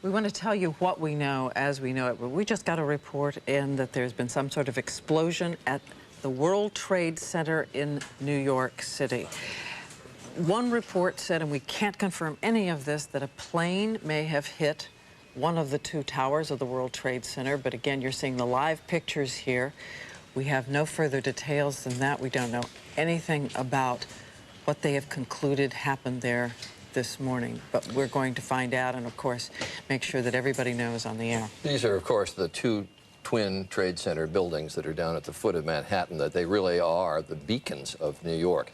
We want to tell you what we know as we know it. We just got a report in that there's been some sort of explosion at the World Trade Center in New York City. One report said, and we can't confirm any of this, that a plane may have hit one of the two towers of the World Trade Center. But again, you're seeing the live pictures here. We have no further details than that. We don't know anything about what they have concluded happened there this morning, but we're going to find out and, of course, make sure that everybody knows on the air. These are, of course, the two twin Trade Center buildings that are down at the foot of Manhattan, that they really are the beacons of New York.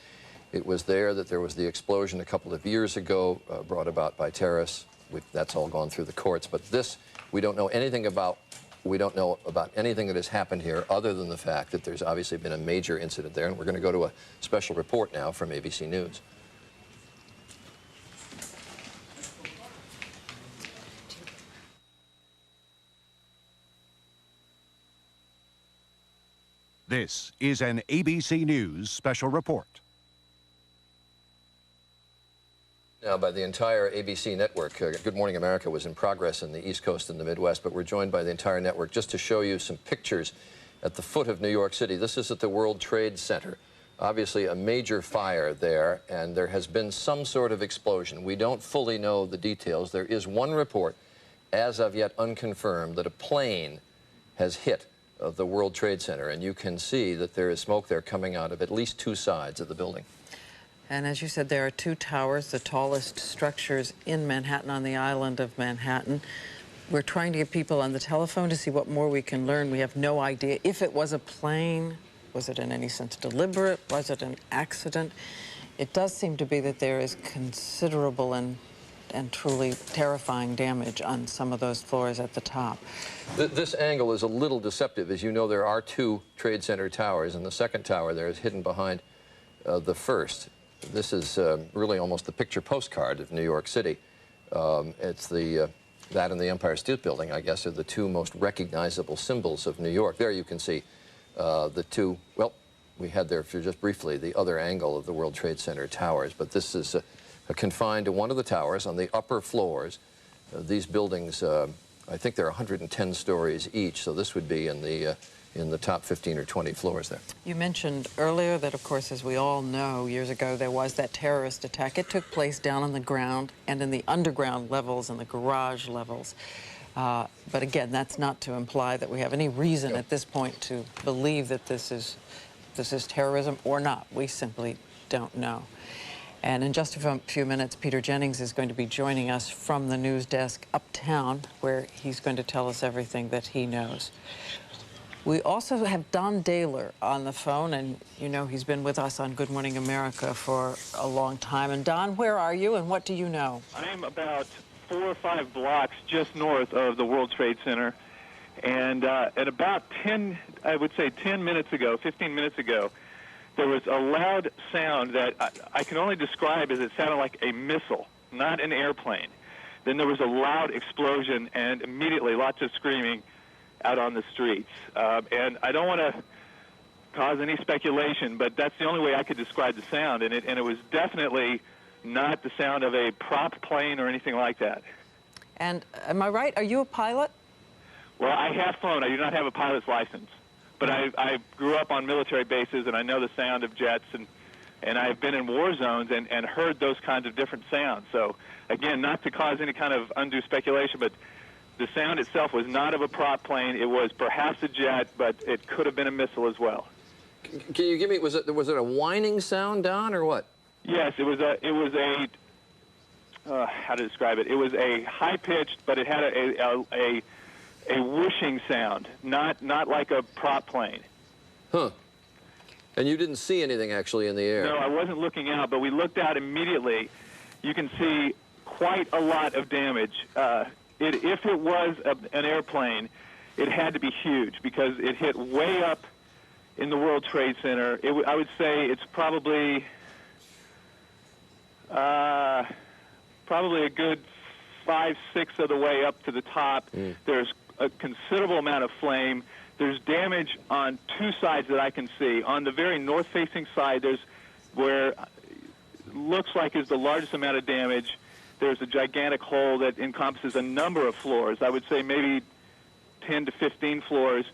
It was there that there was the explosion a couple of years ago, brought about by terrorists. That's all gone through the courts, but this we don't know anything about. We don't know about anything that has happened here other than the fact that there's obviously been a major incident there, and we're going to go to a special report now from ABC News. This is an ABC News special report. Now, by the entire ABC network, Good Morning America was in progress in the East Coast and the Midwest, but we're joined by the entire network just to show you some pictures at the foot of New York City. This is at the World Trade Center. Obviously, a major fire there, and there has been some sort of explosion. We don't fully know the details. There is one report, as of yet unconfirmed, that a plane has hit of the World Trade Center, and you can see that there is smoke there coming out of at least two sides of the building. And as you said, there are two towers, the tallest structures in Manhattan, on the island of Manhattan. We're trying to get people on the telephone to see what more we can learn. We have no idea if it was a plane. Was it in any sense deliberate? Was it an accident? It does seem to be that there is considerable and truly terrifying damage on some of those floors at the top. This angle is a little deceptive. As you know, there are two Trade Center towers, and the second tower there is hidden behind the first. This is really almost the picture postcard of New York City. It's that and the Empire State Building, I guess, are the two most recognizable symbols of New York. There you can see the two, well, we had there for just briefly the other angle of the World Trade Center towers, but this is confined to one of the towers on the upper floors. These buildings, I think they're 110 stories each, so this would be in the top 15 or 20 floors there. You mentioned earlier that, of course, as we all know, years ago there was that terrorist attack. It took place down on the ground and in the underground levels and the garage levels. But again, that's not to imply that we have any reason at this point to believe that this is terrorism or not. We simply don't know. And in just a few minutes, Peter Jennings is going to be joining us from the news desk uptown, where he's going to tell us everything that he knows. We also have Don Dahler on the phone, and you know he's been with us on Good Morning America for a long time. And Don, where are you, and what do you know? I'm about 4 or 5 blocks just north of the World Trade Center, and at about 10 minutes ago, 15 minutes ago, there was a loud sound that I can only describe as it sounded like a missile, not an airplane. Then there was a loud explosion, and immediately lots of screaming out on the streets. And I don't want to cause any speculation, but that's the only way I could describe the sound, and it was definitely not the sound of a prop plane or anything like that. And am I right? Are you a pilot? Well, I have flown. I do not have a pilot's license. But I grew up on military bases, and I know the sound of jets, and I've been in war zones and heard those kinds of different sounds. So, again, not to cause any kind of undue speculation, but the sound itself was not of a prop plane. It was perhaps a jet, but it could have been a missile as well. Can you give me, was it a whining sound, Don, or what? Yes, it was a how to describe it? It was a high-pitched, but it had a whooshing sound, not like a prop plane. Huh. And you didn't see anything actually in the air? No, I wasn't looking out, but we looked out immediately. You can see quite a lot of damage. If it was an airplane, it had to be huge because it hit way up in the World Trade Center. I would say it's probably a good 5-6 of the way up to the top. There's a considerable amount of flame. There's damage on two sides that I can see. On the very north-facing side, there's where looks like is the largest amount of damage. there's a gigantic hole that encompasses a number of floors. I would say maybe 10 to 15 floors.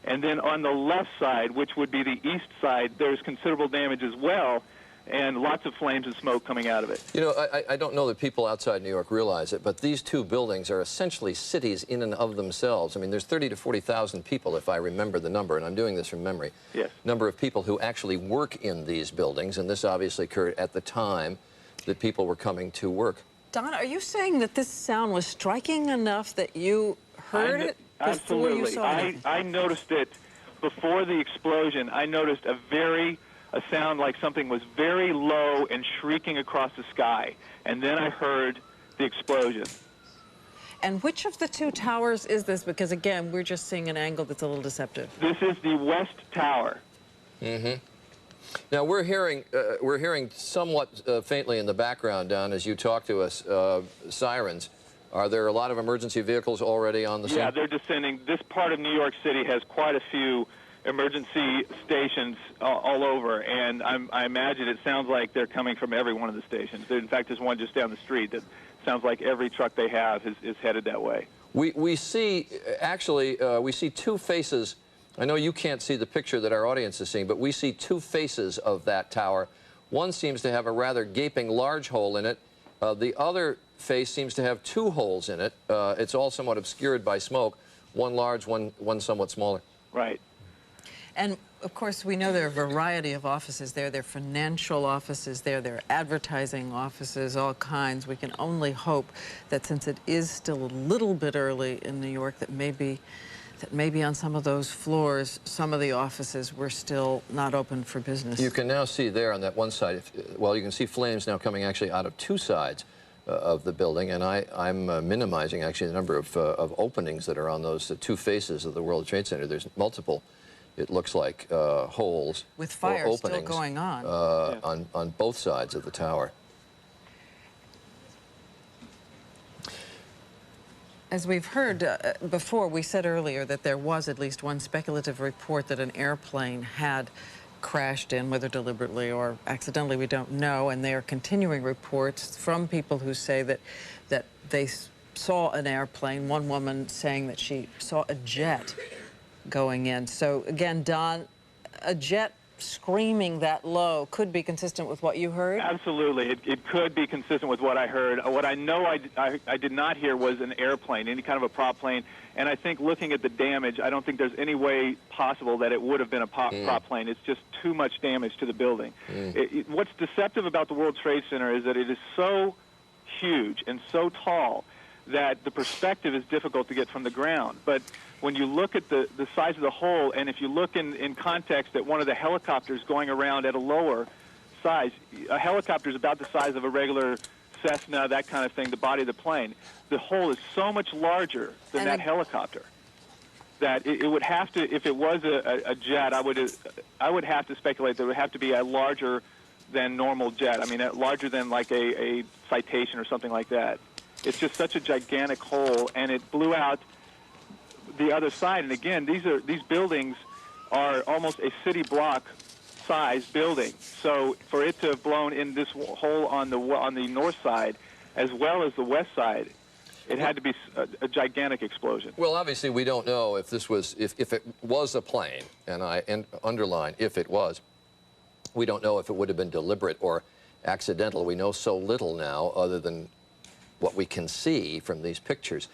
And then on the left side, which would be the east side, there's considerable damage as well, and lots of flames and smoke coming out of it. You know, I don't know that people outside New York realize it, but these two buildings are essentially cities in and of themselves. I mean, there's 30 to 40,000 people, if I remember the number, and I'm doing this from memory. Yes. Number of people who actually work in these buildings, and this obviously occurred at the time that people were coming to work. Don, are you saying that this sound was striking enough that you heard it before Absolutely. you saw it? I noticed it before the explosion. I noticed a sound like something was very low and shrieking across the sky. And then I heard the explosion. And which of the two towers is this? Because, again, we're just seeing an angle that's a little deceptive. This is the West Tower. Mm-hmm. Now, we're hearing somewhat faintly in the background, Don, as you talk to us, sirens. Are there a lot of emergency vehicles already on the scene? Yeah, they're descending. This part of New York City has quite a few emergency stations all over, and I imagine it sounds like they're coming from every one of the stations. In fact, there's one just down the street that sounds like every truck they have is headed that way. We see, actually, we see two faces. I know you can't see the picture that our audience is seeing, but we see two faces of that tower. One seems to have a rather gaping large hole in it. The other face seems to have two holes in it. It's all somewhat obscured by smoke, one large, one somewhat smaller. Right. And, of course, we know there are a variety of offices there. There are financial offices there. There are advertising offices, all kinds. We can only hope that since it is still a little bit early in New York, that maybe on some of those floors, some of the offices were still not open for business. You can now see there on that one side, well, you can see flames now coming actually out of two sides of the building, and I'm minimizing actually the number of openings that are on those two faces of the World Trade Center. There's multiple, it looks like, holes with fire or still openings going on. On both sides of the tower. As we've heard before, we said earlier that there was at least one speculative report that an airplane had crashed in, whether deliberately or accidentally, we don't know. And there are continuing reports from people who say that they saw an airplane, one woman saying that she saw a jet going in. So again, Don, a jet screaming that low could be consistent with what you heard? Absolutely. It could be consistent with what I heard. What I know I did not hear was an airplane, any kind of a prop plane. And I think looking at the damage, I don't think there's any way possible that it would have been a prop plane. It's just too much damage to the building. What's deceptive about the World Trade Center is that it is so huge and so tall that the perspective is difficult to get from the ground. But when you look at the size of the hole, and if you look in context at one of the helicopters going around at a lower size, a helicopter is about the size of a regular Cessna, that kind of thing, the body of the plane. The hole is so much larger than that helicopter that it would have to, if it was a jet, I would have to speculate that it would have to be a larger than normal jet. I mean, larger than like a Citation or something like that. It's just such a gigantic hole, and it blew out the other side. And again, these buildings are almost a city block size building. So for it to have blown in this hole on the north side as well as the west side, it had to be a gigantic explosion. Well, obviously we don't know if this was if it was a plane, and I underline if it was. We don't know if it would have been deliberate or accidental. We know so little now other than what we can see from these pictures.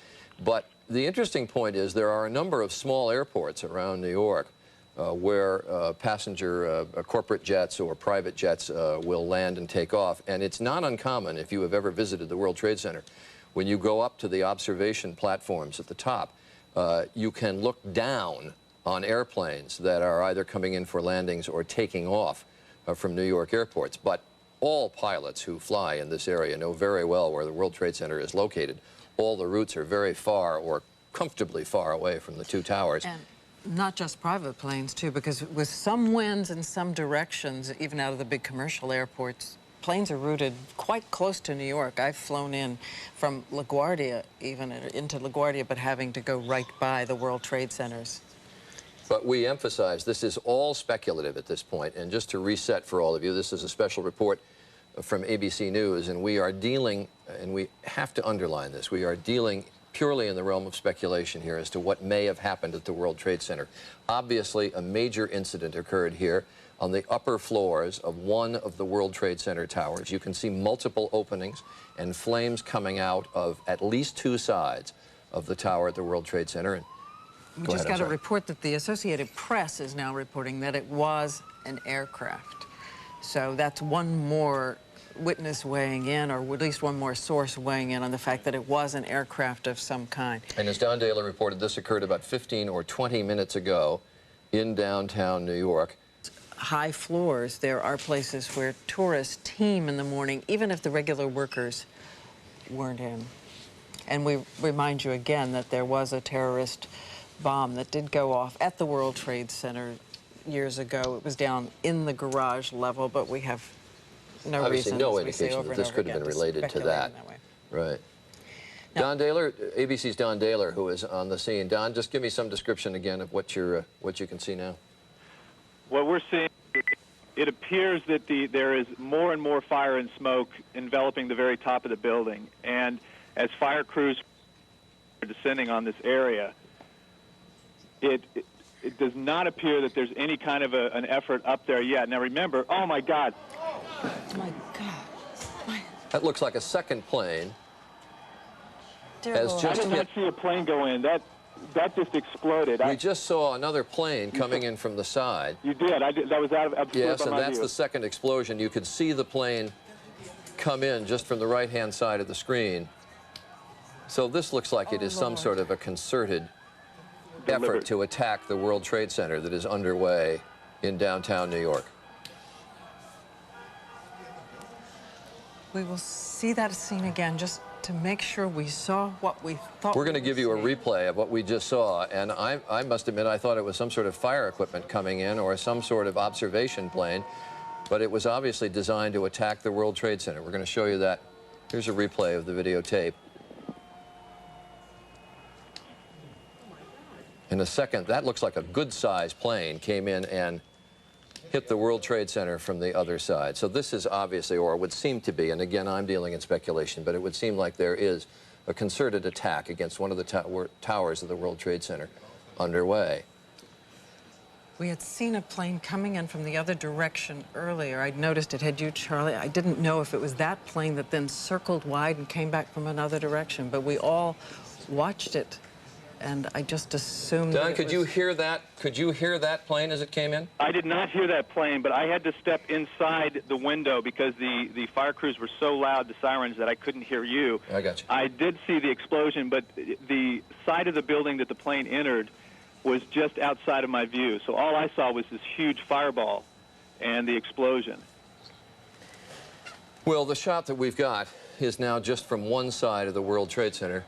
But the interesting point is there are a number of small airports around New York where passenger corporate jets or private jets will land and take off. And it's not uncommon, if you have ever visited the World Trade Center, when you go up to the observation platforms at the top, you can look down on airplanes that are either coming in for landings or taking off from New York airports. But all pilots who fly in this area know very well where the World Trade Center is located. All the routes are very far or comfortably far away from the two towers. And not just private planes, too, because with some winds in some directions, even out of the big commercial airports, planes are routed quite close to New York. I've flown in from LaGuardia, even into LaGuardia, but having to go right by the World Trade Centers. But we emphasize this is all speculative at this point. And just to reset for all of you, this is a special report from ABC News, and we are dealing, and we have to underline this, we are dealing purely in the realm of speculation here as to what may have happened at the World Trade Center. Obviously, a major incident occurred here on the upper floors of one of the World Trade Center towers. You can see multiple openings and flames coming out of at least two sides of the tower at the World Trade Center. And We just got a report that the Associated Press is now reporting that it was an aircraft. So that's one more witness weighing in, or at least one more source weighing in on the fact that it was an aircraft of some kind. And as Don Dahler reported, this occurred about 15 or 20 minutes ago in downtown New York. High floors, there are places where tourists teem in the morning, even if the regular workers weren't in. And we remind you again that there was a terrorist bomb that did go off at the World Trade Center years ago. It was down in the garage level, but we have no Obviously, reason, no as we say indication over that and this over could have again, been related to speculate that. in that way. Right. Now- Don Dahler, ABC's Don Dahler, who is on the scene. Don, just give me some description again of what you can see now. What we're seeing, it appears that there is more and more fire and smoke enveloping the very top of the building. And as fire crews are descending on this area, it does not appear that there's any kind of an effort up there yet. Now remember, oh my God. Oh my God. That looks like a second plane. Dear As Lord. I just did not hit, see a plane go in. That just exploded. we just saw another plane coming in from the side. You did. That was out of absolute Yes, by and my that's view. the second explosion. You could see the plane come in just from the right-hand side of the screen. So this looks like it is some Lord. sort of a concerted Deliberate. effort to attack the World Trade Center that is underway in downtown New York. We will see that scene again just to make sure we saw what we thought. We're going to we give would you a see. replay of what we just saw, and I must admit I thought it was some sort of fire equipment coming in or some sort of observation plane, but it was obviously designed to attack the World Trade Center. We're going to show you that. Here's a replay of the videotape. In a second, that looks like a good-sized plane came in and hit the World Trade Center from the other side. So this is obviously, or would seem to be, and again, I'm dealing in speculation, but it would seem like there is a concerted attack against one of the towers of the World Trade Center underway. We had seen a plane coming in from the other direction earlier. I'd noticed it. Had you, Charlie? I didn't know if it was that plane that then circled wide and came back from another direction, but we all watched it, and I just assumed Don, that could you hear that? Could you hear that plane as it came in? I did not hear that plane, but I had to step inside the window because the fire crews were so loud, the sirens, that I couldn't hear you. I got you. I did see the explosion, but the side of the building that the plane entered was just outside of my view. So all I saw was this huge fireball and the explosion. Well, the shot that we've got is now just from one side of the World Trade Center.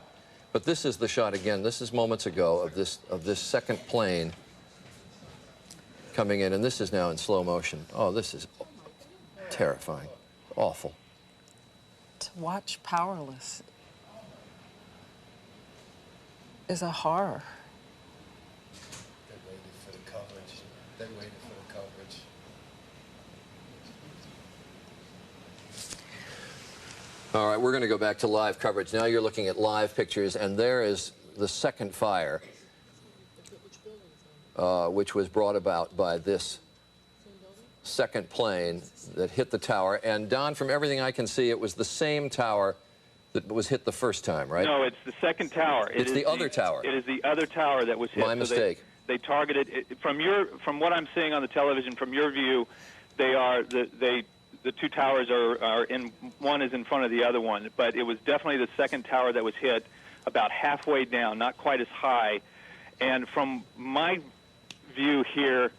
But this is the shot again. This is moments ago of this second plane coming in, and this is now in slow motion. Oh, this is terrifying, awful. To watch powerless is a horror. They waited for the coverage. They waited for the coverage. All right, we're going to go back to live coverage. Now you're looking at live pictures, and there is the second fire, which was brought about by this second plane that hit the tower. And Don, from everything I can see, it was the same tower that was hit the first time, right? No, it's the second tower. It's the other tower. It is the other tower that was hit. My mistake. They targeted it, from what I'm seeing on the television. From your view, the two towers are in, one is in front of the other one, but it was definitely the second tower that was hit, about halfway down, not quite as high. And from my view here,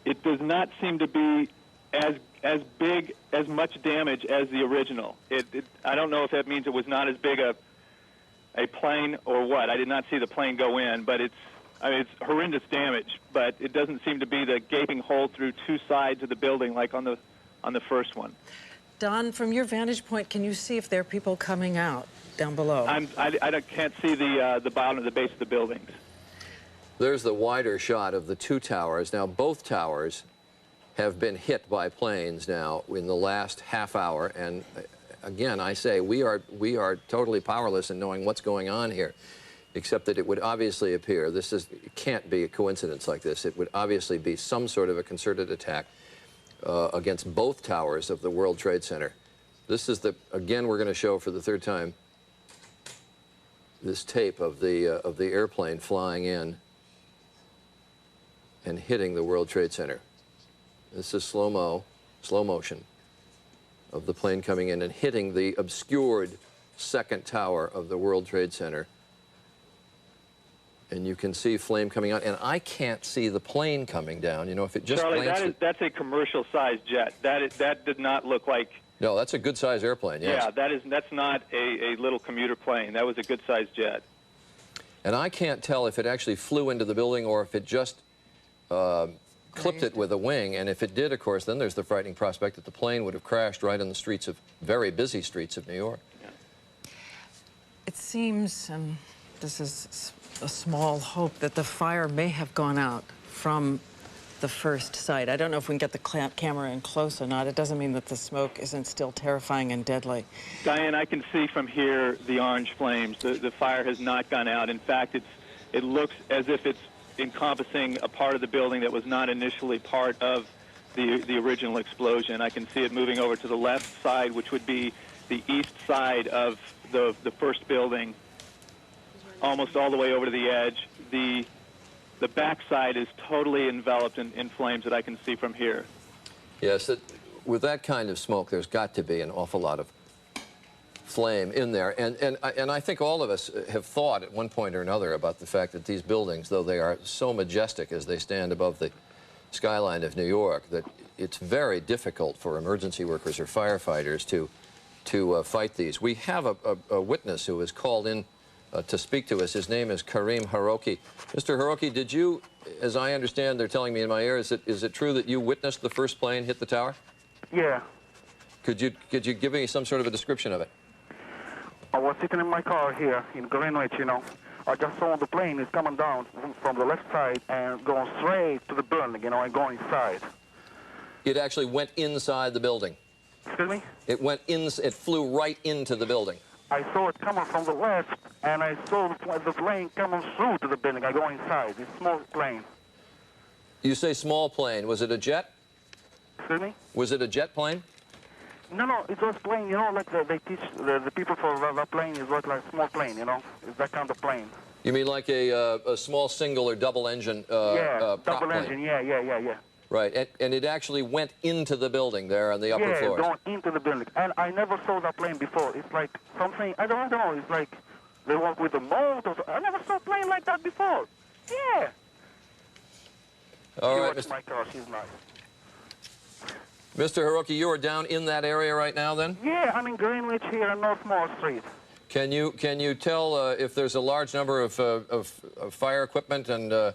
it does not seem to be as big, as much damage as the original. I don't know if that means it was not as big a plane or what. I did not see the plane go in, but it's horrendous damage, but it doesn't seem to be the gaping hole through two sides of the building like on the first one. Don, from your vantage point, can you see if there are people coming out down below? I can't see the bottom of the base of the buildings. There's the wider shot of the two towers. Now, both towers have been hit by planes now in the last half hour. And again, I say we are totally powerless in knowing what's going on here, except that it would obviously appear, it can't be a coincidence like this. It would obviously be some sort of a concerted attack against both towers of the World Trade Center. This is again, we're going to show for the third time this tape of the airplane flying in and hitting the World Trade Center. This is slow motion of the plane coming in and hitting the obscured second tower of the World Trade Center. And you can see flame coming out, and I can't see the plane coming down. You know, if it just Charlie, that's a commercial-sized jet. That did not look like. No, that's a good-sized airplane. Yes. Yeah, that's not a little commuter plane. That was a good-sized jet. And I can't tell if it actually flew into the building or if it just clipped it with a wing. And if it did, of course, then there's the frightening prospect that the plane would have crashed right in the streets of very busy streets of New York. Yeah. It seems, and this is a small hope, that the fire may have gone out from the first site. I don't know if we can get the camera in close or not. It doesn't mean that the smoke isn't still terrifying and deadly. Diane, I can see from here the orange flames. The fire has not gone out. In fact, it looks as if it's encompassing a part of the building that was not initially part of the original explosion. I can see it moving over to the left side, which would be the east side of the first building, almost all the way over to the edge. The back side is totally enveloped in flames that I can see from here. Yes, with that kind of smoke, there's got to be an awful lot of flame in there. And I think all of us have thought at one point or another about the fact that these buildings, though they are so majestic as they stand above the skyline of New York, that it's very difficult for emergency workers or firefighters to fight these. We have a witness who was called in to speak to us. His name is Karim Haroki. Mr. Haroki, did you, as I understand, they're telling me in my ear, is it true that you witnessed the first plane hit the tower? Yeah. Could you give me some sort of a description of it? I was sitting in my car here in Greenwich, you know. I just saw the plane is coming down from the left side and going straight to the building, you know, and going inside. It actually went inside the building. Excuse me? It flew right into the building. I saw it coming from the left, and I saw the plane coming through to the building. I go inside. It's a small plane. You say small plane. Was it a jet? Excuse me? Was it a jet plane? No, it was plane, you know, like they teach the people for the plane is like a small plane, you know. It's that kind of plane. You mean like a small single or double engine yeah, prop double plane? engine, yeah. Right, and it actually went into the building there on the upper floors. Yeah, going into the building. And I never saw that plane before. It's like something, I don't know, it's like they work with a motor. I never saw a plane like that before. Yeah. All She right, works in my car, she's nice. Mr. Haroki, you are down in that area right now then? Yeah, I'm in Greenwich here on North Mall Street. Can you tell if there's a large number of fire equipment and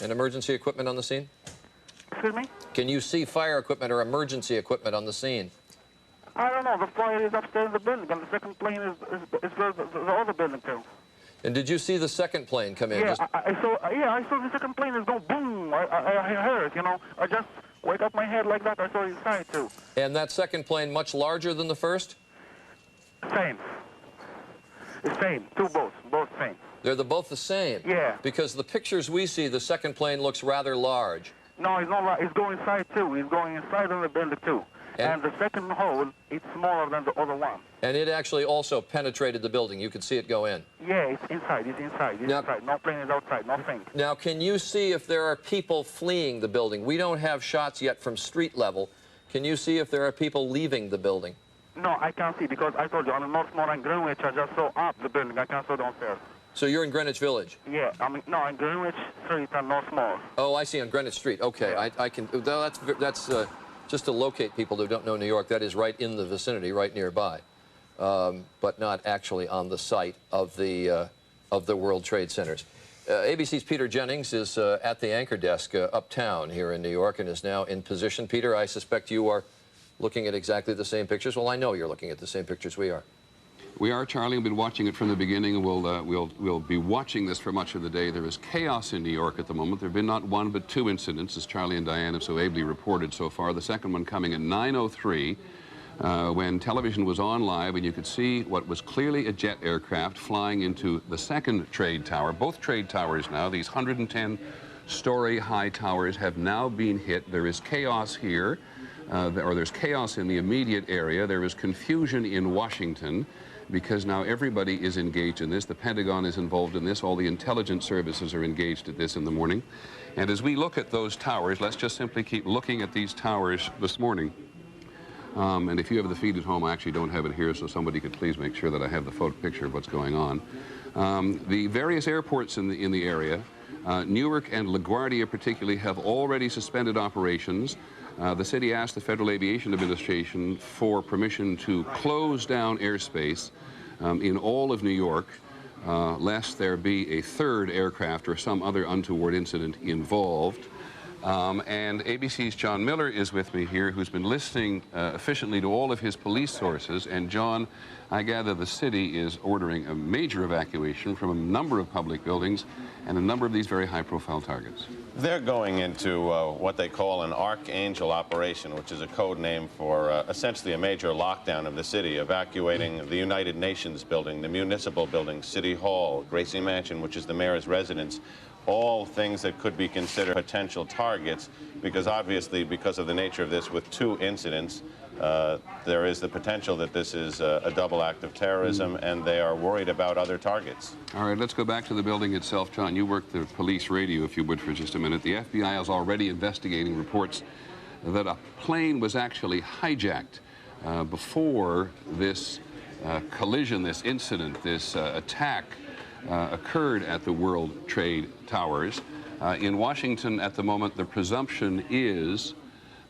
emergency equipment on the scene? Excuse me? Can you see fire equipment or emergency equipment on the scene? I don't know. The fire is upstairs in the building, and the second plane is the other building too. And did you see the second plane come in? Yeah, I saw the second plane is go boom. I heard it, you know. I just wake up my head like that. I saw it inside too. And that second plane much larger than the first? Same. It's same. Both same. They're both the same? Yeah. Because the pictures we see, the second plane looks rather large. No, it's not right. It's going inside too. It's going inside of the building too. And the second hole, it's smaller than the other one. And it actually also penetrated the building. You could see it go in. Yeah, it's inside. It's inside. It's inside. No plane is outside. Nothing. Now, can you see if there are people fleeing the building? We don't have shots yet from street level. Can you see if there are people leaving the building? No, I can't see because I told you on the North Mall and Greenwich, I just saw up the building. I can't see downstairs. So you're in Greenwich Village? Yeah, no, in Greenwich Street and North Mall. Oh, I see, on Greenwich Street. Okay, yeah. I can. That's just to locate people who don't know New York. That is right in the vicinity, right nearby, but not actually on the site of the World Trade Centers. ABC's Peter Jennings is at the anchor desk uptown here in New York and is now in position. Peter, I suspect you are looking at exactly the same pictures. Well, I know you're looking at the same pictures we are. We are, Charlie. We've been watching it from the beginning, and we'll be watching this for much of the day. There is chaos in New York at the moment. There have been not one but two incidents, as Charlie and Diane have so ably reported so far. The second one coming at 9:03, when television was on live, and you could see what was clearly a jet aircraft flying into the second trade tower. Both trade towers now, these 110-story high towers, have now been hit. There is chaos here, or there's chaos in the immediate area. There is confusion in Washington, because now everybody is engaged in this. The Pentagon is involved in this. All the intelligence services are engaged at this in the morning. And as we look at those towers, let's just simply keep looking at these towers this morning. And if you have the feed at home, I actually don't have it here, so somebody could please make sure that I have the photo picture of what's going on. The various airports in the area, Newark and LaGuardia particularly, have already suspended operations. The city asked the Federal Aviation Administration for permission to close down airspace in all of New York, lest there be a third aircraft or some other untoward incident involved. And ABC's John Miller is with me here, who's been listening efficiently to all of his police sources. And John, I gather the city is ordering a major evacuation from a number of public buildings and a number of these very high-profile targets. They're going into what they call an Archangel operation, which is a code name for essentially a major lockdown of the city, evacuating the United Nations building, the municipal building, City Hall, Gracie Mansion, which is the mayor's residence, all things that could be considered potential targets, because obviously, because of the nature of this with two incidents, there is the potential that this is a double act of terrorism, and they are worried about other targets. All right, let's go back to the building itself. John, you work the police radio, if you would, for just a minute. The FBI is already investigating reports that a plane was actually hijacked before this collision, this incident, this attack occurred at the World Trade Towers. In Washington at the moment, the presumption is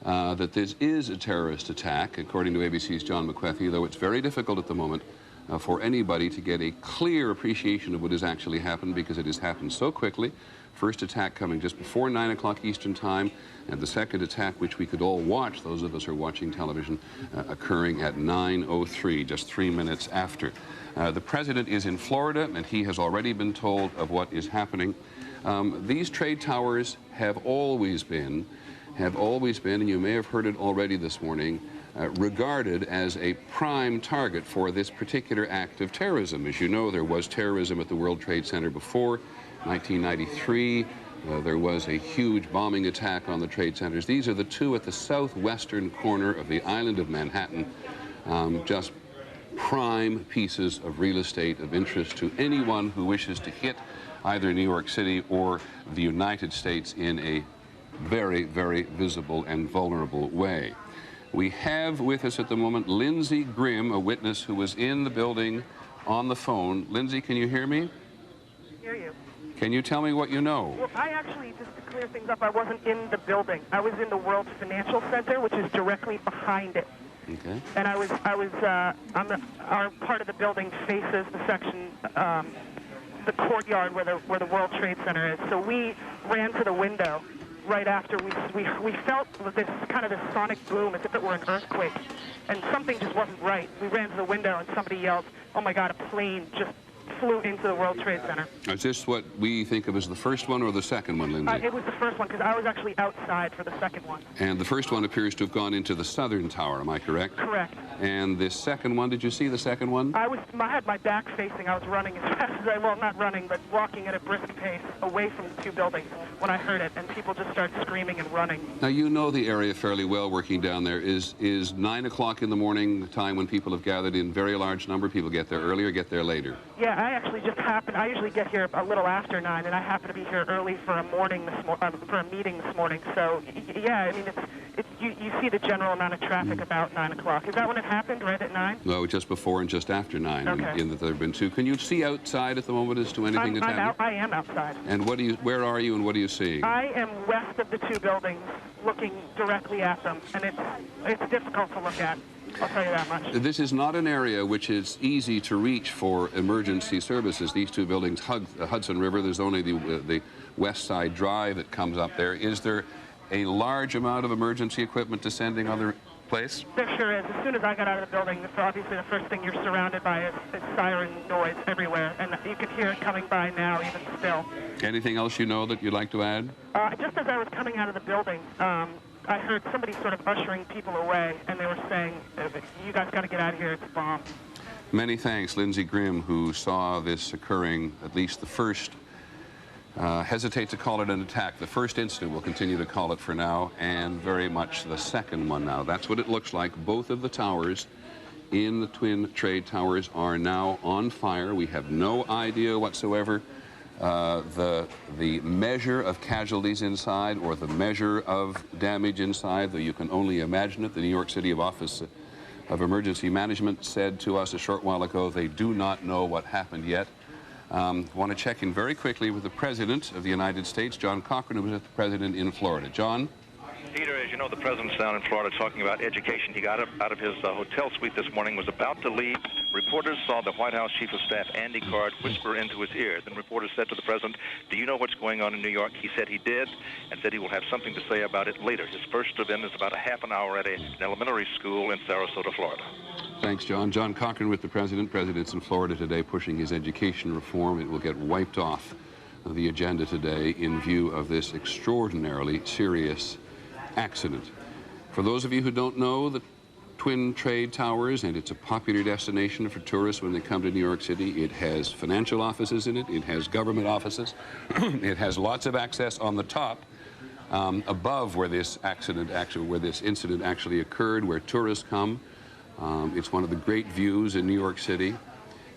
that this is a terrorist attack, according to ABC's John McWethy, though it's very difficult at the moment for anybody to get a clear appreciation of what has actually happened, because it has happened so quickly. First attack coming just before 9 o'clock Eastern Time, and the second attack, which we could all watch, those of us who are watching television, occurring at 9:03, just 3 minutes after. The president is in Florida, and he has already been told of what is happening. These trade towers have always been, and you may have heard it already this morning, regarded as a prime target for this particular act of terrorism. As you know, there was terrorism at the World Trade Center before 1993. There was a huge bombing attack on the trade centers. These are the two at the southwestern corner of the island of Manhattan, just prime pieces of real estate of interest to anyone who wishes to hit either New York City or the United States in a very, very visible and vulnerable way. We have with us at the moment Lindsey Grimm, a witness who was in the building on the phone. Lindsey, can you hear me? I hear you. Can you tell me what you know? Well, I actually, just to clear things up, I wasn't in the building. I was in the World Financial Center, which is directly behind it. Okay. And our part of the building faces the section, the courtyard where the World Trade Center is. So we ran to the window right after we felt this kind of this sonic boom, as if it were an earthquake, and something just wasn't right. We ran to the window and somebody yelled, "Oh my God, a plane just flew into the World Trade Center." Is this what we think of as the first one or the second one, Lindsey? It was the first one, because I was actually outside for the second one. And the first one appears to have gone into the southern tower, am I correct? Correct. And this second one, did you see the second one? I had my back facing. I was running as fast as well, not running, but walking at a brisk pace away from the two buildings when I heard it, and people just started screaming and running. Now, you know the area fairly well working down there. Is 9 o'clock in the morning the time when people have gathered in very large number? People get there early or get there later? Yeah, I actually just happened. I usually get here a little after 9, and I happen to be here early for a meeting this morning. So, yeah, I mean, you see the general amount of traffic about 9 o'clock. Is that when it happened, right at 9? No, just before and just after 9, okay. in that there have been two. Can you see outside at the moment as to anything that's happening? I am outside. And where are you and what are you seeing? I am west of the two buildings, looking directly at them, and it's difficult to look at. I'll tell you that much. This is not an area which is easy to reach for emergency services. These two buildings hug the Hudson River. There's only the West Side Drive that comes up there. Is there a large amount of emergency equipment descending on the place? There sure is. As soon as I got out of the building, so obviously the first thing you're surrounded by is siren noise everywhere, and you can hear it coming by now, even still. Anything else you know that you'd like to add? Just as I was coming out of the building, I heard somebody sort of ushering people away, and they were saying, you guys got to get out of here, it's a bomb. Many thanks, Lindsey Grimm, who saw this occurring, at least the first, hesitate to call it an attack. The first incident, we'll continue to call it for now, and very much the second one now. That's what it looks like. Both of the towers in the Twin Trade Towers are now on fire. We have no idea whatsoever the measure of casualties inside or the measure of damage inside, though you can only imagine it. The New York City Office of Emergency Management said to us a short while ago they do not know what happened yet. Want to check in very quickly with the President of the United States, John Cochrane, who was with the President in Florida. John? Peter, as you know, the President's down in Florida talking about education. He got up out of his hotel suite this morning, was about to leave. Reporters saw the White House Chief of Staff, Andy Card, whisper into his ear. Then reporters said to the President, do you know what's going on in New York? He said he did, and said he will have something to say about it later. His first event is about a half an hour at an elementary school in Sarasota, Florida. Thanks, John. John Cochrane with the President. President's in Florida today pushing his education reform. It will get wiped off the agenda today in view of this extraordinarily serious accident. For those of you who don't know, the Twin Trade Towers, and it's a popular destination for tourists when they come to New York City. It has financial offices in it. It has government offices. It has lots of access on the top above where this incident actually occurred, where tourists come. It's one of the great views in New York City,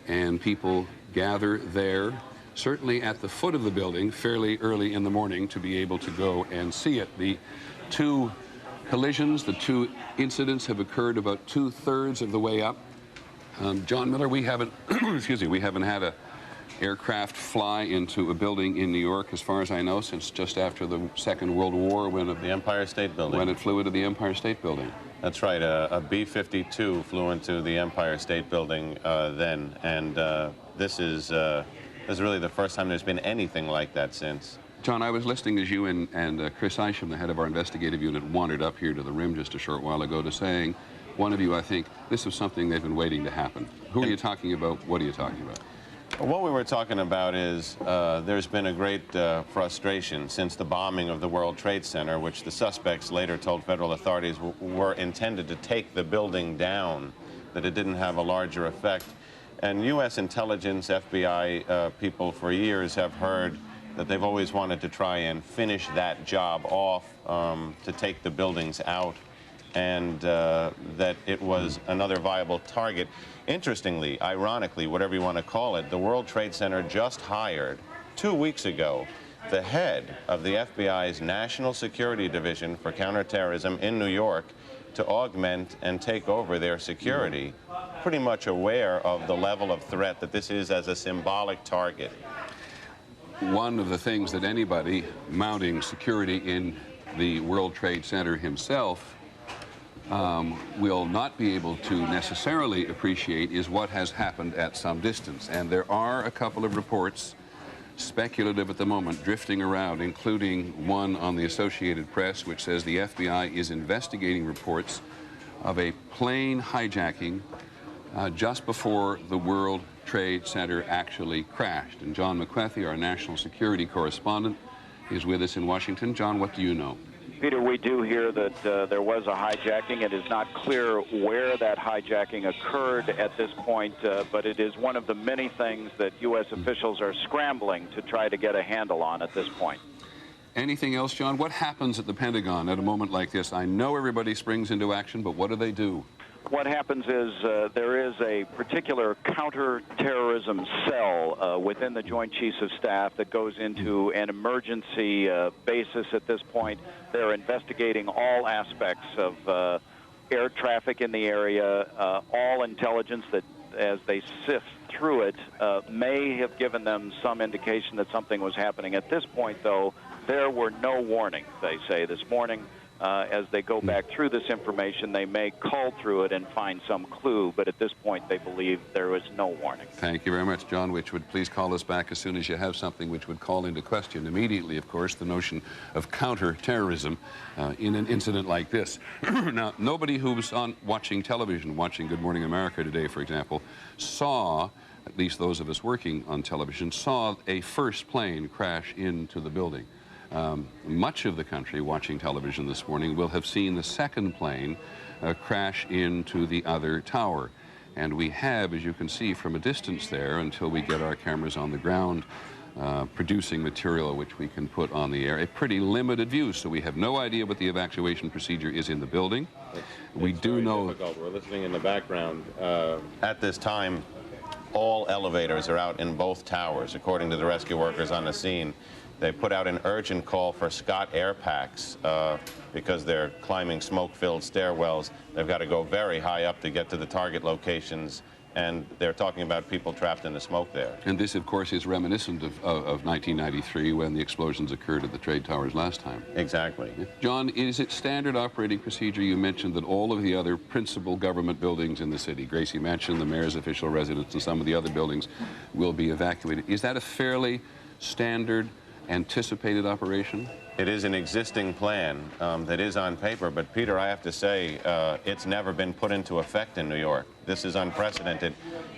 and people gather there, certainly at the foot of the building, fairly early in the morning to be able to go and see it. The two collisions, the two incidents have occurred about 2/3 of the way up. John Miller, we haven't, excuse me, we haven't had a aircraft fly into a building in New York, as far as I know, since just after the Second World War, when the Empire State Building. When it flew into the Empire State Building. That's right. A B-52 flew into the Empire State Building then, and this is really the first time there's been anything like that since. John, I was listening as you and Chris Isham, the head of our investigative unit, wandered up here to the rim just a short while ago to saying, one of you, I think, this was something they've been waiting to happen. Who are you talking about? What are you talking about? What we were talking about is there's been a great frustration since the bombing of the World Trade Center, which the suspects later told federal authorities were intended to take the building down, that it didn't have a larger effect. And U.S. intelligence, FBI people for years have heard that they've always wanted to try and finish that job off, to take the buildings out, and that it was another viable target. Interestingly, ironically, whatever you want to call it, the World Trade Center just hired 2 weeks ago the head of the FBI's National Security Division for Counterterrorism in New York to augment and take over their security, pretty much aware of the level of threat that this is as a symbolic target. One of the things that anybody mounting security in the World Trade Center himself will not be able to necessarily appreciate is what has happened at some distance. And there are a couple of reports, speculative at the moment, drifting around, including one on the Associated Press, which says the FBI is investigating reports of a plane hijacking just before the World Trade Center actually crashed. And John McWethy, our national security correspondent, is with us in Washington. John, what do you know? Peter, we do hear that there was a hijacking. It is not clear where that hijacking occurred at this point, but it is one of the many things that U.S. officials are scrambling to try to get a handle on at this point. Anything else, John? What happens at the Pentagon at a moment like this? I know everybody springs into action, but what do? What happens is there is a particular counterterrorism cell within the Joint Chiefs of Staff that goes into an emergency basis at this point. They're investigating all aspects of air traffic in the area, all intelligence that, as they sift through it, may have given them some indication that something was happening. At this point, though, there were no warnings, they say. This morning, As they go back through this information, they may call through it and find some clue, but at this point they believe there was no warning. Thank you very much, John Wychwood. Please call us back as soon as you have something which would call into question immediately, of course, the notion of counterterrorism in an incident like this. Now, nobody who was watching television, watching Good Morning America today, for example, saw, at least those of us working on television, saw a first plane crash into the building. Much of the country watching television this morning will have seen the second plane crash into the other tower. And we have, as you can see from a distance there, until we get our cameras on the ground, producing material which we can put on the air, a pretty limited view. So we have no idea what the evacuation procedure is in the building. We do know... We're listening in the background. At this time, all elevators are out in both towers, according to the rescue workers on the scene. They put out an urgent call for Scott air packs because they're climbing smoke-filled stairwells. They've got to go very high up to get to the target locations, and they're talking about people trapped in the smoke there. And this, of course, is reminiscent of 1993 when the explosions occurred at the trade towers last time. Exactly. John, is it standard operating procedure? You mentioned that all of the other principal government buildings in the city, Gracie Mansion, the mayor's official residence, and some of the other buildings will be evacuated. Is that a fairly standard anticipated operation? It is an existing plan that is on paper, but Peter, I have to say, it's never been put into effect in New York. This is unprecedented,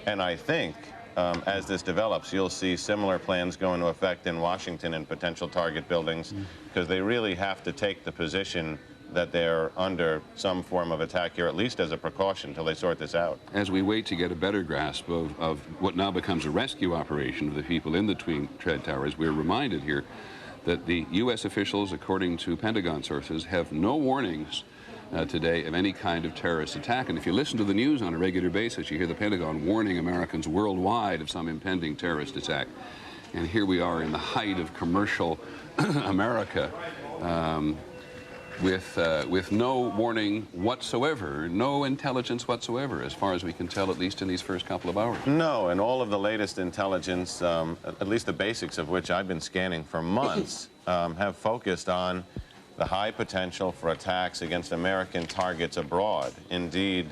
and I think as this develops, you'll see similar plans go into effect in Washington and potential target buildings, because they really have to take the position that they're under some form of attack here, at least as a precaution, until they sort this out. As we wait to get a better grasp of what now becomes a rescue operation of the people in the Twin Trade Towers, we're reminded here that the U.S. officials, according to Pentagon sources, have no warnings today of any kind of terrorist attack. And if you listen to the news on a regular basis, you hear the Pentagon warning Americans worldwide of some impending terrorist attack. And here we are in the height of commercial America, with no warning whatsoever, no intelligence whatsoever, as far as we can tell, at least in these first couple of hours. No, and all of the latest intelligence, at least the basics of which I've been scanning for months, have focused on the high potential for attacks against American targets abroad. Indeed,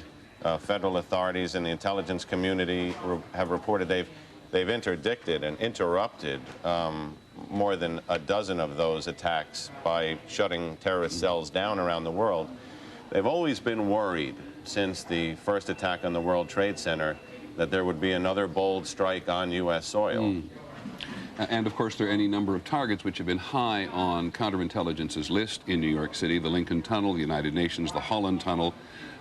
federal authorities and the intelligence community have reported they've interdicted and interrupted more than a dozen of those attacks by shutting terrorist cells down around the world. They've always been worried since the first attack on the World Trade Center that there would be another bold strike on U.S. soil. And of course, there are any number of targets which have been high on counterintelligence's list in New York City: the Lincoln Tunnel, the United Nations, the Holland Tunnel,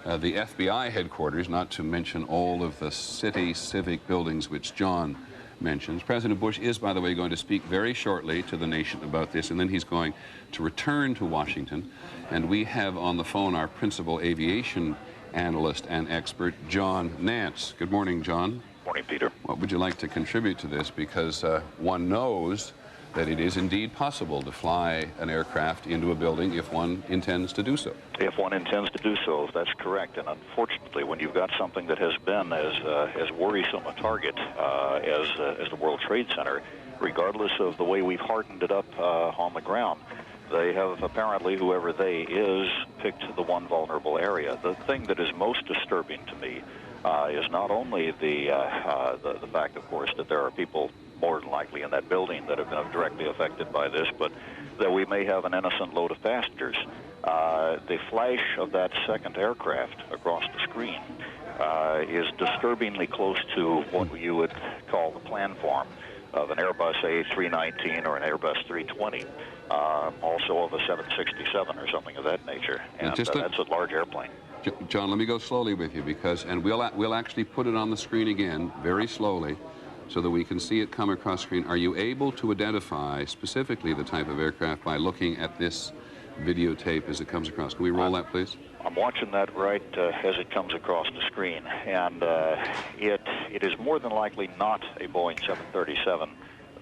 the FBI headquarters, not to mention all of the city civic buildings which John mentions. President Bush is, by the way, going to speak very shortly to the nation about this, and then he's going to return to Washington. And we have on the phone our principal aviation analyst and expert, John Nance. Good morning, John. Morning, Peter. What would you like to contribute to this? Because one knows that it is indeed possible to fly an aircraft into a building if one intends to do so. If one intends to do so, that's correct. And unfortunately, when you've got something that has been as worrisome a target as the World Trade Center, regardless of the way we've hardened it up on the ground, they have apparently, whoever they is, picked the one vulnerable area. The thing that is most disturbing to me is not only the fact, of course, that there are people more than likely in that building that have been directly affected by this, but that we may have an innocent load of passengers. The flash of that second aircraft across the screen is disturbingly close to what you would call the plan form of an Airbus A319 or an Airbus 320, also of a 767 or something of that nature. And that's a large airplane. John, let me go slowly with you, because, and we'll actually put it on the screen again, very slowly, so that we can see it come across screen. Are you able to identify specifically the type of aircraft by looking at this videotape as it comes across? Can we roll that, please? I'm watching that right as it comes across the screen, and it is more than likely not a Boeing 737.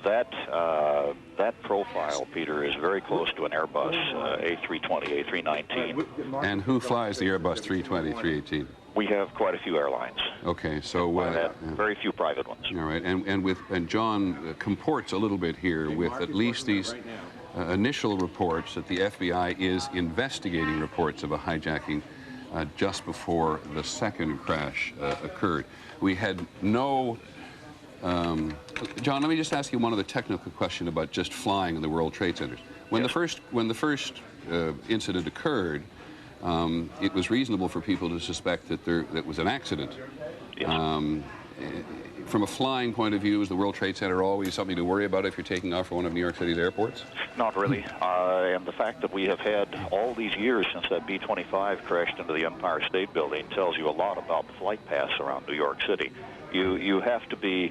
That profile, Peter, is very close to an Airbus A320, A319. And who flies the Airbus 320, 318? We have quite a few airlines. Okay, so very few private ones. All right, and John comports a little bit here with at least these initial reports that the FBI is investigating reports of a hijacking just before the second crash occurred. We had no... John, let me just ask you one other technical question about just flying in the World Trade Centers. When the first incident occurred, it was reasonable for people to suspect that that was an accident. From a flying point of view, is the World Trade Center always something to worry about if you're taking off for one of New York City's airports? Not really. And the fact that we have had all these years since that B-25 crashed into the Empire State Building tells you a lot about the flight paths around New York City. You have to be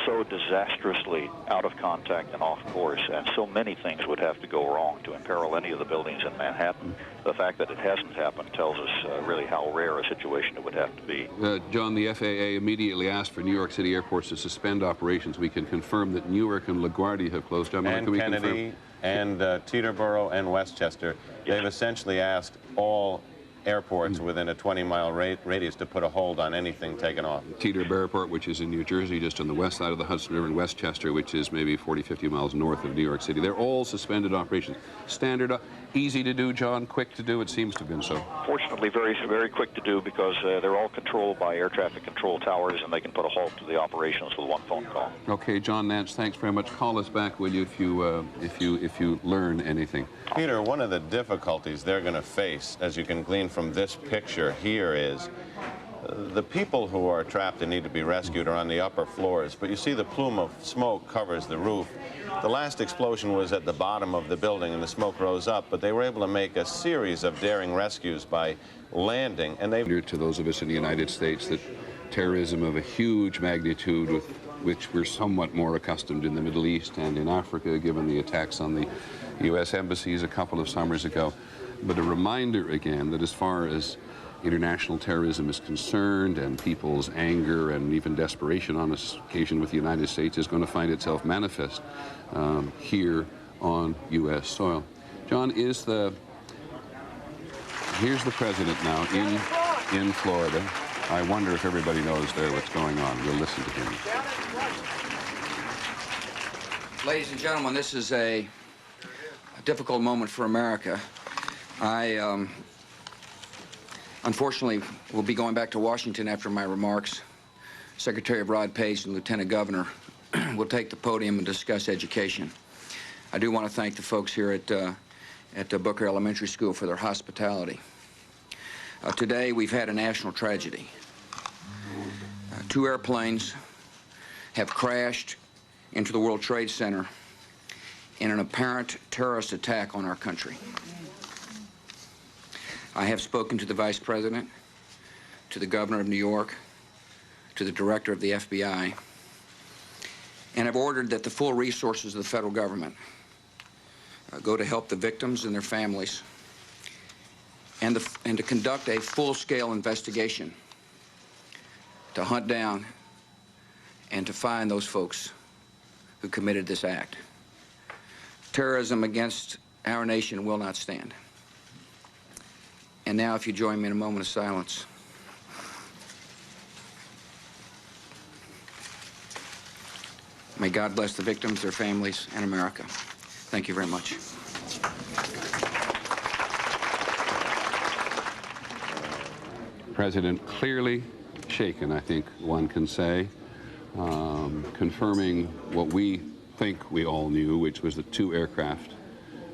so disastrously out of contact and off course, and so many things would have to go wrong to imperil any of the buildings in Manhattan. The fact that it hasn't happened tells us really how rare a situation it would have to be. John, the FAA immediately asked for New York City airports to suspend operations. We can confirm that Newark and LaGuardia have closed down. And Kennedy and Teterboro and Westchester, they've essentially asked all airports within a 20-mile radius to put a hold on anything taken off. Teterboro Airport, which is in New Jersey, just on the west side of the Hudson River, and Westchester, which is maybe 40, 50 miles north of New York City. They're all suspended operations. Standard, easy to do, John, quick to do? It seems to have been so. Fortunately, very, very quick to do because they're all controlled by air traffic control towers, and they can put a halt to the operations with one phone call. Okay, John Nance, thanks very much. Call us back, will you, if you learn anything. Peter, one of the difficulties they're going to face, as you can glean from this picture here, is the people who are trapped and need to be rescued are on the upper floors, but you see the plume of smoke covers the roof. The last explosion was at the bottom of the building and the smoke rose up, but they were able to make a series of daring rescues by landing, and they... To those of us in the United States, that terrorism of a huge magnitude with which we're somewhat more accustomed in the Middle East and in Africa, given the attacks on the U.S. embassies a couple of summers ago. But a reminder again that as far as international terrorism is concerned, and people's anger and even desperation on this occasion with the United States is going to find itself manifest here on U.S. soil. John, here's the president now in Florida. I wonder if everybody knows there what's going on. We'll listen to him. Ladies and gentlemen, this is a difficult moment for America. I unfortunately will be going back to Washington after my remarks. Secretary Rod Page and Lieutenant Governor will take the podium and discuss education. I do want to thank the folks here at Booker Elementary School for their hospitality. Today we've had a national tragedy. Two airplanes have crashed into the World Trade Center in an apparent terrorist attack on our country. I have spoken to the Vice President, to the Governor of New York, to the Director of the FBI, and have ordered that the full resources of the federal government go to help the victims and their families, and to conduct a full-scale investigation to hunt down and to find those folks who committed this act. Terrorism against our nation will not stand. And now, if you join me in a moment of silence. May God bless the victims, their families, and America. Thank you very much. President clearly shaken, I think one can say, confirming what we think we all knew, which was that two aircraft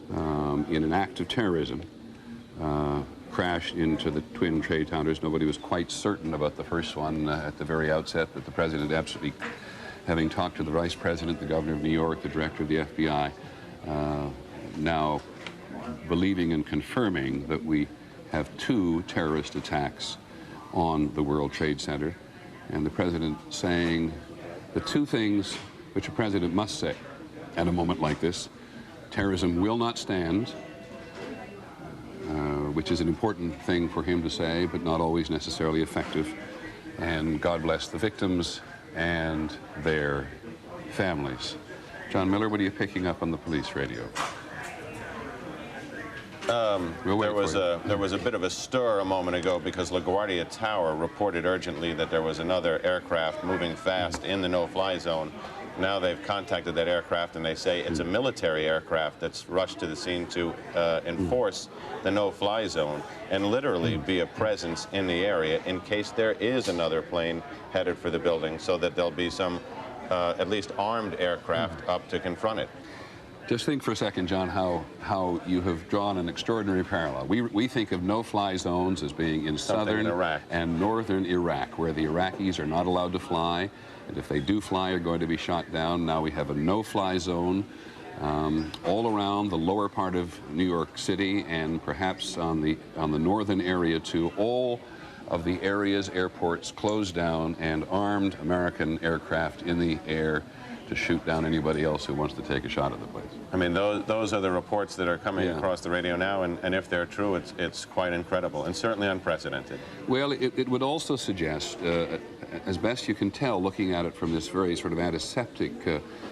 in an act of terrorism crashed into the twin trade towers. Nobody was quite certain about the first one at the very outset, but the president absolutely, having talked to the vice president, the governor of New York, the director of the FBI, now believing and confirming that we have two terrorist attacks on the World Trade Center, and the president saying the two things which a president must say at a moment like this: terrorism will not stand, which is an important thing for him to say, but not always necessarily effective, and God bless the victims and their families. John Miller, what are you picking up on the police radio? There was a bit of a stir a moment ago because LaGuardia Tower reported urgently that there was another aircraft moving fast in the no-fly zone now they've contacted that aircraft and they say it's a military aircraft that's rushed to the scene to enforce the no-fly zone and literally be a presence in the area in case there is another plane headed for the building, so that there'll be some at least armed aircraft up to confront it. Just think for a second, John, how you have drawn an extraordinary parallel. We think of no-fly zones as being in southern and northern Iraq, where the Iraqis are not allowed to fly, and if they do fly, are going to be shot down. Now we have a no-fly zone all around the lower part of New York City, and perhaps on the northern area too. All of the areas, airports closed down, and armed American aircraft in the air to shoot down anybody else who wants to take a shot at the place. I mean, those are the reports that are coming across the radio now, and if they're true, it's quite incredible and certainly unprecedented. Well, it would also suggest, as best you can tell, looking at it from this very sort of antiseptic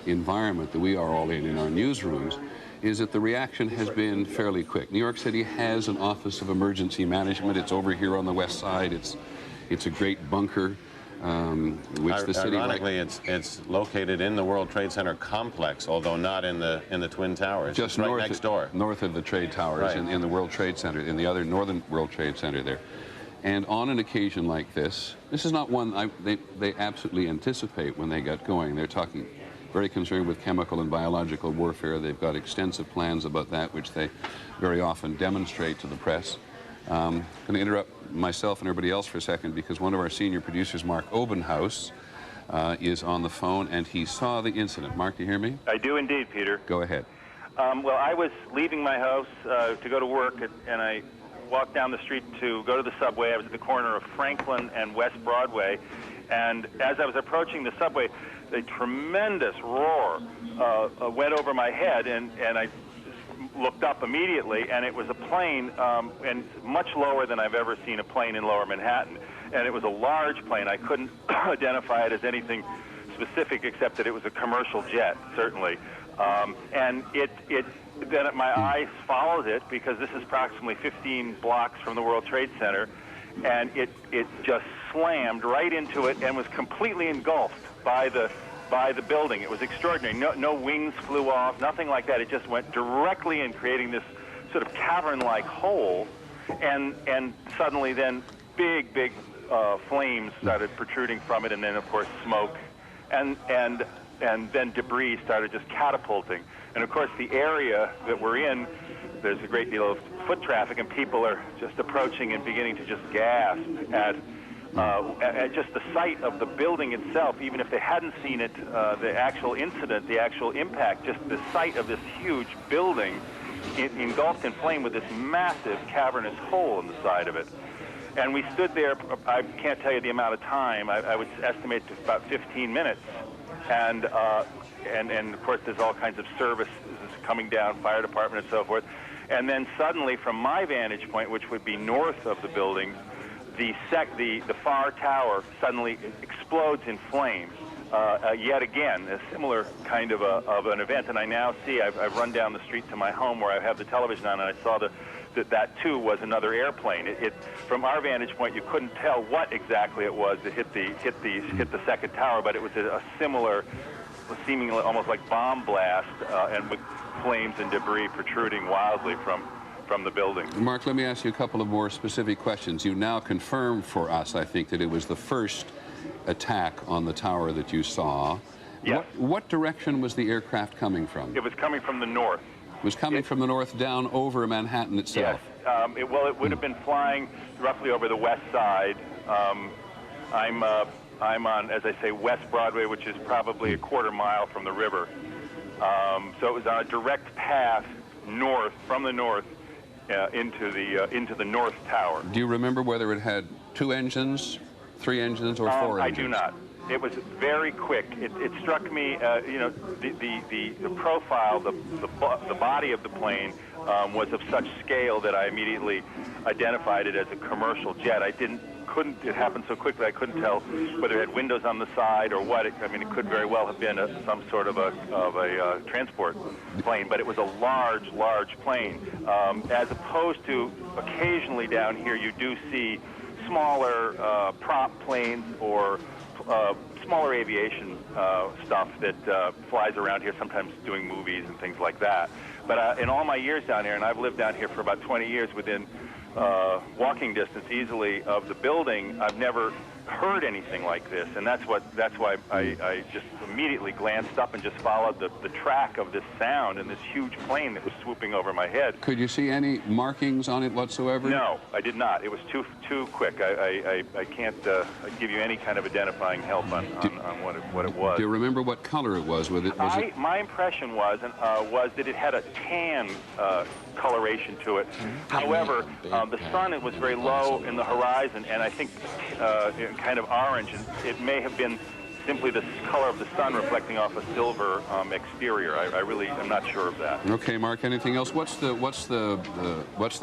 environment that we are all in our newsrooms, is that the reaction has been fairly quick. New York City has an Office of Emergency Management. It's over here on the west side. It's a great bunker. Which the city, ironically, it's located in the World Trade Center complex, although not in the Twin Towers. Just right next door, north of the Trade Towers, in the World Trade Center, in the other northern World Trade Center there. And on an occasion like this is not one they absolutely anticipate when they got going. They're talking very concerned with chemical and biological warfare. They've got extensive plans about that, which they very often demonstrate to the press. I'm going to interrupt myself and everybody else for a second because one of our senior producers, Mark Obenhaus, is on the phone, and he saw the incident. Mark, do you hear me? I do indeed, Peter. Go ahead. Well, I was leaving my house to go to work, and I walked down the street to go to the subway. I was at the corner of Franklin and West Broadway, and as I was approaching the subway, a tremendous roar went over my head, and I looked up immediately, and it was a plane, and much lower than I've ever seen a plane in Lower Manhattan. And it was a large plane. I couldn't identify it as anything specific except that it was a commercial jet, certainly. And then my eyes followed it because this is approximately 15 blocks from the World Trade Center, and it just slammed right into it and was completely engulfed by the building. It was extraordinary. No wings flew off, nothing like that. It just went directly in, creating this sort of cavern-like hole, and suddenly then big flames started protruding from it, and then of course smoke, and then debris started just catapulting. And of course the area that we're in, there's a great deal of foot traffic, and people are just approaching and beginning to just gasp at just the sight of the building itself. Even if they hadn't seen it, the actual incident, the actual impact, just the sight of this huge building engulfed in flame with this massive cavernous hole in the side of it. And we stood there, I can't tell you the amount of time, I would estimate to about 15 minutes. And of course there's all kinds of services coming down, fire department and so forth. And then suddenly from my vantage point, which would be north of the building, the far tower suddenly explodes in flames. Yet again, a similar kind of an event. And I now see, I've run down the street to my home where I have the television on, and I saw that too was another airplane. From our vantage point, you couldn't tell what exactly it was that hit the second tower, but it was a similar, seemingly almost like bomb blast, and with flames and debris protruding wildly from the building. Mark, let me ask you a couple of more specific questions. You now confirm for us, I think, that it was the first attack on the tower that you saw. Yes. What direction was the aircraft coming from? It was coming from the north. It was coming from the north down over Manhattan itself? Yes. It would have been flying roughly over the west side. I'm on, as I say, West Broadway, which is probably a quarter mile from the river. So it was on a direct path north, from the north, into the North Tower. Do you remember whether it had 2 engines, 3 engines, or 4 engines? I do not. It was very quick. It struck me, the profile, the body of the plane was of such scale that I immediately identified it as a commercial jet. It happened so quickly I couldn't tell whether it had windows on the side or what. It could very well have been some sort of a transport plane, but it was a large plane. As opposed to occasionally down here, you do see smaller prop planes or smaller aviation stuff that flies around here, sometimes doing movies and things like that. But in all my years down here, and I've lived down here for about 20 years, within walking distance easily of the building, I've never heard anything like this, and that's why I just immediately glanced up and just followed the track of this sound and this huge plane that was swooping over my head. Could you see any markings on it whatsoever? No, I did not. It was too quick. I can't give you any kind of identifying help on what it was. Do you remember what color it was? My impression was that it had a tan coloration to it. However, the sun, it was very low in the horizon, and I think kind of orange, and it may have been simply the color of the sun reflecting off a silver exterior. I really am not sure of that. Okay, Mark. Anything else? What's the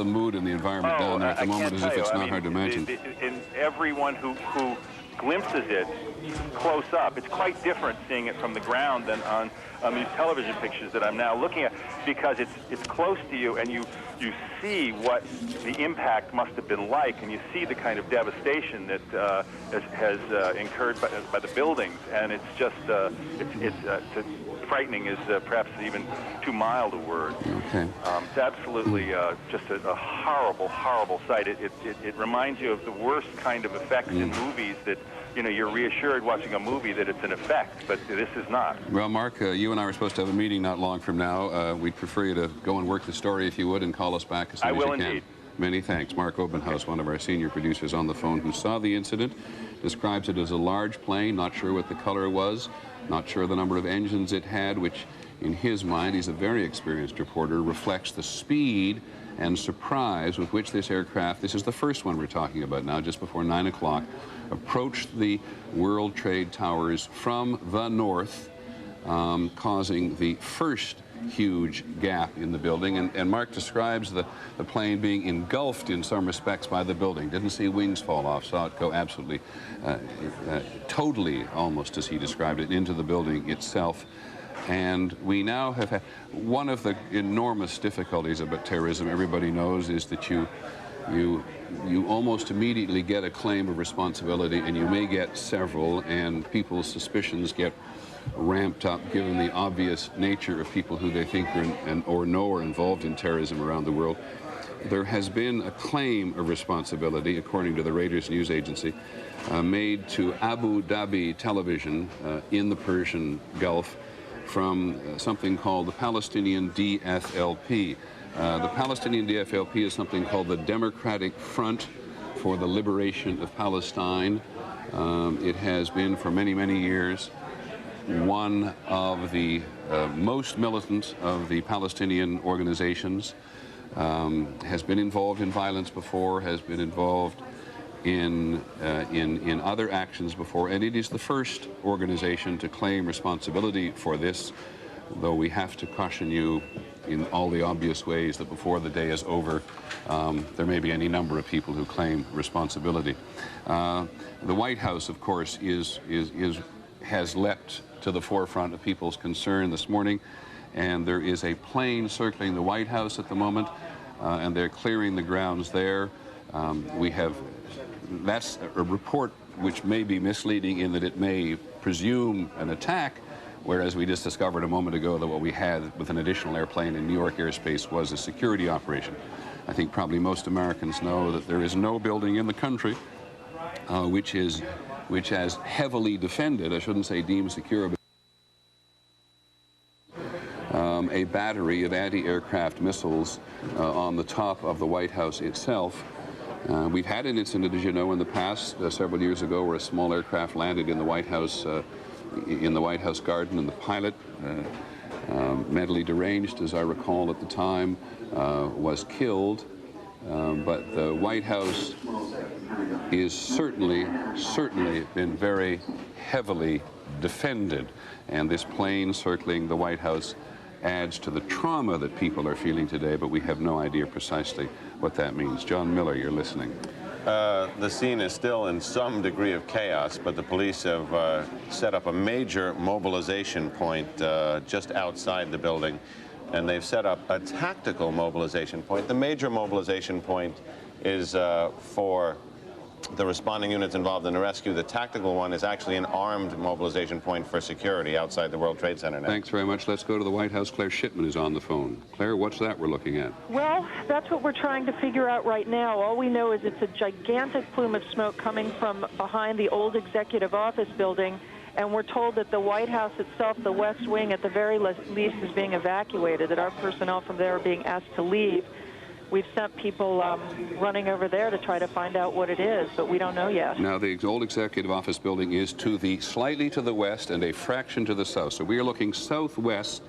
mood in the environment down there at the moment? As if it's not hard to imagine. And everyone who glimpses it close up, it's quite different seeing it from the ground than on these television pictures that I'm now looking at, because it's close to you and you see what the impact must have been like, and you see the kind of devastation that has incurred by the buildings, and it's just frightening is perhaps even too mild a word. Okay. It's absolutely just a horrible, horrible sight. It reminds you of the worst kind of effects in movies that, you know, you're reassured watching a movie that it's an effect, but this is not. Well, Mark, you and I were supposed to have a meeting not long from now. We'd prefer you to go and work the story, if you would, and call us back as soon as you can. I will indeed. Many thanks. Mark Obenhaus, one of our senior producers on the phone, who saw the incident, describes it as a large plane, not sure what the color was, not sure the number of engines it had, which in his mind, he's a very experienced reporter, reflects the speed and surprise with which this aircraft, this is the first one we're talking about now, just before 9 o'clock, approached the World Trade Towers from the north, causing the first huge gap in the building. And Mark describes the plane being engulfed in some respects by the building. Didn't see wings fall off, saw it go absolutely, totally, almost as he described it, into the building itself. And we now have had one of the enormous difficulties about terrorism, everybody knows, is that you almost immediately get a claim of responsibility, and you may get several, and people's suspicions get ramped up given the obvious nature of people who they think are or know are involved in terrorism around the world. There has been a claim of responsibility, according to the Reuters news agency, made to Abu Dhabi television in the Persian Gulf from something called the Palestinian DFLP. The Palestinian DFLP is something called the Democratic Front for the Liberation of Palestine. It has been for many, many years one of the most militant of the Palestinian organizations, has been involved in violence before, has been involved in other actions before, and it is the first organization to claim responsibility for this, though we have to caution you in all the obvious ways that before the day is over, there may be any number of people who claim responsibility. The White House, of course, has leapt to the forefront of people's concern this morning, and there is a plane circling the White House at the moment, and they're clearing the grounds there. That's a report which may be misleading in that it may presume an attack, whereas we just discovered a moment ago that what we had with an additional airplane in New York airspace was a security operation. I think probably most Americans know that there is no building in the country which has heavily defended, I shouldn't say deemed secure, but a battery of anti-aircraft missiles on the top of the White House itself. We've had an incident, as you know, in the past, several years ago, where a small aircraft landed in the White House garden, and the pilot, mentally deranged, as I recall at the time, was killed. But the White House is certainly been very heavily defended, and this plane circling the White House adds to the trauma that people are feeling today, but we have no idea precisely what that means. John Miller, you're listening. The scene is still in some degree of chaos, but the police have set up a major mobilization point just outside the building, and they've set up a tactical mobilization point. The major mobilization point is for the responding units involved in the rescue. The tactical one is actually an armed mobilization point for security outside the World Trade Center now. Thanks very much. Let's go to the White House. Claire Shipman is on the phone. Claire, what's that we're looking at? Well, that's what we're trying to figure out right now. All we know is it's a gigantic plume of smoke coming from behind the old executive office building, and we're told that the White House itself, the West Wing, at the very least is being evacuated, that our personnel from there are being asked to leave. We've sent people running over there to try to find out what it is, but we don't know yet. Now, the old executive office building is slightly to the west and a fraction to the south. So we are looking southwest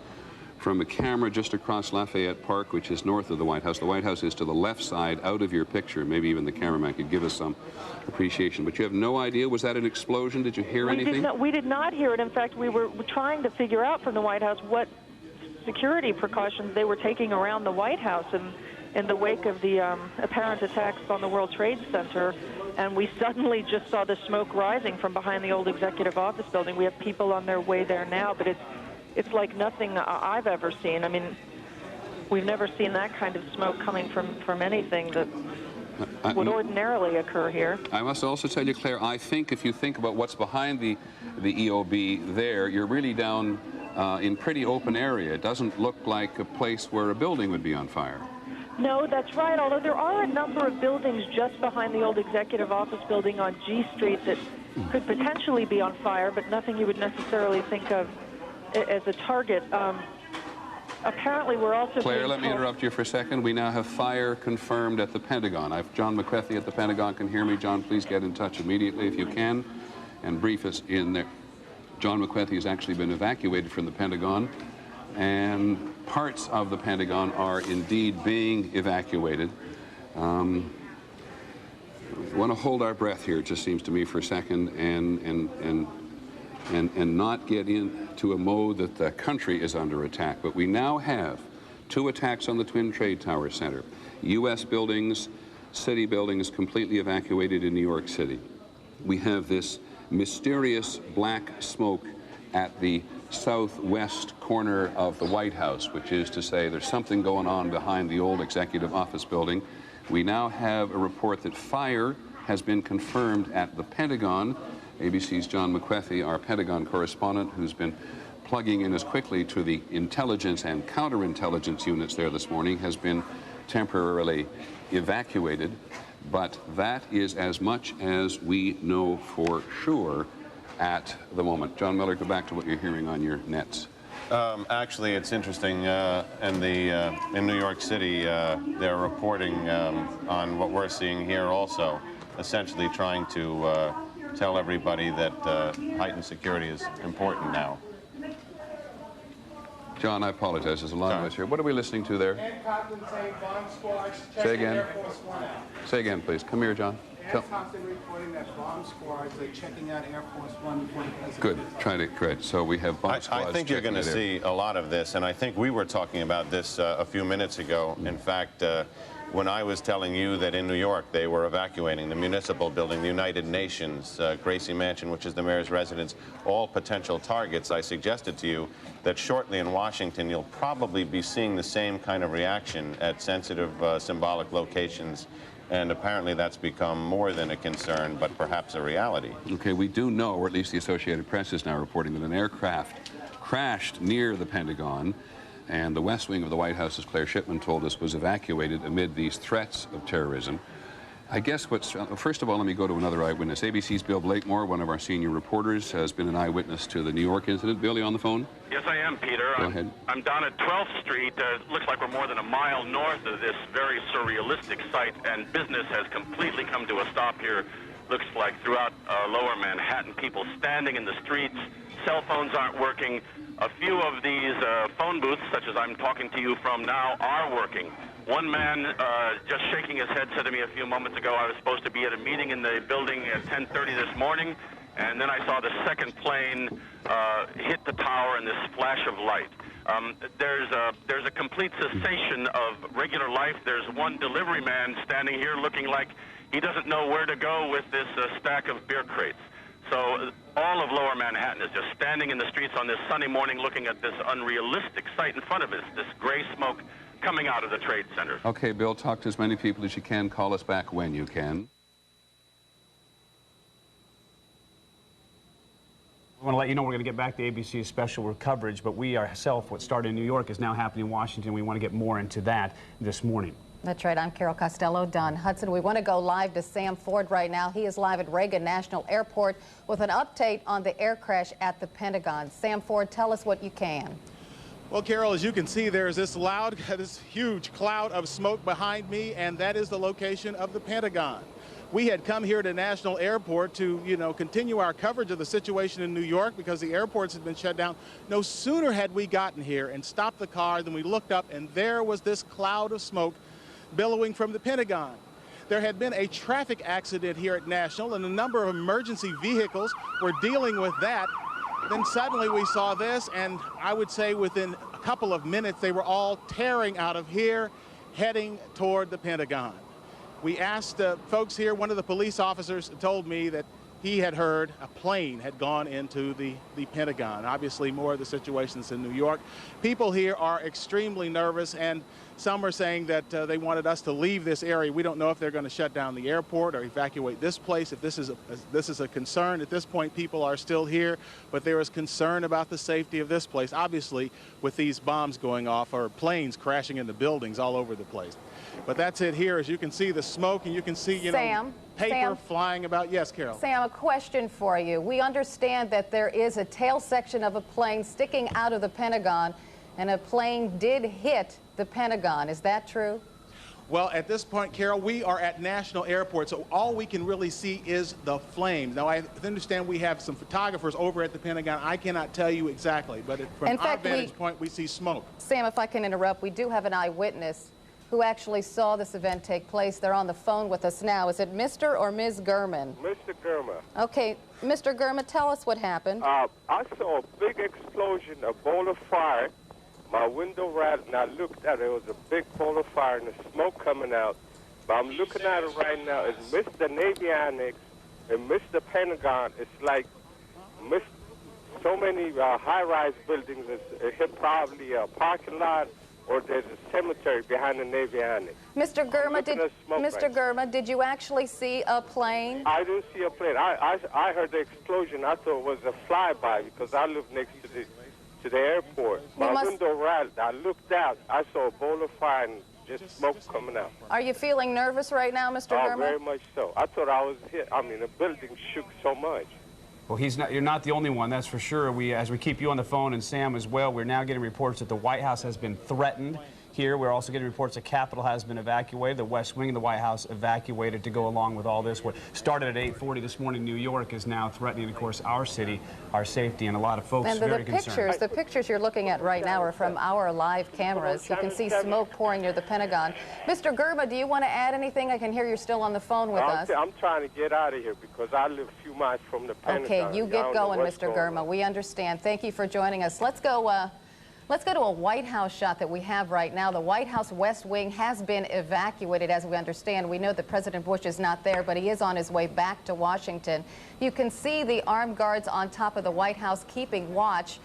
from a camera just across Lafayette Park, which is north of the White House. The White House is to the left side, out of your picture. Maybe even the cameraman could give us some appreciation. But you have no idea. Was that an explosion? Did you hear anything? We did not hear it. In fact, we were trying to figure out from the White House what security precautions they were taking around the White House in the wake of the apparent attacks on the World Trade Center, and we suddenly just saw the smoke rising from behind the old executive office building. We have people on their way there now, but it's like nothing I've ever seen. I mean, we've never seen that kind of smoke coming from anything that would ordinarily occur here. I must also tell you, Claire, I think if you think about what's behind the EOB there, you're really down in pretty open area. It doesn't look like a place where a building would be on fire. No, that's right, although there are a number of buildings just behind the old executive office building on G Street that could potentially be on fire, but nothing you would necessarily think of as a target. Apparently, we're also... Claire, let me interrupt you for a second. We now have fire confirmed at the Pentagon. John McCarthy at the Pentagon can hear me. John, please get in touch immediately if you can and brief us in there. John McCarthy has actually been evacuated from the Pentagon, and parts of the Pentagon are indeed being evacuated. We want to hold our breath here, it just seems to me, for a second, and not get into a mode that the country is under attack. But we now have 2 attacks on the Twin Trade Tower Center. U.S. buildings, city buildings completely evacuated in New York City. We have this mysterious black smoke at the southwest corner of the White House, which is to say there's something going on behind the old executive office building. We now have a report that fire has been confirmed at the Pentagon. ABC's John McCarthy, our Pentagon correspondent, who's been plugging in as quickly to the intelligence and counterintelligence units there this morning, has been temporarily evacuated. But that is as much as we know for sure at the moment. John Miller, go back to what you're hearing on your nets. Actually, it's interesting. In New York City, they're reporting on what we're seeing here also, essentially trying to tell everybody that heightened security is important now. John, I apologize. There's a lot of us here. What are we listening to there? Ed Coughlin saying bomb squads Say again. Air Force One out. Say again, please. Come here, John. Ed Coughlin reporting that bomb squads are checking out Air Force One before the president. Good. Trying to correct. So we have bomb squads. I think you're going to see a lot of this, and I think we were talking about this a few minutes ago. In fact, when I was telling you that in New York they were evacuating the municipal building, the United Nations, Gracie Mansion, which is the mayor's residence, all potential targets, I suggested to you that shortly in Washington you'll probably be seeing the same kind of reaction at sensitive symbolic locations. And apparently that's become more than a concern, but perhaps a reality. Okay, we do know, or at least the Associated Press is now reporting, that an aircraft crashed near the Pentagon, and the West Wing of the White House, as Claire Shipman told us, was evacuated amid these threats of terrorism. I guess first of all, let me go to another eyewitness. ABC's Bill Blakemore, one of our senior reporters, has been an eyewitness to the New York incident. Bill, you on the phone? Yes, I am, Peter. Go ahead. I'm down at 12th Street. It looks like we're more than a mile north of this very surrealistic site, and business has completely come to a stop here. Looks like throughout lower Manhattan, people standing in the streets, cell phones aren't working. A few of these phone booths, such as I'm talking to you from now, are working. One man, just shaking his head, said to me a few moments ago, I was supposed to be at a meeting in the building at 10:30 this morning, and then I saw the second plane hit the tower in this flash of light. There's a complete cessation of regular life. There's one delivery man standing here looking like he doesn't know where to go with this stack of beer crates. So all of lower Manhattan is just standing in the streets on this sunny morning looking at this unrealistic sight in front of us, this gray smoke coming out of the Trade Center. Okay, Bill, talk to as many people as you can. Call us back when you can. I want to let you know we're going to get back to ABC's special coverage, but we ourselves, what started in New York, is now happening in Washington. We want to get more into that this morning. That's right. I'm Carol Costello. Don Hudson. We want to go live to Sam Ford right now. He is live at Reagan National Airport with an update on the air crash at the Pentagon. Sam Ford, tell us what you can. Well, Carol, as you can see, there's this huge cloud of smoke behind me, and that is the location of the Pentagon. We had come here to National Airport to, continue our coverage of the situation in New York because the airports had been shut down. No sooner had we gotten here and stopped the car than we looked up, and there was this cloud of smoke billowing from the Pentagon. There had been a traffic accident here at National, and a number of emergency vehicles were dealing with that. Then suddenly we saw this, and I would say within a couple of minutes, they were all tearing out of here, heading toward the Pentagon. We asked folks here. One of the police officers told me that he had heard a plane had gone into the Pentagon. Obviously, more of the situations in New York. People here are extremely nervous, and some are saying that they wanted us to leave this area. We don't know if they're going to shut down the airport or evacuate this place. If this is a concern, at this point, people are still here, but there is concern about the safety of this place, obviously, with these bombs going off or planes crashing into buildings all over the place. But that's it here. As you can see the smoke, and you can see, paper flying about. Yes, Carol. Sam, a question for you. We understand that there is a tail section of a plane sticking out of the Pentagon, and a plane did hit the Pentagon. Is that true? Well, at this point, Carol, we are at National Airport, so all we can really see is the flames. Now, I understand we have some photographers over at the Pentagon. I cannot tell you exactly, but from our vantage point, we see smoke. Sam, if I can interrupt, we do have an eyewitness who actually saw this event take place. They're on the phone with us now. Is it Mr. or Ms. Gurman? Mr. Gurman. Okay, Mr. Gurman, tell us what happened. I saw a big explosion, a bowl of fire. My window rattled, and I looked at it. It was a big bowl of fire and the smoke coming out. But I'm looking at it right now. It's missed the Navy Annex and missed the Pentagon. It's like missed so many high-rise buildings. It hit probably a parking lot, or there's a cemetery behind the Navy Annex. Mr. Gurman, did you actually see a plane? I didn't see a plane. I heard the explosion. I thought it was a flyby because I live next to the airport. My window rattled. I looked out. I saw a bowl of fire and just smoke coming out. Are you feeling nervous right now, Mr. Gurman? Oh, very much so. I thought I was hit. I mean, the building shook so much. Well, you're not the only one, that's for sure. As we keep you on the phone, and Sam as well, we're now getting reports that the White House has been threatened here. We're also getting reports the Capitol has been evacuated, the West Wing of the White House evacuated to go along with all this. What started at 8:40 this morning, New York, is now threatening, of course, our city, our safety, and a lot of folks and very concerned. The pictures you're looking at right now are from our live cameras. You can see smoke pouring near the Pentagon. Mr. Gurman, do you want to add anything? I can hear you're still on the phone with us. I'm trying to get out of here because I live a few miles from the Pentagon. Okay, you get going, Mr. Gurman. We understand. Thank you for joining us. Let's go to a White House shot that we have right now. The White House West Wing has been evacuated, as we understand. We know that President Bush is not there, but he is on his way back to Washington. You can see the armed guards on top of the White House keeping watch.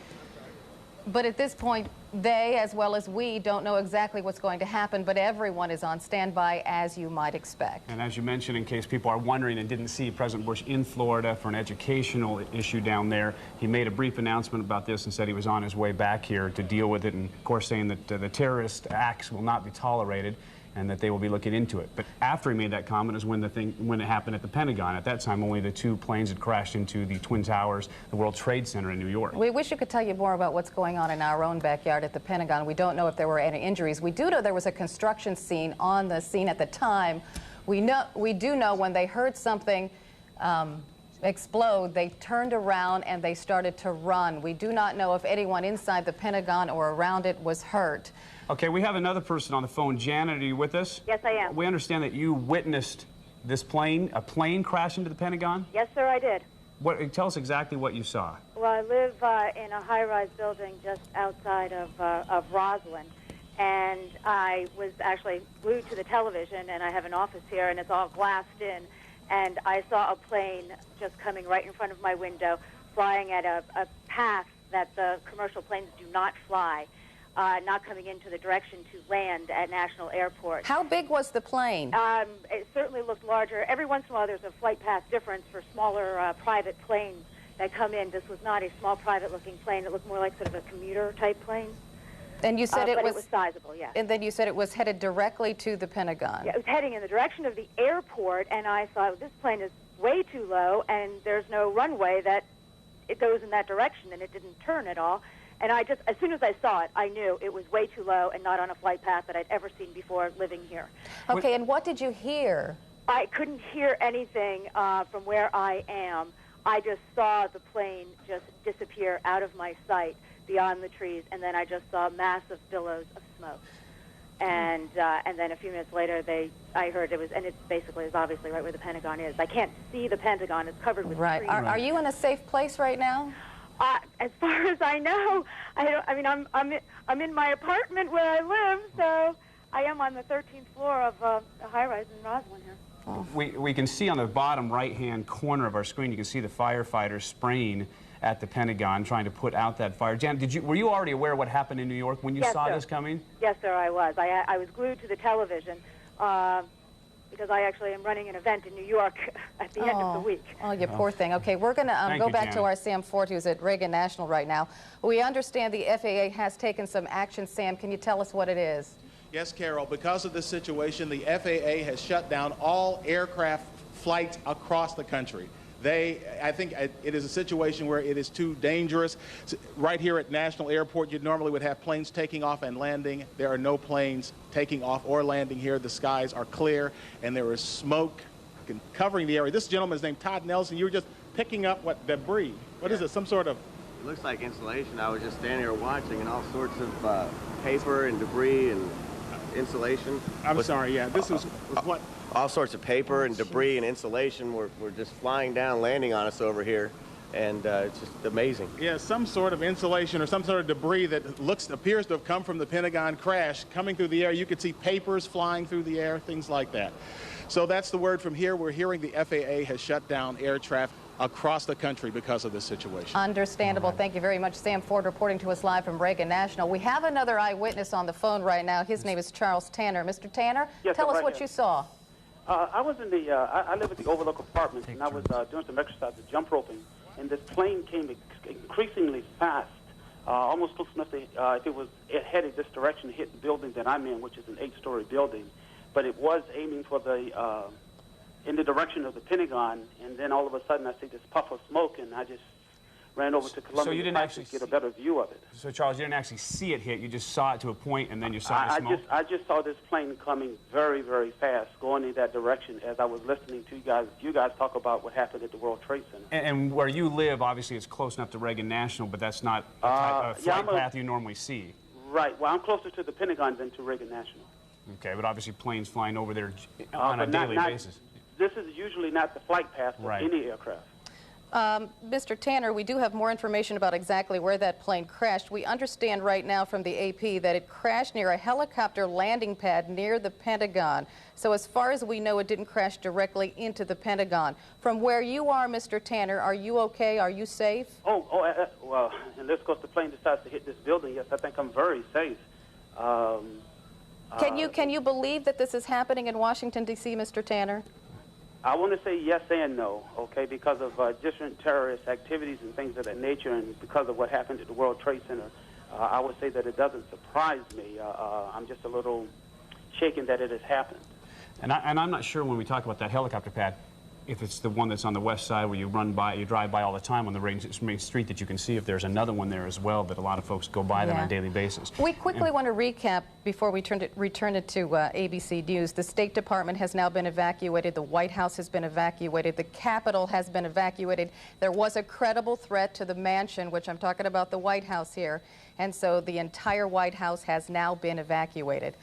But at this point, they, as well as we, don't know exactly what's going to happen, but everyone is on standby, as you might expect. And as you mentioned, in case people are wondering and didn't see President Bush in Florida for an educational issue down there, he made a brief announcement about this and said he was on his way back here to deal with it, and of course saying that the terrorist acts will not be tolerated and that they will be looking into it. But after he made that comment is when it happened at the Pentagon. At that time, only the 2 planes had crashed into the Twin Towers, the World Trade Center in New York. We wish you could tell you more about what's going on in our own backyard at the Pentagon. We don't know if there were any injuries. We do know there was a construction scene on the scene at the time. We do know when they heard something explode, they turned around and they started to run. We do not know if anyone inside the Pentagon or around it was hurt. Okay, we have another person on the phone. Janet, are you with us? Yes, I am. We understand that you witnessed this plane, a plane crash into the Pentagon? Yes, sir, I did. Tell us exactly what you saw. Well, I live in a high-rise building just outside of Roslyn, and I was actually glued to the television, and I have an office here, and it's all glassed in, and I saw a plane just coming right in front of my window, flying at a path that the commercial planes do not fly. Not coming into the direction to land at National Airport. How big was the plane? It certainly looked larger. Every once in a while there's a flight path difference for smaller private planes that come in. This was not a small private-looking plane. It looked more like sort of a commuter-type plane. And you said but it was sizable, yes. And then you said it was headed directly to the Pentagon. Yeah, it was heading in the direction of the airport, and I thought, this plane is way too low, and there's no runway that it goes in that direction, and it didn't turn at all. And I just, as soon as I saw it, I knew it was way too low and not on a flight path that I'd ever seen before living here. Okay, and what did you hear? I couldn't hear anything from where I am. I just saw the plane just disappear out of my sight beyond the trees, and then I just saw massive billows of smoke. And then a few minutes later, I heard it was, and it basically is obviously right where the Pentagon is. I can't see the Pentagon; it's covered with trees. Are you in a safe place right now? As far as I know, I mean, I'm in my apartment where I live, so I am on the 13th floor of a high-rise in Roslyn here. Oh. We can see on the bottom right-hand corner of our screen, you can see the firefighters spraying at the Pentagon, trying to put out that fire. Jan, were you already aware of what happened in New York when you saw this coming? Yes, sir, I was. I was glued to the television because I actually am running an event in New York at the end of the week. Oh, you poor thing. Okay, we're going to go back to our Sam Ford, who's at Reagan National right now. We understand the FAA has taken some action. Sam, can you tell us what it is? Yes, Carol. Because of this situation, the FAA has shut down all aircraft flights across the country. I think it is a situation where it is too dangerous. Right here at National Airport, you normally would have planes taking off and landing. There are no planes taking off or landing here. The skies are clear, and there is smoke covering the area. This gentleman is named Todd Nelson. You were just picking up what debris. What is it? Some sort of... It looks like insulation. I was just standing here watching, and all sorts of paper and debris and insulation. I'm sorry, yeah. This was what? All sorts of paper and debris and insulation were just flying down, landing on us over here, and it's just amazing. Yeah, some sort of insulation or some sort of debris that appears to have come from the Pentagon crash coming through the air. You could see papers flying through the air, things like that. So that's the word from here. We're hearing the FAA has shut down air traffic across the country because of this situation. Understandable. Thank you very much. Sam Ford reporting to us live from Reagan National. We have another eyewitness on the phone right now. His name is Charles Tanner. Mr. Tanner, tell us what you saw. I was in the, I live at the Overlook Apartments, and I was doing some exercise, jump roping, and this plane came increasingly fast, almost close enough to, if it headed this direction, to hit the building that I'm in, which is an 8-story building, but it was aiming for the, in the direction of the Pentagon, and then all of a sudden I see this puff of smoke, and I just ran over to Columbia so you didn't actually to get a better view of it. So, Charles, you didn't actually see it hit. You just saw it to a point, and then you saw the smoke? I just saw this plane coming very, very fast, going in that direction as I was listening to you guys talk about what happened at the World Trade Center. And where you live, obviously, it's close enough to Reagan National, but that's not a type of flight path you normally see. Right. Well, I'm closer to the Pentagon than to Reagan National. Okay, but obviously planes flying over there on a daily basis. This is usually not the flight path of any aircraft. Mr. Tanner, we do have more information about exactly where that plane crashed. We understand right now from the AP that it crashed near a helicopter landing pad near the Pentagon. So as far as we know, it didn't crash directly into the Pentagon. From where you are, Mr. Tanner, are you okay? Are you safe? Well, unless, of course, the plane decides to hit this building, yes, I think I'm very safe. Can you believe that this is happening in Washington, D.C., Mr. Tanner? I want to say yes and no, okay, because of different terrorist activities and things of that nature, and because of what happened at the World Trade Center, I would say that it doesn't surprise me. I'm just a little shaken that it has happened. And I'm not sure when we talk about that helicopter pad, if it's the one that's on the west side where you drive by all the time on the main street, that you can see if there's another one there as well that a lot of folks go by that on a daily basis. We quickly want to recap before we return it to ABC News. The State Department has now been evacuated. The White House has been evacuated. The Capitol has been evacuated. There was a credible threat to the mansion, which I'm talking about the White House here, and so the entire White House has now been evacuated.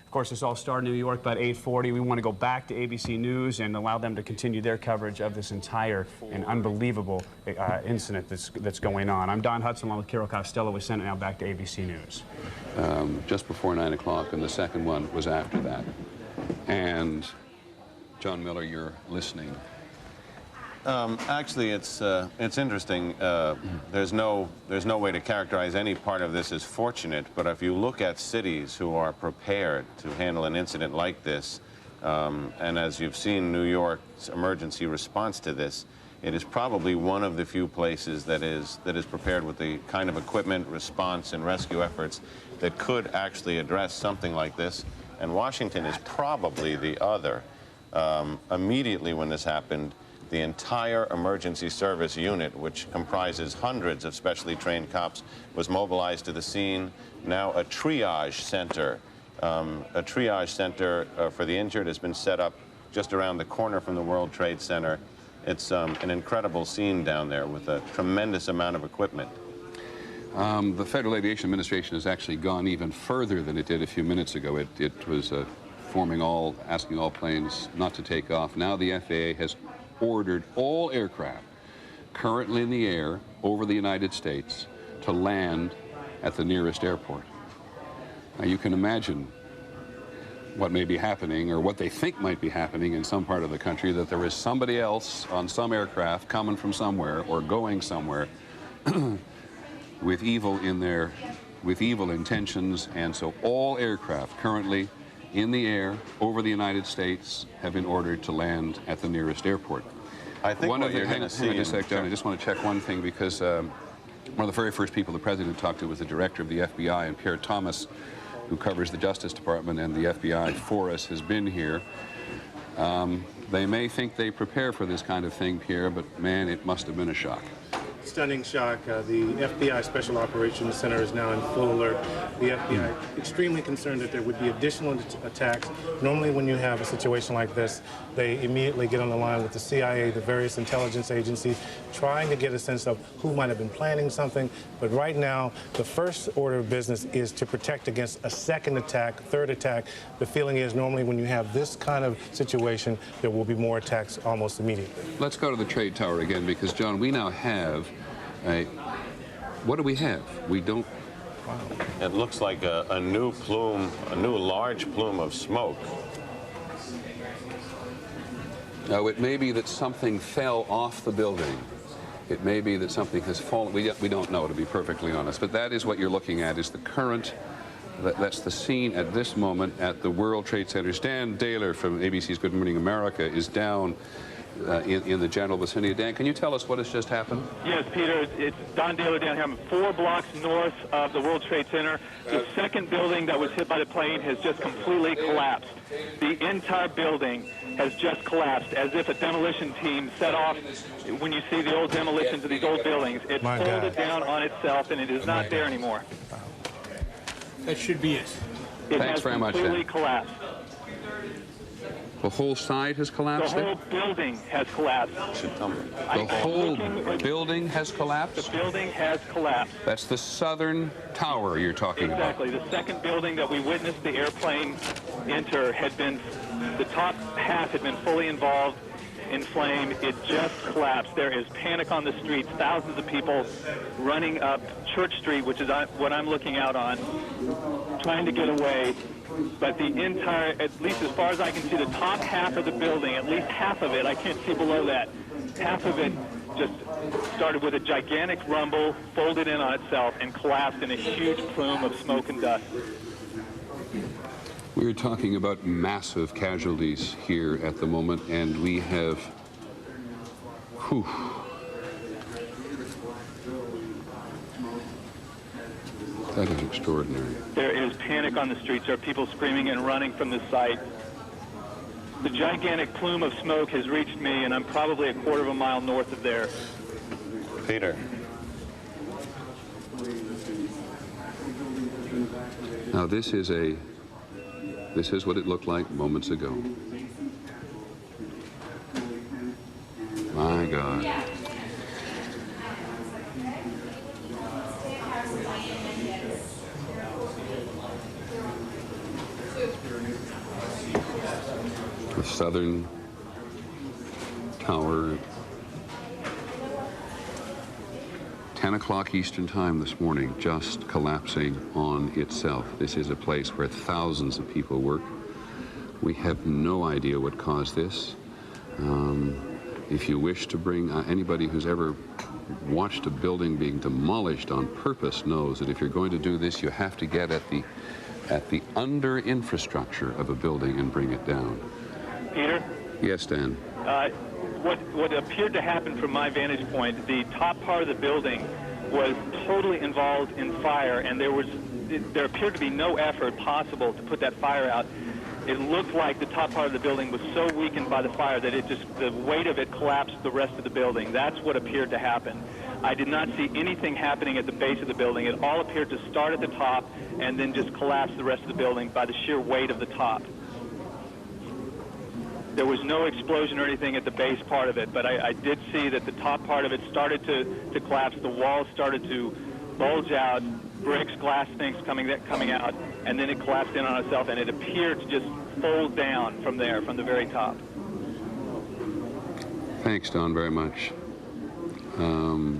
Of course, this all started in New York about 8:40. We want to go back to ABC News and allow them to continue their coverage of this entire and unbelievable incident that's going on. I'm Don Hudson along with Carol Costello. We send it now back to ABC News. Just before 9 o'clock, and the second one was after that. And John Miller, you're listening. Actually, it's interesting. There's no way to characterize any part of this as fortunate, but if you look at cities who are prepared to handle an incident like this, and as you've seen New York's emergency response to this, it is probably one of the few places that is prepared with the kind of equipment, response, and rescue efforts that could actually address something like this. And Washington is probably the other. Immediately when this happened, the entire emergency service unit, which comprises hundreds of specially trained cops, was mobilized to the scene. Now a triage center for the injured has been set up just around the corner from the World Trade Center. It's an incredible scene down there with a tremendous amount of equipment. The Federal Aviation Administration has actually gone even further than it did a few minutes ago. It was asking all planes not to take off. Now the FAA has ordered all aircraft currently in the air over the United States to land at the nearest airport. Now you can imagine what may be happening, or what they think might be happening in some part of the country, that there is somebody else on some aircraft coming from somewhere or going somewhere with evil intentions, and so all aircraft currently in the air over the United States have been ordered to land at the nearest airport. I think what you're going to see... Hang on just a sec, John. I just want to check one thing, because one of the very first people the President talked to was the director of the FBI, and Pierre Thomas, who covers the Justice Department and the FBI for us, has been here. They may think they prepare for this kind of thing, Pierre, but man, it must have been a shock. Stunning shock. The FBI Special Operations Center is now in full alert. The FBI extremely concerned that there would be additional attacks. Normally when you have a situation like this, they immediately get on the line with the CIA, the various intelligence agencies, trying to get a sense of who might have been planning something. But right now, the first order of business is to protect against a second attack, third attack. The feeling is normally when you have this kind of situation, there will be more attacks almost immediately. Let's go to the Trade Tower again, because, John, we now have what do we have? We don't... Wow. It looks like a new large plume of smoke. Now, it may be that something fell off the building. It may be that something has fallen. We don't know, to be perfectly honest. But that is what you're looking at, is the current. That's the scene at this moment at the World Trade Center. Dan Dahler from ABC's Good Morning America is down in the general vicinity. Dan, can you tell us what has just happened? Yes, Peter, it's Don Dahler down here. I'm 4 blocks north of the World Trade Center. The second building that was hit by the plane has just completely collapsed. The entire building has just collapsed, as if a demolition team set off. When you see the old demolitions of these old buildings, it folded down on itself, and it is not there anymore. That should be it. Thanks very much, Dan. It has completely collapsed. The whole side has collapsed? The whole building has collapsed. The whole building has collapsed? The building has collapsed. That's the southern tower you're talking about. Exactly. The second building that we witnessed the airplane enter had been, the top half had been fully involved in flame. It just collapsed. There is panic on the streets. Thousands of people running up Church Street, which is what I'm looking out on, trying to get away. But the entire, at least as far as I can see, the top half of the building, at least half of it, I can't see below that, half of it just started with a gigantic rumble, folded in on itself, and collapsed in a huge plume of smoke and dust. We're talking about massive casualties here at the moment, and we have, that is extraordinary. There is panic on the streets. There are people screaming and running from the site. The gigantic plume of smoke has reached me, and I'm probably a quarter of a mile north of there. Peter. Now, this is what it looked like moments ago. My God. The southern tower, 10 o'clock Eastern time this morning, just collapsing on itself. This is a place where thousands of people work. We have no idea what caused this. If you wish to bring anybody who's ever watched a building being demolished on purpose knows that if you're going to do this, you have to get at the under infrastructure of a building and bring it down. Peter? Yes, Dan. what appeared to happen from my vantage point, the top part of the building was totally involved in fire, and there appeared to be no effort possible to put that fire out. It looked like the top part of the building was so weakened by the fire that the weight of it collapsed the rest of the building. That's what appeared to happen. I did not see anything happening at the base of the building. It all appeared to start at the top and then just collapse the rest of the building by the sheer weight of the top. There was no explosion or anything at the base part of it, but I did see that the top part of it started to collapse. The walls started to bulge out, bricks, glass things coming out, and then it collapsed in on itself, and it appeared to just fold down from there, from the very top. Thanks, Don, very much.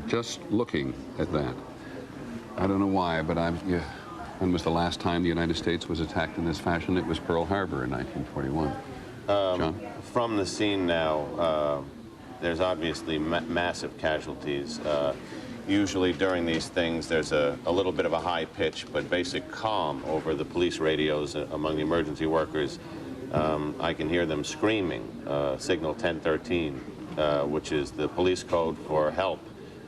Just looking at that, I don't know why, but when was the last time the United States was attacked in this fashion? It was Pearl Harbor in 1941. John? From the scene now, there's obviously massive casualties. Usually during these things, there's a little bit of a high pitch, but basic calm over the police radios among the emergency workers. I can hear them screaming, signal 1013, which is the police code for help,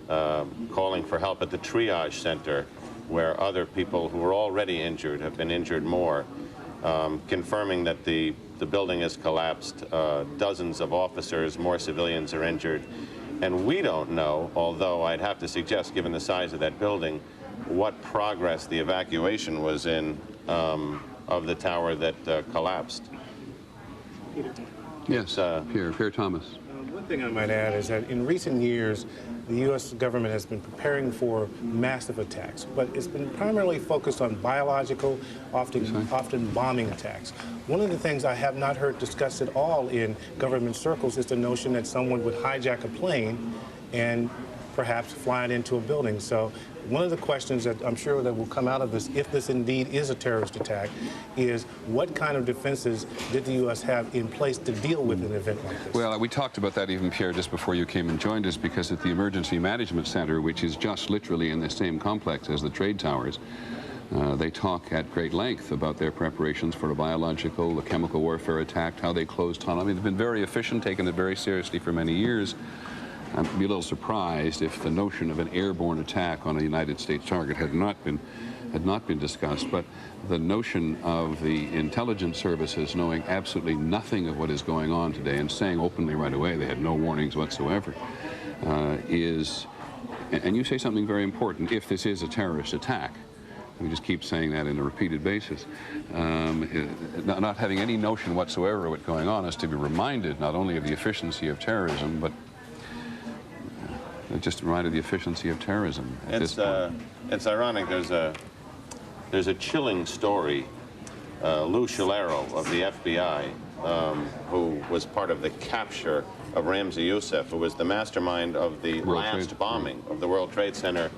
calling for help at the triage center, where other people who were already injured have been injured more, confirming that the building has collapsed. Dozens of officers, more civilians are injured. And we don't know, although I'd have to suggest, given the size of that building, what progress the evacuation was in of the tower that collapsed. Peter. Yes, Pierre Thomas. One thing I might add is that in recent years, the U.S. government has been preparing for massive attacks, but it's been primarily focused on biological, often bombing attacks. One of the things I have not heard discussed at all in government circles is the notion that someone would hijack a plane and perhaps fly it into a building. So one of the questions that I'm sure that will come out of this, if this indeed is a terrorist attack, is what kind of defenses did the U.S. have in place to deal with an event like this? Well, we talked about that even, Pierre, just before you came and joined us, because at the Emergency Management Center, which is just literally in the same complex as the trade towers, they talk at great length about their preparations for a biological, a chemical warfare attack, how they closed tunnels. I mean, they've been very efficient, taken it very seriously for many years. I'd be a little surprised if the notion of an airborne attack on a United States target had not been discussed. But the notion of the intelligence services knowing absolutely nothing of what is going on today and saying openly right away they had no warnings whatsoever is, and you say something very important, if this is a terrorist attack. We just keep saying that on a repeated basis. Not having any notion whatsoever of what's going on is to be reminded not only of the efficiency of terrorism, but just reminded of the efficiency of terrorism at this point. It's ironic. There's a chilling story. Lou Scalero of the FBI, who was part of the capture of Ramzi Youssef, who was the mastermind of the last bombing of the World Trade Center,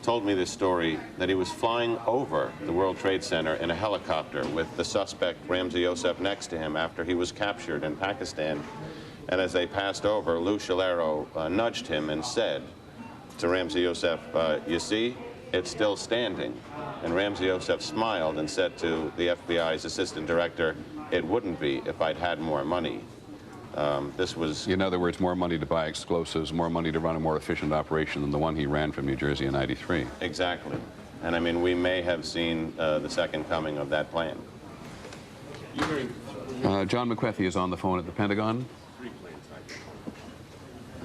told me this story, that he was flying over the World Trade Center in a helicopter with the suspect, Ramzi Youssef, next to him after he was captured in Pakistan. And as they passed over, Lou Scalero nudged him and said to Ramzi Youssef, you see, it's still standing. And Ramzi Youssef smiled and said to the FBI's assistant director, it wouldn't be if I'd had more money. This was... In other words, more money to buy explosives, more money to run a more efficient operation than the one he ran from New Jersey in '93. Exactly. And I mean, we may have seen the second coming of that plan. John McWethy is on the phone at the Pentagon.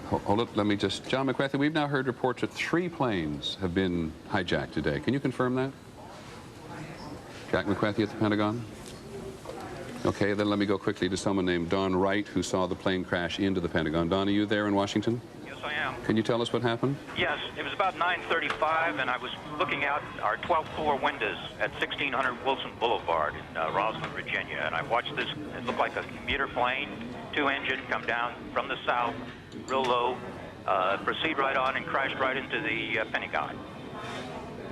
Hold it, let me just... John McWethy, we've now heard reports that 3 planes have been hijacked today. Can you confirm that? Jack McWethy at the Pentagon? Okay, then let me go quickly to someone named Don Wright, who saw the plane crash into the Pentagon. Don, are you there in Washington? Yes, I am. Can you tell us what happened? Yes, it was about 9:35, and I was looking out our 12th floor windows at 1600 Wilson Boulevard in Rosslyn, Virginia, and I watched this. It looked like a commuter plane, 2-engine, come down from the south, real low, proceed right on and crashed right into the Pentagon.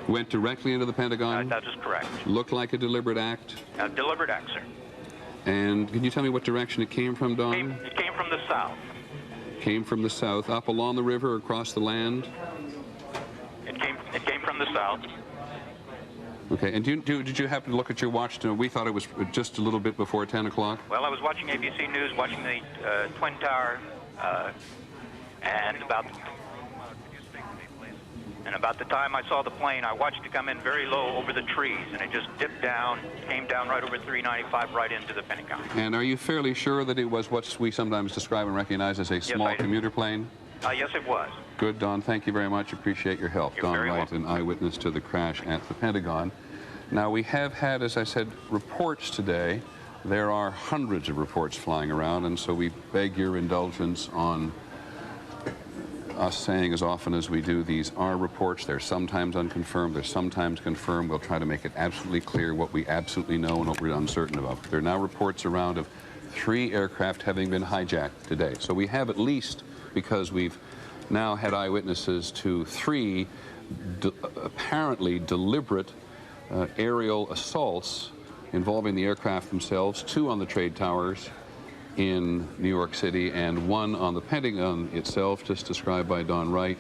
Went directly into the Pentagon? That is correct. Looked like a deliberate act? A deliberate act, sir. And can you tell me what direction it came from, Don? It came from the south. Came from the south, up along the river, across the land? It came from the south. Okay, and did you happen to look at your watch? We thought it was just a little bit before 10 o'clock. Well, I was watching ABC News, watching the Twin Tower And about the time I saw the plane, I watched it come in very low over the trees, and it just dipped down, came down right over 395, right into the Pentagon. And are you fairly sure that it was what we sometimes describe and recognize as a small commuter plane? Yes, it was. Good, Don. Thank you very much. Appreciate your help. Don Wright, an eyewitness to the crash at the Pentagon. Now, we have had, as I said, reports today. There are hundreds of reports flying around, and so we beg your indulgence on us saying as often as we do, these are reports. They're sometimes unconfirmed. They're sometimes confirmed. We'll try to make it absolutely clear what we absolutely know and what we're uncertain about. There are now reports around of 3 aircraft having been hijacked today. So we have at least, because we've now had eyewitnesses to 3 apparently deliberate aerial assaults involving the aircraft themselves, 2 on the trade towers in New York City and 1 on the Pentagon itself, just described by Don Wright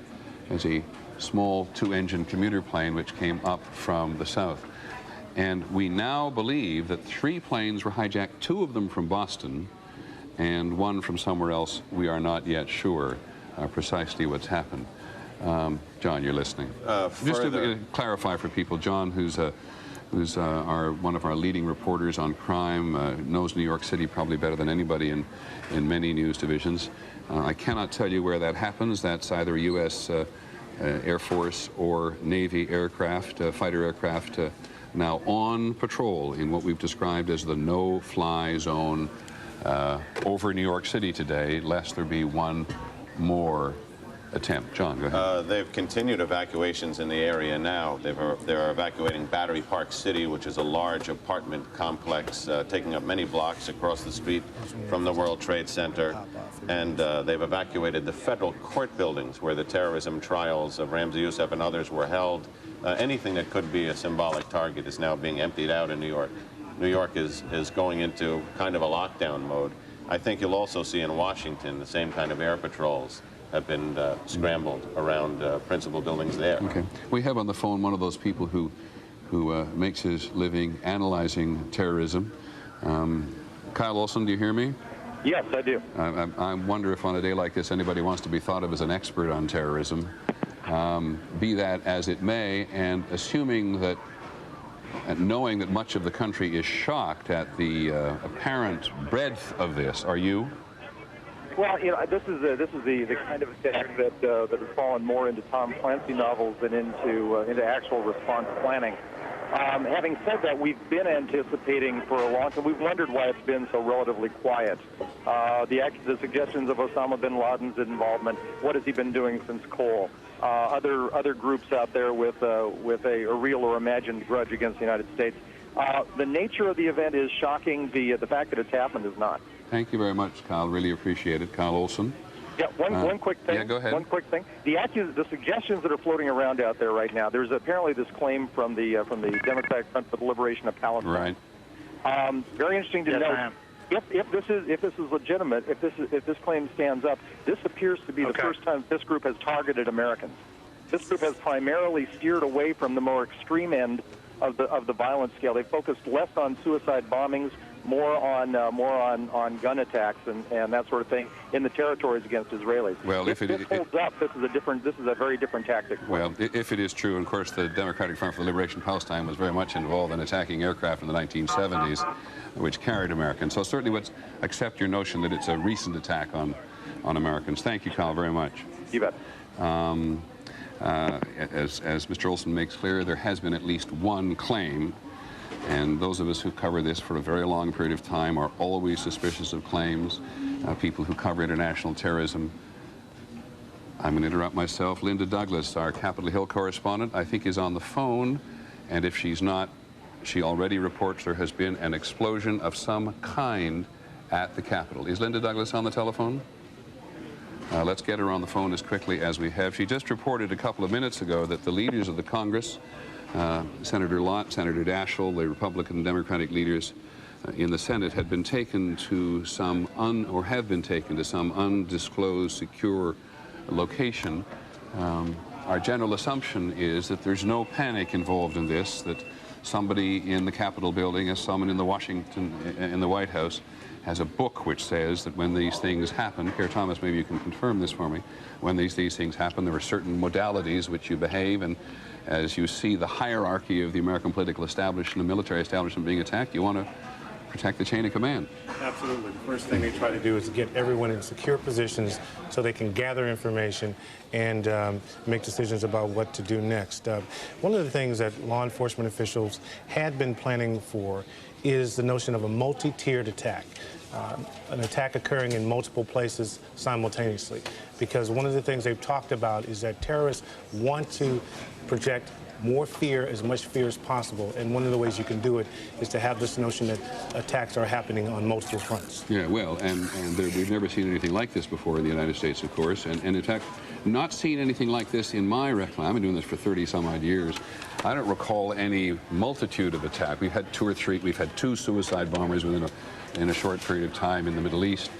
as a small 2-engine commuter plane which came up from the south. And we now believe that 3 planes were hijacked, 2 of them from Boston and 1 from somewhere else. We are not yet sure precisely what's happened. John, you're listening. Just to clarify for people, John, who's one of our leading reporters on crime, knows New York City probably better than anybody in many news divisions. I cannot tell you where that happens. That's either U.S. Air Force or Navy aircraft, fighter aircraft, now on patrol in what we've described as the no-fly zone over New York City today, lest there be one more attempt. John, go ahead. They've continued evacuations in the area now. They're evacuating Battery Park City, which is a large apartment complex taking up many blocks across the street from the World Trade Center. And they've evacuated the federal court buildings where the terrorism trials of Ramzi Youssef and others were held. Anything that could be a symbolic target is now being emptied out in New York. New York is going into kind of a lockdown mode. I think you'll also see in Washington the same kind of air patrols have been scrambled around principal buildings there. Okay. We have on the phone one of those people who makes his living analyzing terrorism. Kyle Olson, do you hear me? Yes, I do. I wonder if on a day like this anybody wants to be thought of as an expert on terrorism. Be that as it may, and assuming that, knowing that much of the country is shocked at the apparent breadth of this, are you? Well, you know, this is the kind of attack that has fallen more into Tom Clancy novels than into actual response planning. Having said that, we've been anticipating for a long time. We've wondered why it's been so relatively quiet. The suggestions of Osama bin Laden's involvement. What has he been doing since Cole? Other groups out there with a real or imagined grudge against the United States. The nature of the event is shocking. The fact that it's happened is not. Thank you very much, Kyle. Really appreciate it. Kyle Olson. Yeah, one quick thing. Yeah, go ahead. One quick thing. The suggestions that are floating around out there right now. There's apparently this claim from the Democratic Front for the Liberation of Palestine. Right. Very interesting to note. If this is legitimate, if this claim stands up, this appears to be the first time this group has targeted Americans. This group has primarily steered away from the more extreme end of the violence scale. They focused less on suicide bombings, more on gun attacks and that sort of thing in the territories against Israelis. Well, if this holds up, this is a very different tactic. Well, if it is true, and of course the Democratic Front for the Liberation of Palestine was very much involved in attacking aircraft in the 1970s, which carried Americans. So certainly let's accept your notion that it's a recent attack on Americans. Thank you, Kyle, very much. You bet. As Mr. Olson makes clear, there has been at least one claim. And those of us who cover this for a very long period of time are always suspicious of claims. People who cover international terrorism. I'm going to interrupt myself. Linda Douglas, our Capitol Hill correspondent, I think is on the phone. And if she's not, she already reports there has been an explosion of some kind at the Capitol. Is Linda Douglas on the telephone? Let's get her on the phone as quickly as we have. She just reported a couple of minutes ago that the leaders of the Congress, Senator Lott, Senator Daschle, the Republican and Democratic leaders in the Senate had been taken to some have been taken to some undisclosed secure location. Our general assumption is that there's no panic involved in this, that somebody in the Capitol building, as someone in the White House, has a book which says that when these things happen, Kerr Thomas, maybe you can confirm this for me, when these things happen, there are certain modalities which you behave, and as you see the hierarchy of the American political establishment and military establishment being attacked, you want to protect the chain of command. Absolutely. The first thing they try to do is get everyone in secure positions so they can gather information and make decisions about what to do next. One of the things that law enforcement officials had been planning for is the notion of a multi-tiered attack. An attack occurring in multiple places simultaneously. Because one of the things they've talked about is that terrorists want to project more fear, as much fear as possible. And one of the ways you can do it is to have this notion that attacks are happening on multiple fronts. Yeah, well, and we've never seen anything like this before in the United States, of course. And in fact, not seen anything like this in my recollection. I've been doing this for 30-some-odd years. I don't recall any multitude of attacks. We've had 2 or 3. We've had 2 suicide bombers in a short period of time in the Middle East.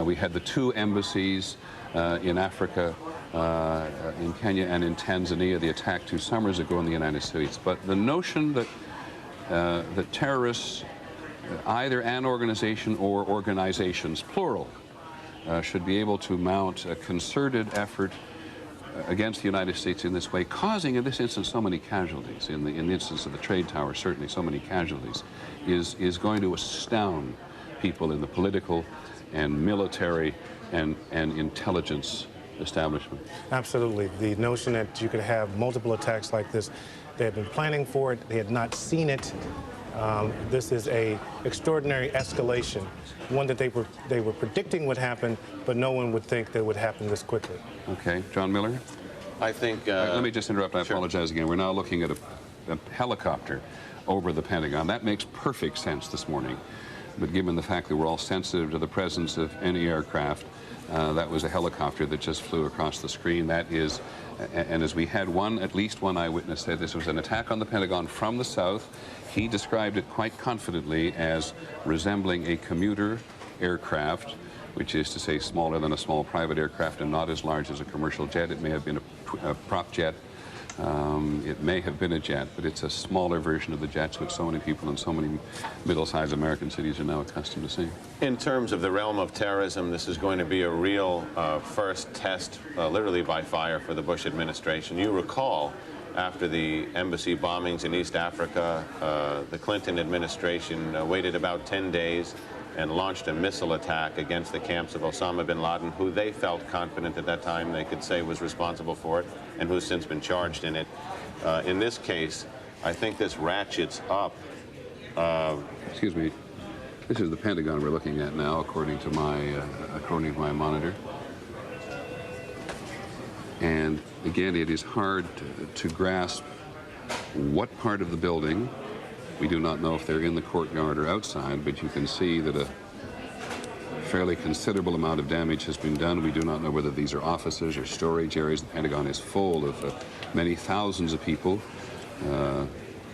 We had the 2 embassies in Africa, in Kenya and in Tanzania, the attack 2 summers ago in the United States. But the notion that that terrorists, either an organization or organizations, plural, should be able to mount a concerted effort against the United States in this way, causing in this instance so many casualties, in the instance of the trade tower certainly so many casualties, is going to astound people in the political and military and intelligence establishment. Absolutely. The notion that you could have multiple attacks like this, they had been planning for it, they had not seen it. This is an extraordinary escalation, one that they were predicting would happen, but no one would think that would happen this quickly. Okay. John Miller? I think... let me just interrupt. I apologize again. We're now looking at a helicopter over the Pentagon. That makes perfect sense this morning. But given the fact that we're all sensitive to the presence of any aircraft, that was a helicopter that just flew across the screen. That is, and as we had at least one eyewitness say this was an attack on the Pentagon from the south. He described it quite confidently as resembling a commuter aircraft, which is to say smaller than a small private aircraft and not as large as a commercial jet. It may have been a prop jet. It may have been a jet, but it's a smaller version of the jets which so many people in so many middle-sized American cities are now accustomed to seeing. In terms of the realm of terrorism, this is going to be a real first test, literally by fire, for the Bush administration. You recall, after the embassy bombings in East Africa, the Clinton administration waited about 10 days and launched a missile attack against the camps of Osama bin Laden, who they felt confident at that time they could say was responsible for it, and who's since been charged in it. In this case, I think this ratchets up. Excuse me. This is the Pentagon we're looking at now, according to my monitor. And again, it is hard to grasp what part of the building. We do not know if they're in the courtyard or outside, but you can see that a fairly considerable amount of damage has been done. We do not know whether these are offices or storage areas. The Pentagon is full of many thousands of people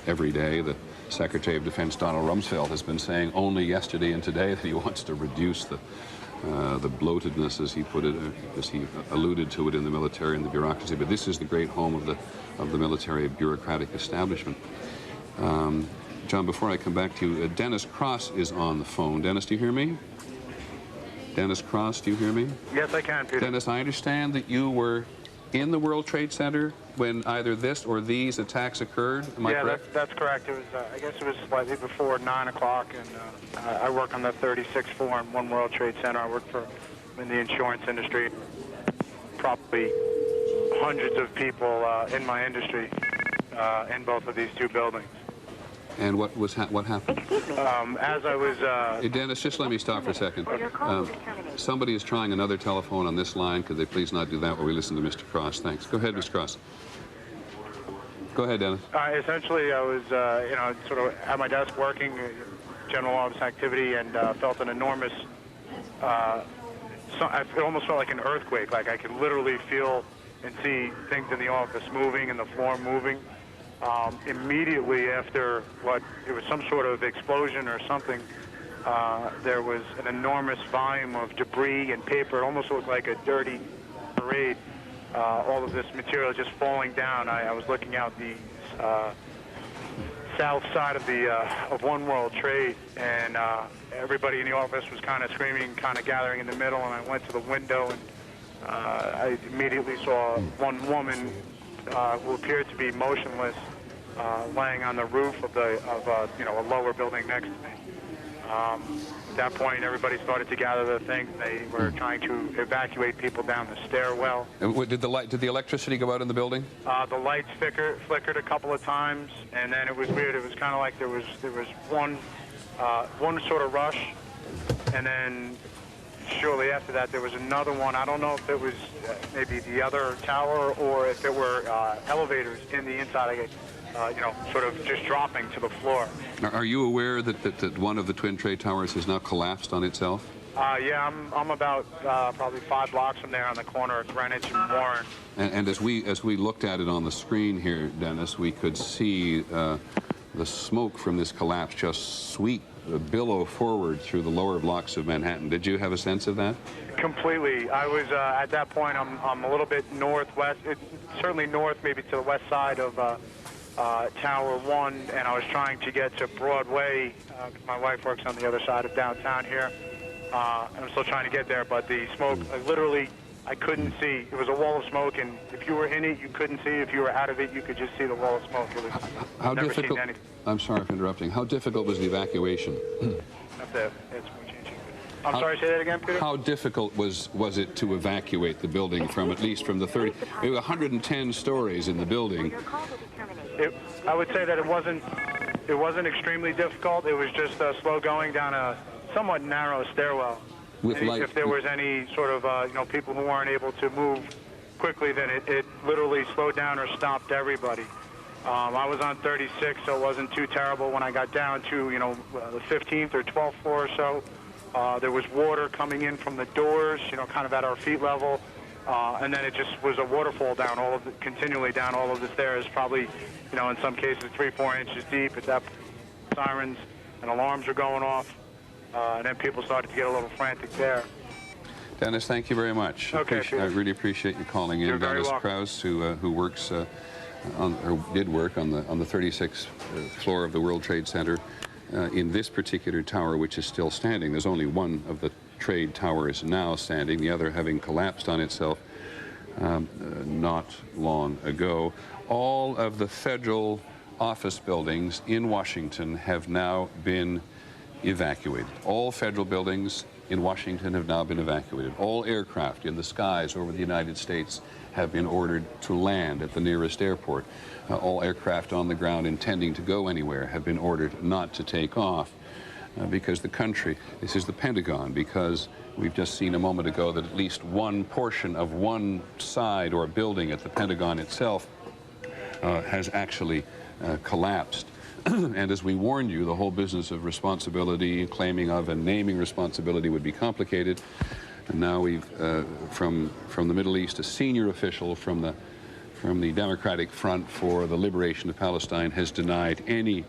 every day. The Secretary of Defense, Donald Rumsfeld, has been saying only yesterday and today that he wants to reduce the bloatedness, as he put it, as he alluded to it in the military and the bureaucracy. But this is the great home of the military bureaucratic establishment. John, before I come back to you, Dennis Cross is on the phone. Dennis, do you hear me? Dennis Cross, do you hear me? Yes, I can, Peter. Dennis, I understand that you were in the World Trade Center when either this or these attacks occurred. Am I correct? That's correct. It was, I guess it was slightly before 9 o'clock, and I work on the 36th floor in One World Trade Center. I work in the insurance industry. Probably hundreds of people in my industry in both of these 2 buildings. And what happened? As I was... Hey, Dennis, just let me stop for a second. Somebody is trying another telephone on this line. Could they please not do that while we listen to Mr. Cross? Thanks. Go ahead, Mr. Cross. Go ahead, Dennis. Essentially, I was, sort of at my desk working, general office activity, and felt an enormous... I almost felt like an earthquake. Like I could literally feel and see things in the office moving and the floor moving. Immediately after it was some sort of explosion or something, there was an enormous volume of debris and paper. It almost looked like a dirty parade. All of this material just falling down. I was looking out the south side of the of One World Trade, and everybody in the office was kind of screaming, kind of gathering in the middle, and I went to the window, and I immediately saw one woman who appeared to be motionless, laying on the roof of a lower building next to me. At that point, everybody started to gather their things. They were trying to evacuate people down the stairwell. Did the electricity go out in the building? The lights flickered a couple of times, and then it was weird. It was kind of like there was one sort of rush, and then shortly after that there was another one. I don't know if it was maybe the other tower or if there were elevators in the inside. Sort of just dropping to the floor. Are you aware that one of the Twin Trade Towers has now collapsed on itself? Yeah, I'm about probably 5 blocks from there on the corner of Greenwich and Warren. And as we looked at it on the screen here, Dennis, we could see the smoke from this collapse just billow forward through the lower blocks of Manhattan. Did you have a sense of that? Completely. I was at that point. I'm a little bit northwest, certainly north, maybe to the west side of Tower 1, and I was trying to get to Broadway. My wife works on the other side of downtown here, and I'm still trying to get there, but the smoke, I couldn't see. It was a wall of smoke, and if you were in it, you couldn't see. If you were out of it, you could just see the wall of smoke. It was, how never difficult? seen anything. I'm sorry for interrupting. How difficult was the evacuation? I'm sorry, say that again, Peter? How difficult was it to evacuate the building from, at least from the 110 stories in the building? I would say that it wasn't extremely difficult. It was just slow going down a somewhat narrow stairwell. If there was any sort of people who weren't able to move quickly, then it literally slowed down or stopped everybody. I was on 36, so it wasn't too terrible. When I got down to the 15th or 12th floor or so, there was water coming in from the doors, kind of at our feet level, and then it just was a waterfall down continually down all of the stairs, probably, in some cases 3-4 inches deep. At that, sirens and alarms were going off, and then people started to get a little frantic there. Dennis, thank you very much. Okay, I really appreciate you calling in. You're very Dennis welcome. Krause, who works did work on the 36th floor of the World Trade Center. In this particular tower, which is still standing. There's only one of the trade towers now standing, the other having collapsed on itself not long ago. All of the federal office buildings in Washington have now been evacuated. All federal buildings in Washington have now been evacuated. All aircraft in the skies over the United States have been ordered to land at the nearest airport. All aircraft on the ground intending to go anywhere have been ordered not to take off because the country, this is the Pentagon, because we've just seen a moment ago that at least one portion of one side or building at the Pentagon itself has actually collapsed. And as we warned you, the whole business of responsibility, claiming of and naming responsibility would be complicated. And now we've, from the Middle East, a senior official from the Democratic Front for the Liberation of Palestine has denied any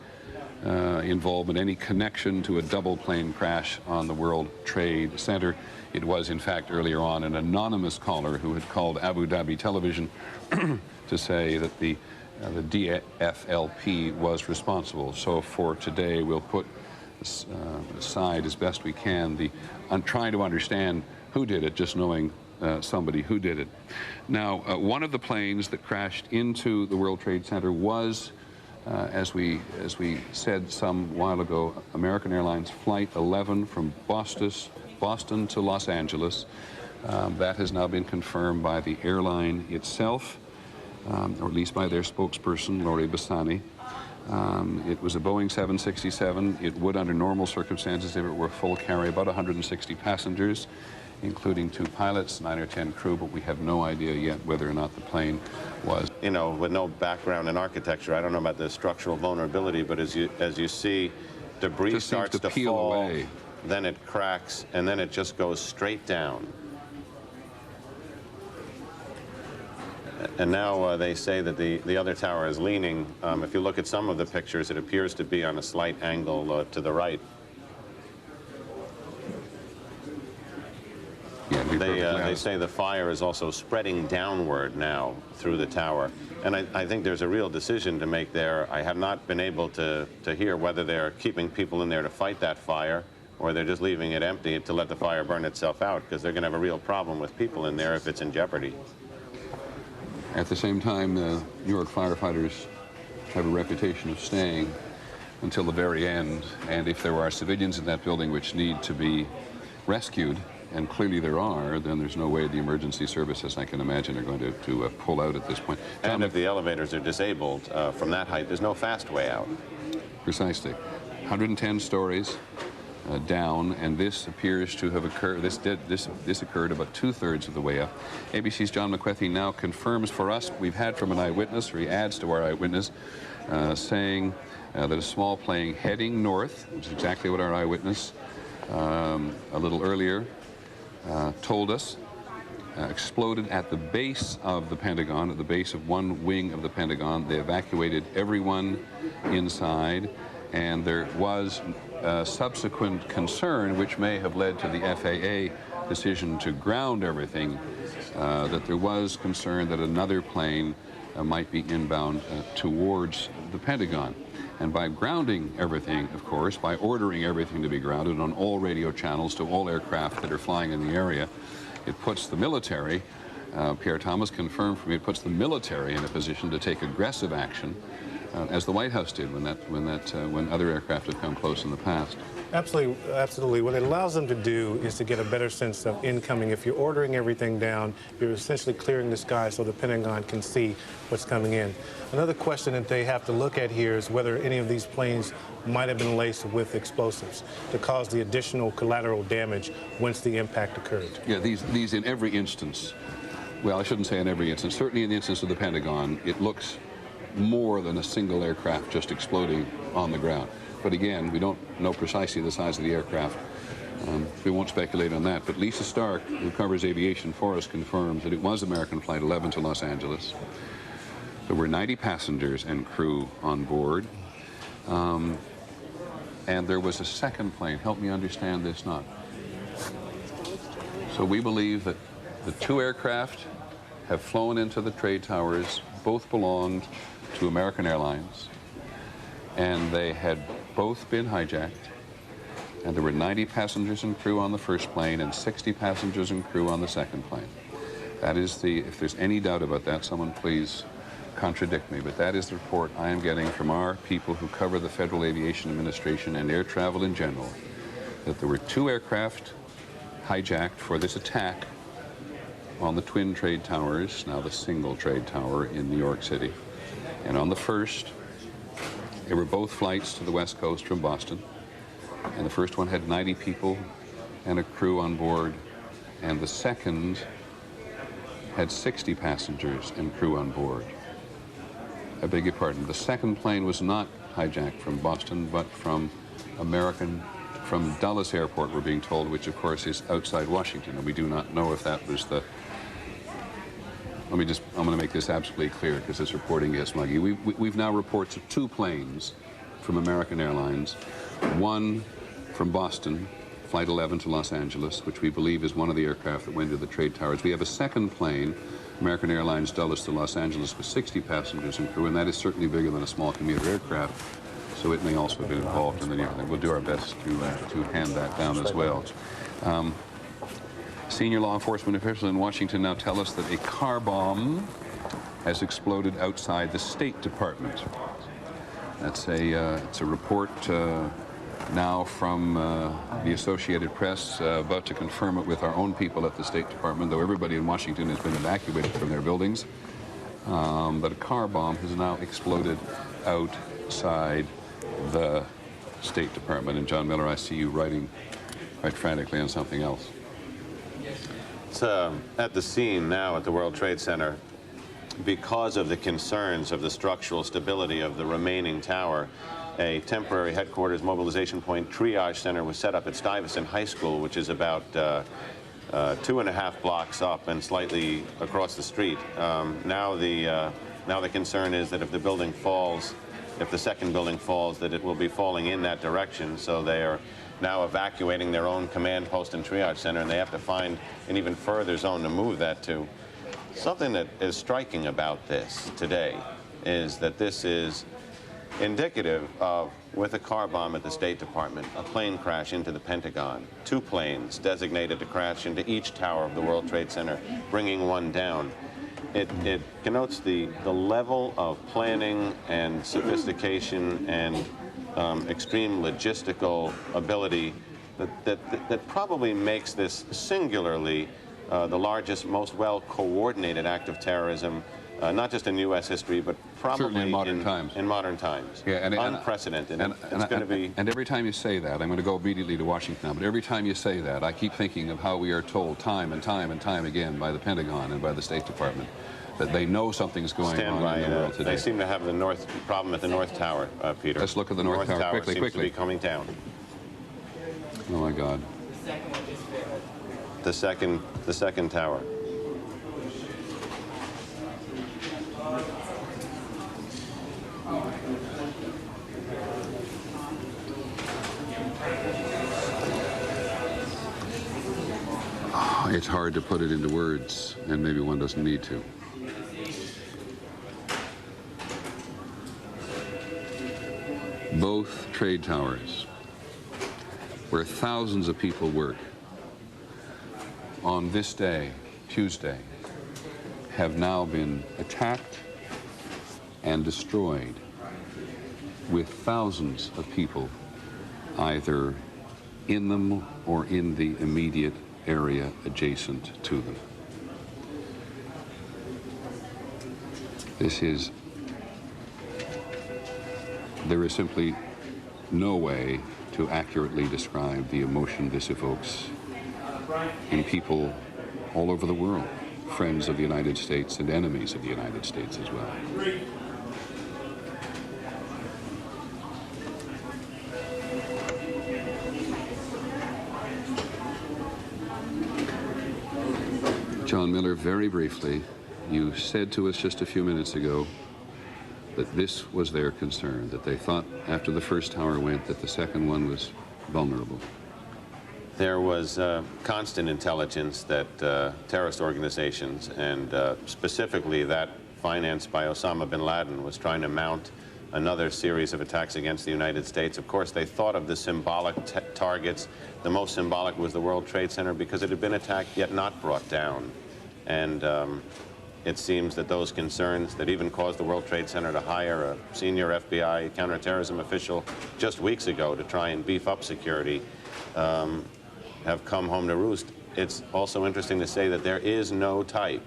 involvement, any connection to a double plane crash on the World Trade Center. It was, in fact, earlier on an anonymous caller who had called Abu Dhabi Television to say that the DFLP was responsible. So for today, we'll put aside as best we can trying to understand who did it, just knowing somebody who did it. Now, one of the planes that crashed into the World Trade Center was, as we said some while ago, American Airlines Flight 11 from Boston to Los Angeles. That has now been confirmed by the airline itself, or at least by their spokesperson, Lori Bassani. It was a Boeing 767. It would, under normal circumstances, if it were full carry, about 160 passengers, including 2 pilots, 9 or 10 crew, but we have no idea yet whether or not the plane was. With no background in architecture, I don't know about the structural vulnerability, but as you see, debris starts to fall away. Then it cracks, and then it just goes straight down. And now they say that the other tower is leaning. If you look at some of the pictures, it appears to be on a slight angle to the right. Yeah, we They say the fire is also spreading downward now through the tower. And I think there's a real decision to make there. I have not been able to hear whether they're keeping people in there to fight that fire or they're just leaving it empty to let the fire burn itself out, because they're going to have a real problem with people in there if it's in jeopardy. At the same time, New York firefighters have a reputation of staying until the very end, and if there are civilians in that building which need to be rescued, and clearly there are, then there's no way the emergency services, I can imagine, are going to pull out at this point. And if the elevators are disabled from that height, there's no fast way out. Precisely. 110 stories down, and this appears to have occurred, this occurred about 2/3 of the way up. ABC's John McWethy now confirms for us, we've had from an eyewitness, or he adds to our eyewitness, saying that a small plane heading north, which is exactly what our eyewitness a little earlier told us, exploded at the base of the Pentagon, at the base of one wing of the Pentagon. They evacuated everyone inside, and there was subsequent concern, which may have led to the FAA decision to ground everything, that there was concern that another plane might be inbound towards the Pentagon. And by grounding everything, of course, by ordering everything to be grounded on all radio channels to all aircraft that are flying in the area, it puts the military, Pierre Thomas confirmed for me, it puts the military in a position to take aggressive action, as the White House did when other aircraft have come close in the past. Absolutely, absolutely. What it allows them to do is to get a better sense of incoming. If you're ordering everything down, you're essentially clearing the sky so the Pentagon can see what's coming in. Another question that they have to look at here is whether any of these planes might have been laced with explosives to cause the additional collateral damage once the impact occurred. Yeah, these in every instance, well, I shouldn't say in every instance, certainly in the instance of the Pentagon, it looks more than a single aircraft just exploding on the ground. But again, we don't know precisely the size of the aircraft. We won't speculate on that. But Lisa Stark, who covers aviation for us, confirms that it was American Flight 11 to Los Angeles. There were 90 passengers and crew on board. And there was a second plane. Help me understand this not. So we believe that the two aircraft have flown into the trade towers. Both belonged to American Airlines. And they had both been hijacked, and there were 90 passengers and crew on the first plane and 60 passengers and crew on the second plane. That is if there's any doubt about that, someone please contradict me, but that is the report I am getting from our people who cover the Federal Aviation Administration and air travel in general, that there were two aircraft hijacked for this attack on the twin trade towers, now the single trade tower in New York City. And on the first, there were both flights to the West Coast from Boston, and the first one had 90 people and a crew on board, and the second had 60 passengers and crew on board. I beg your pardon. The second plane was not hijacked from Boston, but from Dulles Airport, we're being told, which of course is outside Washington, and we do not know if that was the... I'm going to make this absolutely clear because this reporting gets muggy. We've now reports of two planes from American Airlines, one from Boston, Flight 11 to Los Angeles, which we believe is one of the aircraft that went to the trade towers. We have a second plane, American Airlines Dulles to Los Angeles, with 60 passengers and crew, and that is certainly bigger than a small commuter aircraft, so it may also have been involved in the near thing. We'll do our best to hand that down as well. Senior law enforcement officials in Washington now tell us that a car bomb has exploded outside the State Department. That's it's a report now from the Associated Press, about to confirm it with our own people at the State Department, though everybody in Washington has been evacuated from their buildings. But a car bomb has now exploded outside the State Department. And John Miller, I see you writing quite frantically on something else. It's at the scene now at the World Trade Center. Because of the concerns of the structural stability of the remaining tower, a temporary headquarters mobilization point triage center was set up at Stuyvesant High School, which is about 2.5 blocks up and slightly across the street. Now the concern is that if the building falls, if the second building falls, that it will be falling in that direction. So they are now evacuating their own command post and triage center, and they have to find an even further zone to move that to. Something that is striking about this today is that this is indicative of, with a car bomb at the State Department, a plane crash into the Pentagon, 2 planes designated to crash into each tower of the World Trade Center, bringing one down. It connotes the level of planning and sophistication and extreme logistical ability that probably makes this singularly the largest, most well-coordinated act of terrorism, not just in U.S. history, but probably certainly in modern times. In modern times. Yeah, unprecedented. It's going to be. And every time you say that, I'm going to go immediately to Washington now, but every time you say that, I keep thinking of how we are told time and time and time again by the Pentagon and by the State Department that they know something's going on in the world today. They seem to have the problem at the North Tower, Peter. Let's look at the North Tower quickly, seems to be coming down. Oh my God. The second tower. It's hard to put it into words, and maybe one doesn't need to. Both trade towers, where thousands of people work, on this day, Tuesday, have now been attacked and destroyed, with thousands of people either in them or in the immediate area adjacent to them. There is simply no way to accurately describe the emotion this evokes in people all over the world, friends of the United States and enemies of the United States as well. John Miller, very briefly, you said to us just a few minutes ago that this was their concern, that they thought after the first tower went that the second one was vulnerable. There was constant intelligence that terrorist organizations, and specifically that financed by Osama bin Laden, was trying to mount another series of attacks against the United States. Of course, they thought of the symbolic targets. The most symbolic was the World Trade Center because it had been attacked yet not brought down. And it seems that those concerns that even caused the World Trade Center to hire a senior FBI counterterrorism official just weeks ago to try and beef up security have come home to roost. It's also interesting to say that there is no type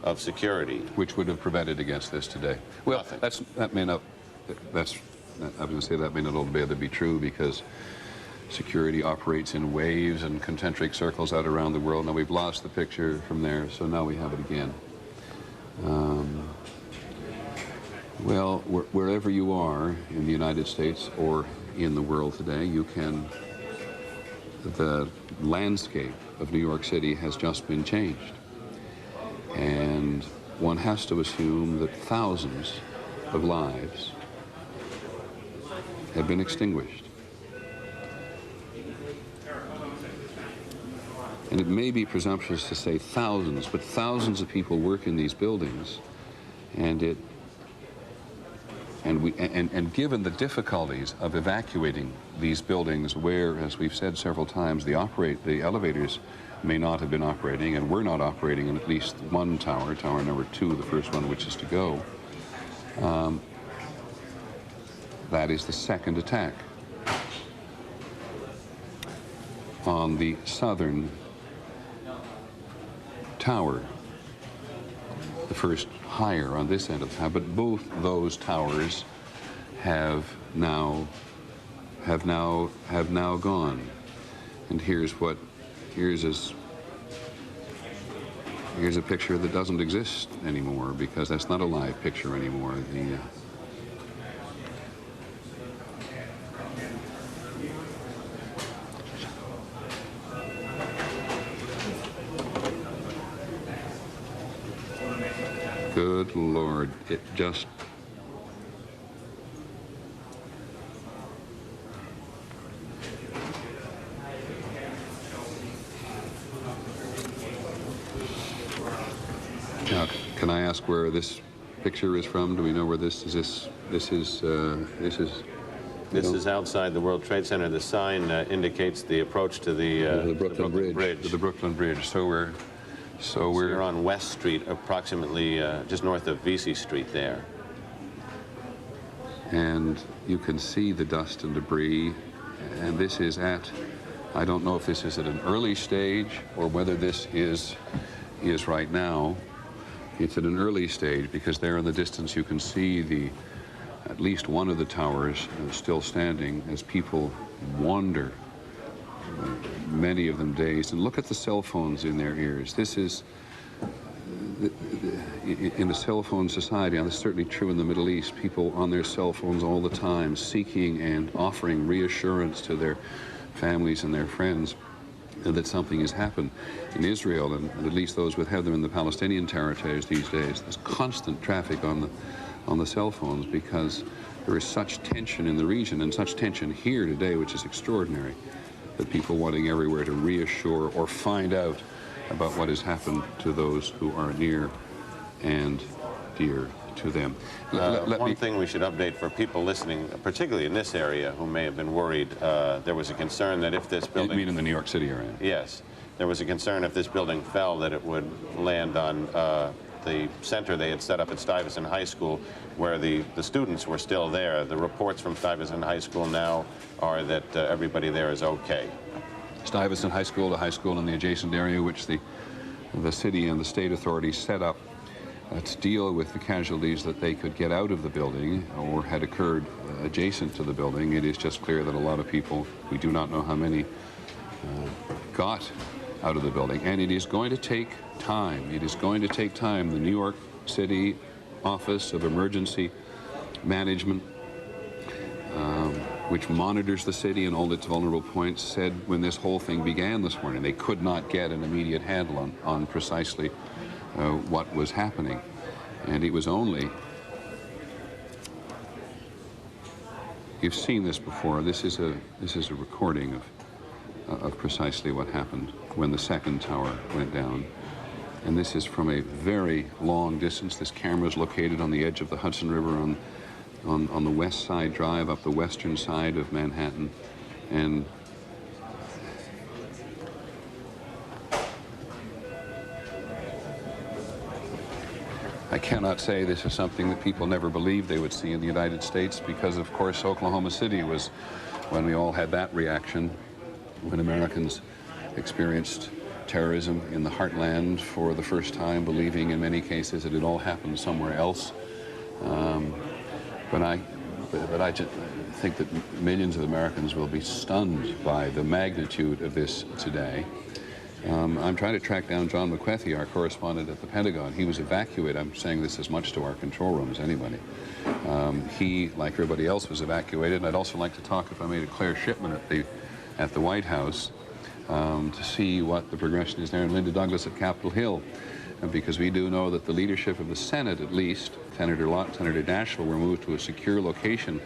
of security which would have prevented against this today. Well, that may not. I was going to say that may not altogether be true, because security operates in waves and concentric circles out around the world. Now we've lost the picture from there, so now we have it again. Well, wherever you are in the United States or in the world today, the landscape of New York City has just been changed. And one has to assume that thousands of lives have been extinguished. And it may be presumptuous to say thousands, but thousands of people work in these buildings, and given the difficulties of evacuating these buildings, where, as we've said several times, the elevators may not have been operating, and were not operating in at least one tower, tower number 2, the first one which is to go. That is the second attack on the southern tower, the first higher on this end of the tower, but both those towers have now gone. And here's a picture that doesn't exist anymore, because that's not a live picture anymore. Good Lord, it just ask where this picture is from? Do we know where this is? This is outside the World Trade Center. The sign indicates the approach to the Brooklyn Bridge. To the Brooklyn Bridge. So we're on West Street, approximately just north of Vesey Street there. And you can see the dust and debris. And this is at, I don't know if this is at an early stage or whether this is right now. It's at an early stage because there in the distance you can see at least one of the towers still standing as people wander, many of them dazed. And look at the cell phones in their ears. This is, in a cell phone society, and this is certainly true in the Middle East, people on their cell phones all the time, seeking and offering reassurance to their families and their friends that something has happened. In Israel, and at least those who have them in the Palestinian territories these days, there's constant traffic on the cell phones because there is such tension in the region and such tension here today, which is extraordinary, that people wanting everywhere to reassure or find out about what has happened to those who are near and dear to them. One thing we should update for people listening, particularly in this area, who may have been worried, there was a concern that if this building... You mean in the New York City area? Yes. There was a concern if this building fell that it would land on the center they had set up at Stuyvesant High School, where the students were still there. The reports from Stuyvesant High School now are that everybody there is okay. Stuyvesant High School, the high school in the adjacent area, which the city and the state authorities set up to deal with the casualties that they could get out of the building or had occurred adjacent to the building. It is just clear that a lot of people, we do not know how many, got out of the building. And it is going to take time. It is going to take time. The New York City Office of Emergency Management, which monitors the city and all its vulnerable points, said when this whole thing began this morning, they could not get an immediate handle on precisely what was happening. And it was only, you've seen this before, this is a recording of precisely what happened when the second tower went down. And this is from a very long distance. This camera is located on the edge of the Hudson River on the West Side Drive, up the western side of Manhattan. And I cannot say this is something that people never believed they would see in the United States because, of course, Oklahoma City was when we all had that reaction, when Americans experienced terrorism in the heartland for the first time, believing in many cases that it all happened somewhere else. But I just think that millions of Americans will be stunned by the magnitude of this today. I'm trying to track down John McWethy, our correspondent at the Pentagon. He was evacuated. I'm saying this as much to our control room as anybody. He, like everybody else, was evacuated. And I'd also like to talk, if I may, to Claire Shipman at the White House to see what the progression is there, and Linda Douglas at Capitol Hill, because we do know that the leadership of the Senate, at least, Senator Lott, Senator Dashville, were moved to a secure location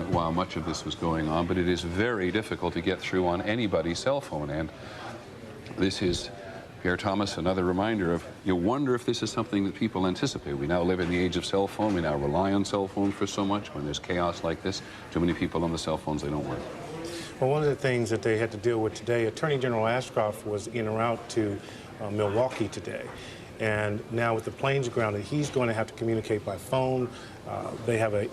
while much of this was going on. But it is very difficult to get through on anybody's cell phone. And this is, Pierre Thomas, another reminder of, you wonder if this is something that people anticipate. We now live in the age of cell phone. We now rely on cell phones for so much. When there's chaos like this, too many people on the cell phones, they don't work. Well, one of the things that they had to deal with today, Attorney General Ashcroft was en route to Milwaukee today. And now with the planes grounded, he's going to have to communicate by phone. They have an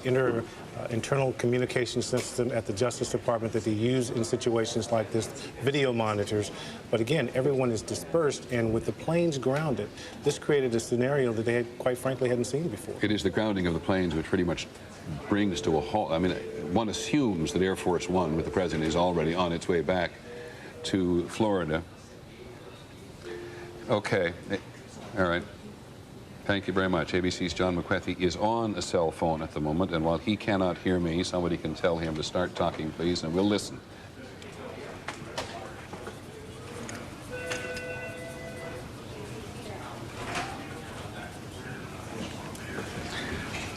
internal communication system at the Justice Department that they use in situations like this, video monitors. But again, everyone is dispersed, and with the planes grounded, this created a scenario that they had, quite frankly, hadn't seen before. It is the grounding of the planes which pretty much brings to a halt. I mean, one assumes that Air Force One with the President is already on its way back to Florida. Okay. All right. Thank you very much. ABC's John McWethy is on a cell phone at the moment, and while he cannot hear me, somebody can tell him to start talking, please, and we'll listen.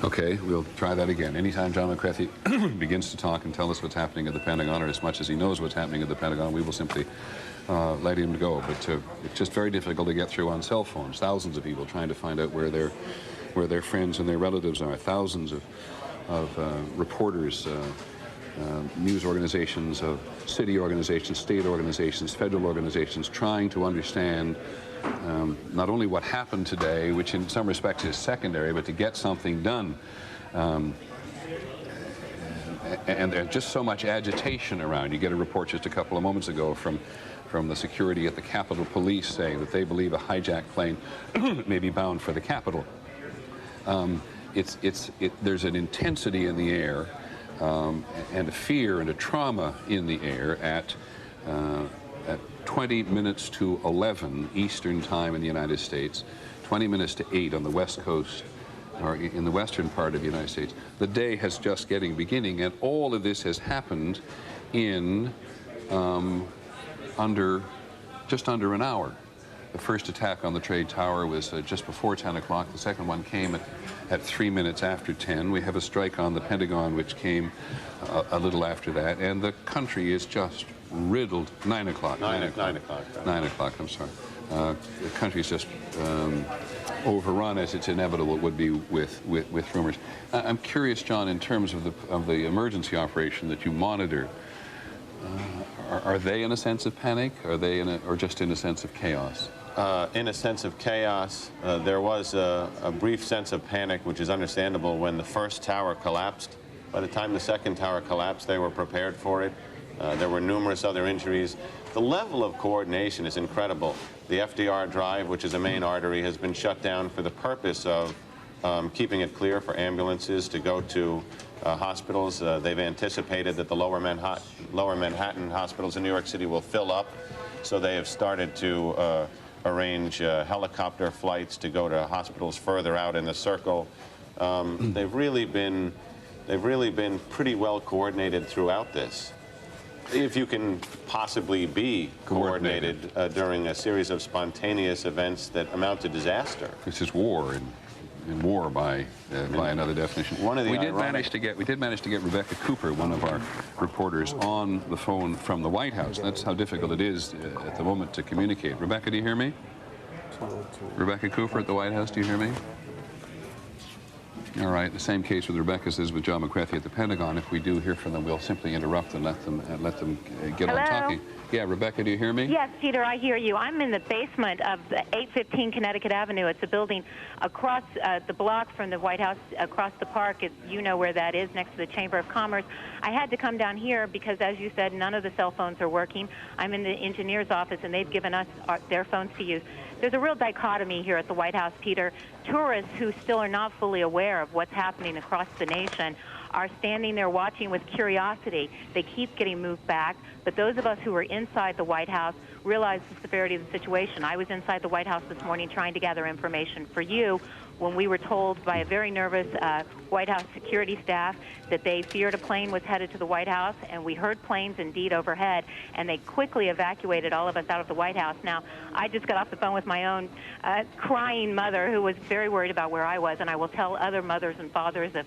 Okay, we'll try that again. Anytime John McCarthy begins to talk and tell us what's happening at the Pentagon, or as much as he knows what's happening at the Pentagon, we will simply let him go. But it's just very difficult to get through on cell phones. Thousands of people trying to find out where their friends and their relatives are. Thousands of reporters, news organizations, of city organizations, state organizations, federal organizations, trying to understand not only what happened today, which in some respects is secondary, but to get something done. And there's just so much agitation around. You get a report just a couple of moments ago from the security at the Capitol Police saying that they believe a hijacked plane may be bound for the Capitol. There's an intensity in the air and a fear and a trauma in the air at 20 minutes to 11 Eastern Time in the United States, 20 minutes to 8 on the West Coast, or in the western part of the United States. The day has just beginning, and all of this has happened in just under an hour. The first attack on the Trade Tower was just before 10 o'clock. The second one came at 3 minutes after 10. We have a strike on the Pentagon, which came a little after that, and the country is just riddled. 9 o'clock. 9 o'clock. 9 o'clock, I'm sorry. The country's just overrun, as it's inevitable it would be with rumors. I'm curious, John, in terms of the emergency operation that you monitor, are they in a sense of panic? Are they or just in a sense of chaos? In a sense of chaos. There was a brief sense of panic, which is understandable when the first tower collapsed. By the time the second tower collapsed, they were prepared for it. There were numerous other injuries. The level of coordination is incredible. The FDR Drive, which is a main artery, has been shut down for the purpose of keeping it clear for ambulances to go to hospitals. They've anticipated that the lower Manhattan hospitals in New York City will fill up, so they have started to arrange helicopter flights to go to hospitals further out in the circle. They've really been pretty well coordinated throughout this. If you can possibly be coordinated during a series of spontaneous events that amount to disaster. This is war, and war by another definition. We did manage to get Rebecca Cooper, one of our reporters, on the phone from the White House. That's how difficult it is at the moment to communicate. Rebecca, do you hear me? Rebecca Cooper at the White House, do you hear me? All right, the same case with Rebecca as with John McCarthy at the Pentagon. If we do hear from them, we'll simply interrupt and let them get on talking. Yeah, Rebecca, do you hear me? Yes, Peter, I hear you. I'm in the basement of the 815 Connecticut Avenue. It's a building across the block from the White House, across the park. You know where that is, next to the Chamber of Commerce. I had to come down here because, as you said, none of the cell phones are working. I'm in the engineer's office, and they've given us their phones to use. There's a real dichotomy here at the White House, Peter. Tourists who still are not fully aware of what's happening across the nation are standing there watching with curiosity. They keep getting moved back, but those of us who are inside the White House realize the severity of the situation. I was inside the White House this morning trying to gather information for you when we were told by a very nervous White House security staff that they feared a plane was headed to the White House, and we heard planes indeed overhead, and they quickly evacuated all of us out of the White House. Now, I just got off the phone with my own crying mother who was very worried about where I was, and I will tell other mothers and fathers of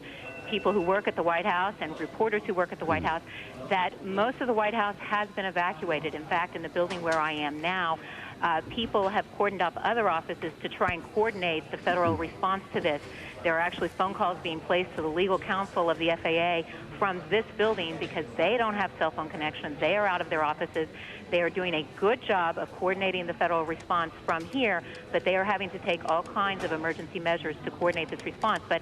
people who work at the White House and reporters who work at the White House that most of the White House has been evacuated. In fact, in the building where I am now, people have cordoned up other offices to try and coordinate the federal response to this. There are actually phone calls being placed to the legal counsel of the FAA from this building because they don't have cell phone connections. They are out of their offices. They are doing a good job of coordinating the federal response from here, but they are having to take all kinds of emergency measures to coordinate this response. But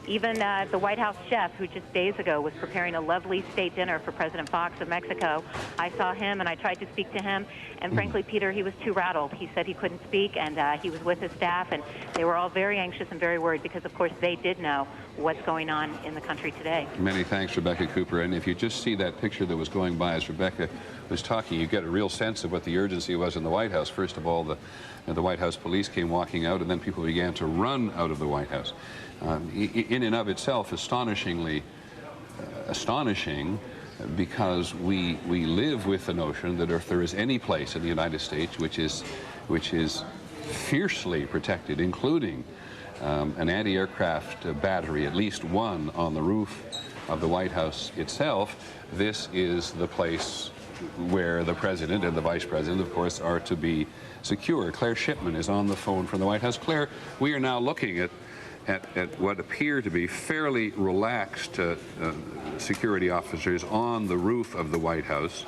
even the White House chef, who just days ago was preparing a lovely state dinner for President Fox of Mexico, I saw him and I tried to speak to him, and frankly, Peter, he was too rattled. He said he couldn't speak, and he was with his staff, and they were all very anxious and very worried because, of course, they did know what's going on in the country today. Many thanks, Rebecca Cooper. And if you just see that picture that was going by as Rebecca was talking, you get a real sense of what the urgency was in the White House. First of all, the White House police came walking out, and then people began to run out of the White House. In and of itself, astonishingly astonishing, because we live with the notion that if there is any place in the United States which is fiercely protected, including an anti-aircraft battery, at least one on the roof of the White House itself, this is the place where the president and the vice president, of course, are to be secure. Claire Shipman is on the phone from the White House. Claire, we are now looking at what appear to be fairly relaxed security officers on the roof of the White House,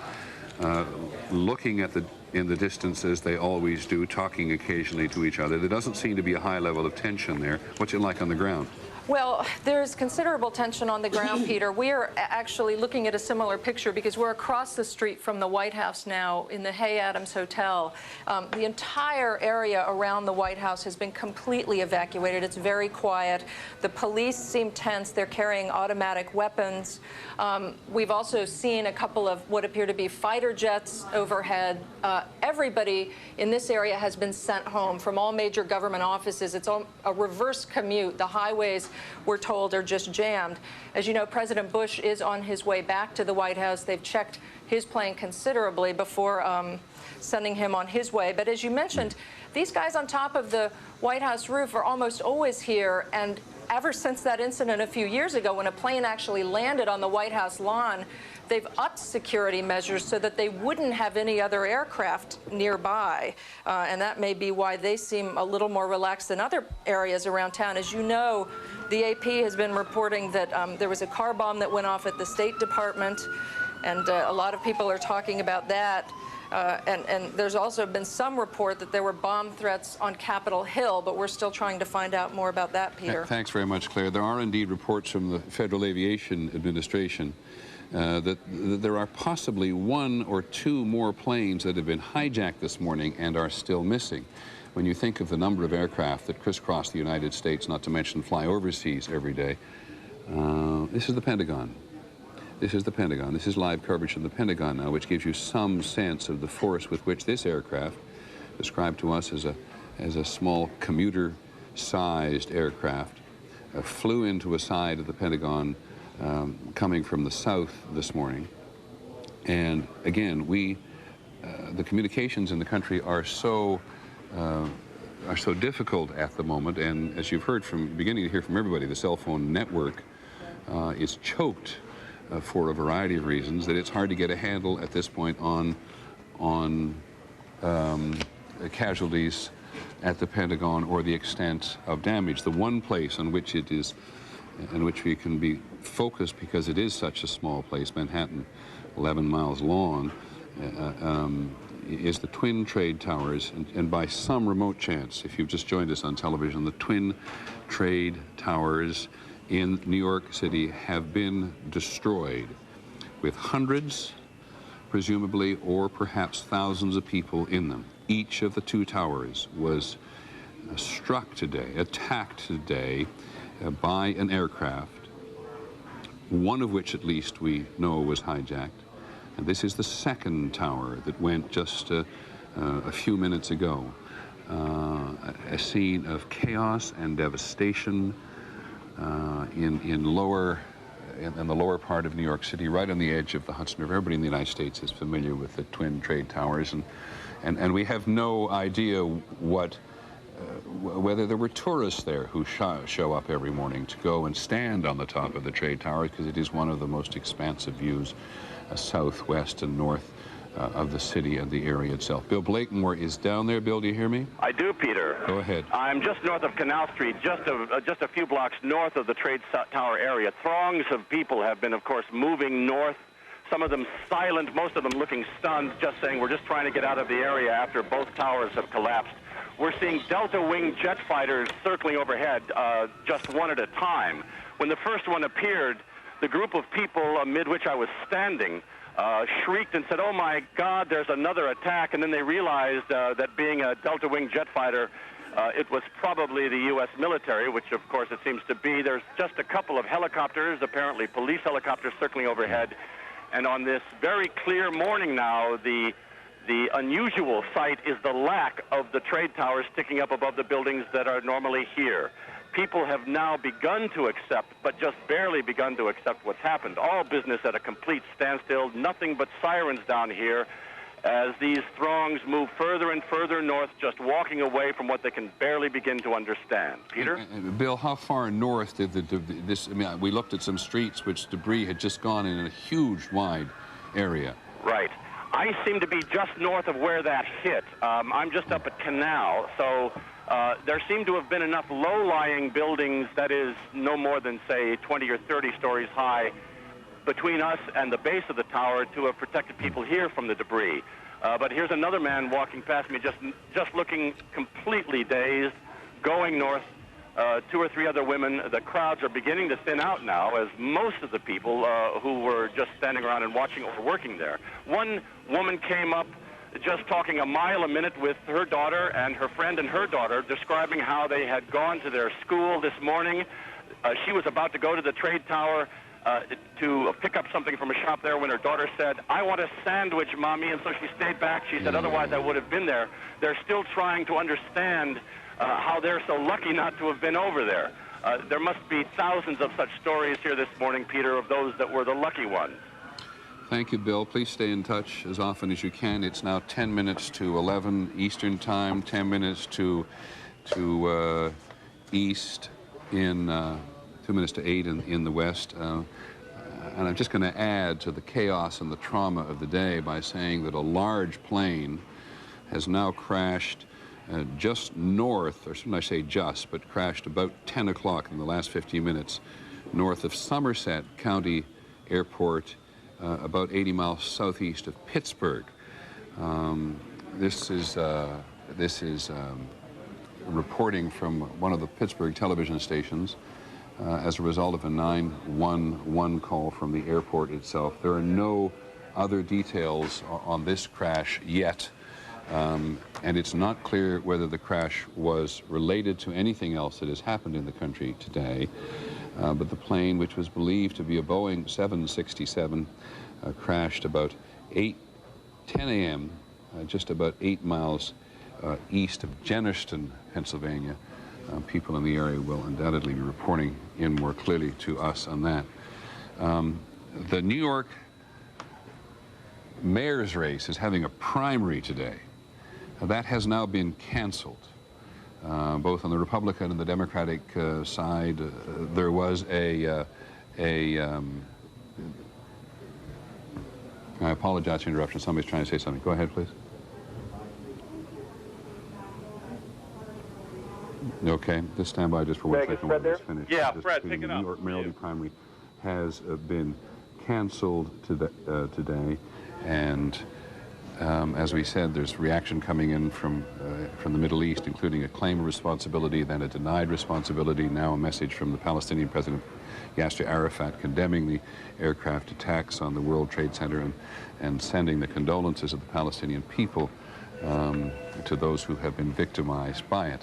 looking at in the distance as they always do, talking occasionally to each other. There doesn't seem to be a high level of tension there. What's it like on the ground? Well, there's considerable tension on the ground, Peter. We are actually looking at a similar picture because we're across the street from the White House now in the Hay Adams Hotel. The entire area around the White House has been completely evacuated. It's very quiet. The police seem tense. They're carrying automatic weapons. We've also seen a couple of what appear to be fighter jets overhead. Everybody in this area has been sent home from all major government offices. It's a reverse commute. The highways, we're told, are just jammed. As you know, President Bush is on his way back to the White House. They've checked his plane considerably before sending him on his way. But as you mentioned, these guys on top of the White House roof are almost always here. And ever since that incident a few years ago when a plane actually landed on the White House lawn, they've upped security measures so that they wouldn't have any other aircraft nearby. And that may be why they seem a little more relaxed than other areas around town. As you know, the AP has been reporting that there was a car bomb that went off at the State Department, and a lot of people are talking about that. And there's also been some report that there were bomb threats on Capitol Hill, but we're still trying to find out more about that, Peter. Thanks very much, Claire. There are indeed reports from the Federal Aviation Administration that there are possibly 1 or 2 more planes that have been hijacked this morning and are still missing. When you think of the number of aircraft that crisscross the United States, not to mention fly overseas every day, this is the Pentagon. This is the Pentagon. This is live coverage from the Pentagon now, which gives you some sense of the force with which this aircraft, described to us as a small commuter-sized aircraft, flew into a side of the Pentagon coming from the south this morning. And again, the communications in the country are so difficult at the moment, and as you've heard beginning to hear from everybody, the cell phone network is choked for a variety of reasons, that it's hard to get a handle at this point on casualties at the Pentagon or the extent of damage. The one place in which we can be focused, because it is such a small place, Manhattan, 11 miles long, is the Twin Trade Towers. And by some remote chance, if you've just joined us on television, the Twin Trade Towers in New York City have been destroyed, with hundreds, presumably, or perhaps thousands of people in them. Each of the 2 towers was struck today, attacked today by an aircraft, one of which at least we know was hijacked. And this is the second tower that went just a few minutes ago. A scene of chaos and devastation in the lower part of New York City, right on the edge of the Hudson River. Everybody in the United States is familiar with the Twin Trade Towers, and we have no idea whether there were tourists there who show up every morning to go and stand on the top of the trade towers, because it is one of the most expansive views southwest and north of the city and the area itself. Bill Blakenmore is down there. Bill, do you hear me? I do, Peter. Go ahead. I'm just north of Canal Street, just a few blocks north of the Trade Tower area. Throngs of people have been, of course, moving north, some of them silent, most of them looking stunned, just saying, we're just trying to get out of the area after both towers have collapsed. We're seeing Delta Wing jet fighters circling overhead, just one at a time. When the first one appeared, the group of people amid which I was standing shrieked and said, "Oh my God, there's another attack." And then they realized that being a Delta Wing jet fighter, it was probably the U.S. military, which of course it seems to be. There's just a couple of helicopters, apparently police helicopters, circling overhead. And on this very clear morning now, the unusual sight is the lack of the trade towers sticking up above the buildings that are normally here. People have now begun to accept, but just barely begun to accept what's happened. All business at a complete standstill, nothing but sirens down here. as these throngs move further and further north, just walking away from what they can barely begin to understand. Peter? Bill, how far north did this, I mean, we looked at some streets which debris had just gone in a huge, wide area. Right. I seem to be just north of where that hit. I'm just up at Canal, so there seem to have been enough low-lying buildings, that is no more than, say, 20 or 30 stories high, between us and the base of the tower to have protected people here from the debris. But here's another man walking past me, just looking completely dazed, going north. 2 or 3 other women. The crowds are beginning to thin out now, as most of the people who were just standing around and watching were working there. One woman came up just talking a mile a minute with her daughter and her friend and her daughter, describing how they had gone to their school this morning. She was about to go to the trade tower to pick up something from a shop there when her daughter said, "I want a sandwich, Mommy," and so she stayed back. She said, "Otherwise I would have been there." They're still trying to understand how they're so lucky not to have been over there. There must be thousands of such stories here this morning, Peter, of those that were the lucky ones. Thank you, Bill. Please stay in touch as often as you can. It's now 10 minutes to 11 Eastern Time, 10 minutes to East in 2 minutes to 8 in the West. And I'm just going to add to the chaos and the trauma of the day by saying that a large plane has now crashed just north, or shouldn't I say just, but crashed about 10 o'clock in the last 15 minutes, north of Somerset County Airport, about 80 miles southeast of Pittsburgh. This is reporting from one of the Pittsburgh television stations as a result of a 911 call from the airport itself. There are no other details on this crash yet. And it's not clear whether the crash was related to anything else that has happened in the country today. But the plane, which was believed to be a Boeing 767, crashed about 10 a.m., just about 8 miles east of Jennerston, Pennsylvania. People in the area will undoubtedly be reporting in more clearly to us on that. The New York mayor's race is having a primary today. That has now been canceled. Both on the Republican and the Democratic side, there was I apologize for interruption. Somebody's trying to say something. Go ahead, please. Okay, just stand by just for 1 second. Fred there? Yeah, Fred, pick it up. The New York mayoral primary has been canceled today, and as we said, there's reaction coming in from the Middle East, including a claim of responsibility, then a denied responsibility, now a message from the Palestinian President Yasser Arafat condemning the aircraft attacks on the World Trade Center and sending the condolences of the Palestinian people to those who have been victimized by it.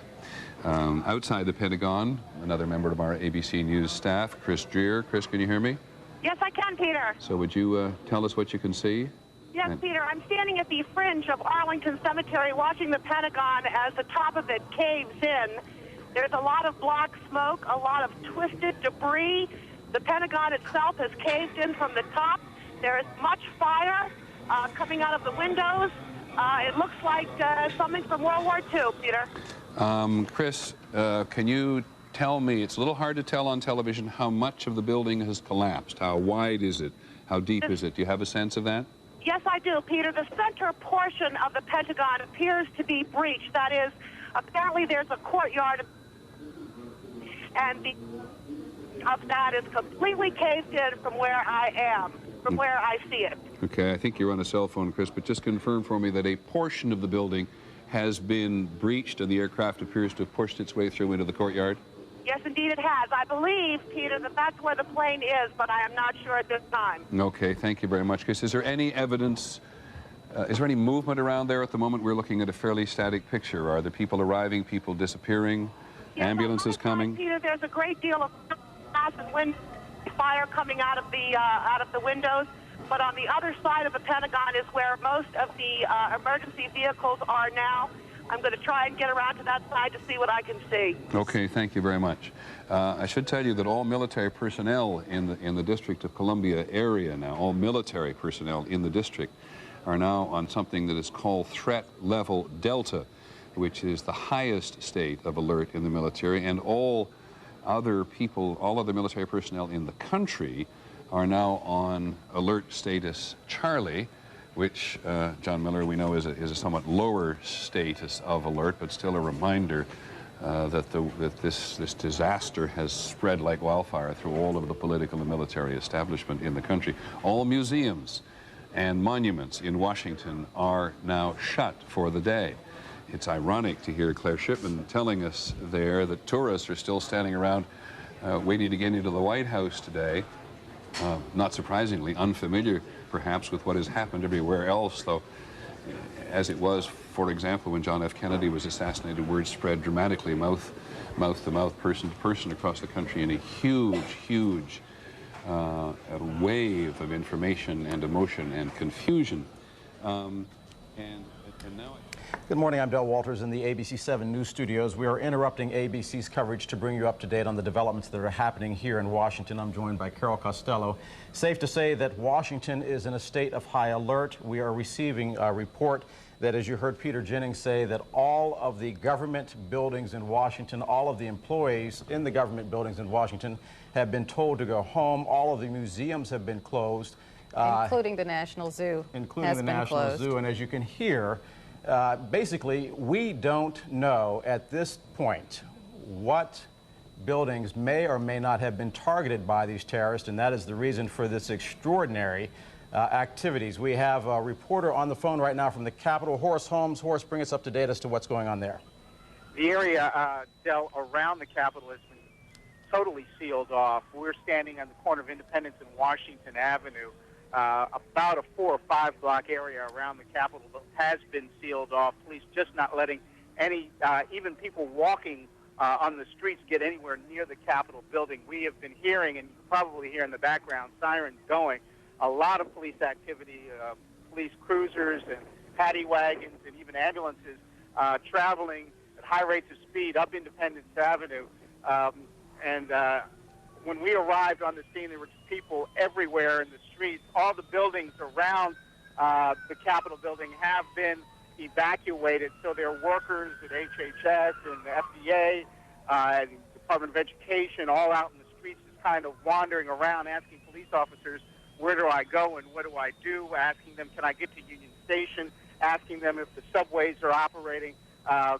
Outside the Pentagon, another member of our ABC News staff, Chris Dreer. Chris, can you hear me? Yes, I can, Peter. So would you tell us what you can see? Yes, Peter. I'm standing at the fringe of Arlington Cemetery watching the Pentagon as the top of it caves in. There's a lot of black smoke, a lot of twisted debris. The Pentagon itself has caved in from the top. There is much fire coming out of the windows. It looks like something from World War II, Peter. Chris, can you tell me, it's a little hard to tell on television, how much of the building has collapsed? How wide is it? How deep is it? Do you have a sense of that? Yes, I do, Peter. The center portion of the Pentagon appears to be breached. That is, apparently there's a courtyard, and the of that is completely caved in from where I am, from where I see it. Okay, I think you're on a cell phone, Chris, but just confirm for me that a portion of the building has been breached and the aircraft appears to have pushed its way through into the courtyard? Yes, indeed it has. I believe, Peter, that that's where the plane is, but I am not sure at this time. Okay, thank you very much, Chris. Is there any evidence, is there any movement around there at the moment? We're looking at a fairly static picture. Are there people arriving, people disappearing, ambulances coming? Peter, there's a great deal of glass and wind fire coming out of the windows, but on the other side of the Pentagon is where most of the emergency vehicles are now. I'm going to try and get around to that side to see what I can see. Okay, thank you very much. I should tell you that all military personnel in the District of Columbia area now, all military personnel in the district are now on something that is called threat level Delta, which is the highest state of alert in the military, and all other military personnel in the country are now on alert status Charlie, which, John Miller, we know is a somewhat lower status of alert, but still a reminder that this disaster has spread like wildfire through all of the political and military establishment in the country. All museums and monuments in Washington are now shut for the day. It's ironic to hear Claire Shipman telling us there that tourists are still standing around waiting to get into the White House today. Not surprisingly, unfamiliar perhaps with what has happened everywhere else, though, as it was, for example, when John F. Kennedy was assassinated, word spread dramatically, mouth to mouth, person to person across the country in a huge wave of information and emotion and confusion. And now... Good morning, I'm Del Walters in the ABC 7 News Studios. We are interrupting ABC's coverage to bring you up to date on the developments that are happening here in Washington. I'm joined by Carol Costello. Safe to say that Washington is in a state of high alert. We are receiving a report that, as you heard Peter Jennings say, that all of the government buildings in Washington, all of the employees in the government buildings in Washington have been told to go home. All of the museums have been closed. Including the National Zoo. Including the National Zoo. And as you can hear, basically, we don't know at this point what buildings may or may not have been targeted by these terrorists, and that is the reason for this extraordinary activities. We have a reporter on the phone right now from the Capitol, Horace Holmes. Horace, bring us up to date as to what's going on there. The area, Del, around the Capitol has been totally sealed off. We're standing on the corner of Independence and Washington Avenue. About a 4 or 5 block area around the Capitol has been sealed off. Police just not letting any, even people walking on the streets get anywhere near the Capitol building. We have been hearing, and you can probably hear in the background, sirens going. A lot of police activity, police cruisers and paddy wagons and even ambulances traveling at high rates of speed up Independence Avenue. When we arrived on the scene, there were people everywhere in the streets. All the buildings around the Capitol building have been evacuated, so there are workers at HHS and the FDA, and the Department of Education, all out in the streets just kind of wandering around asking police officers, where do I go and what do I do, asking them, can I get to Union Station, asking them if the subways are operating. A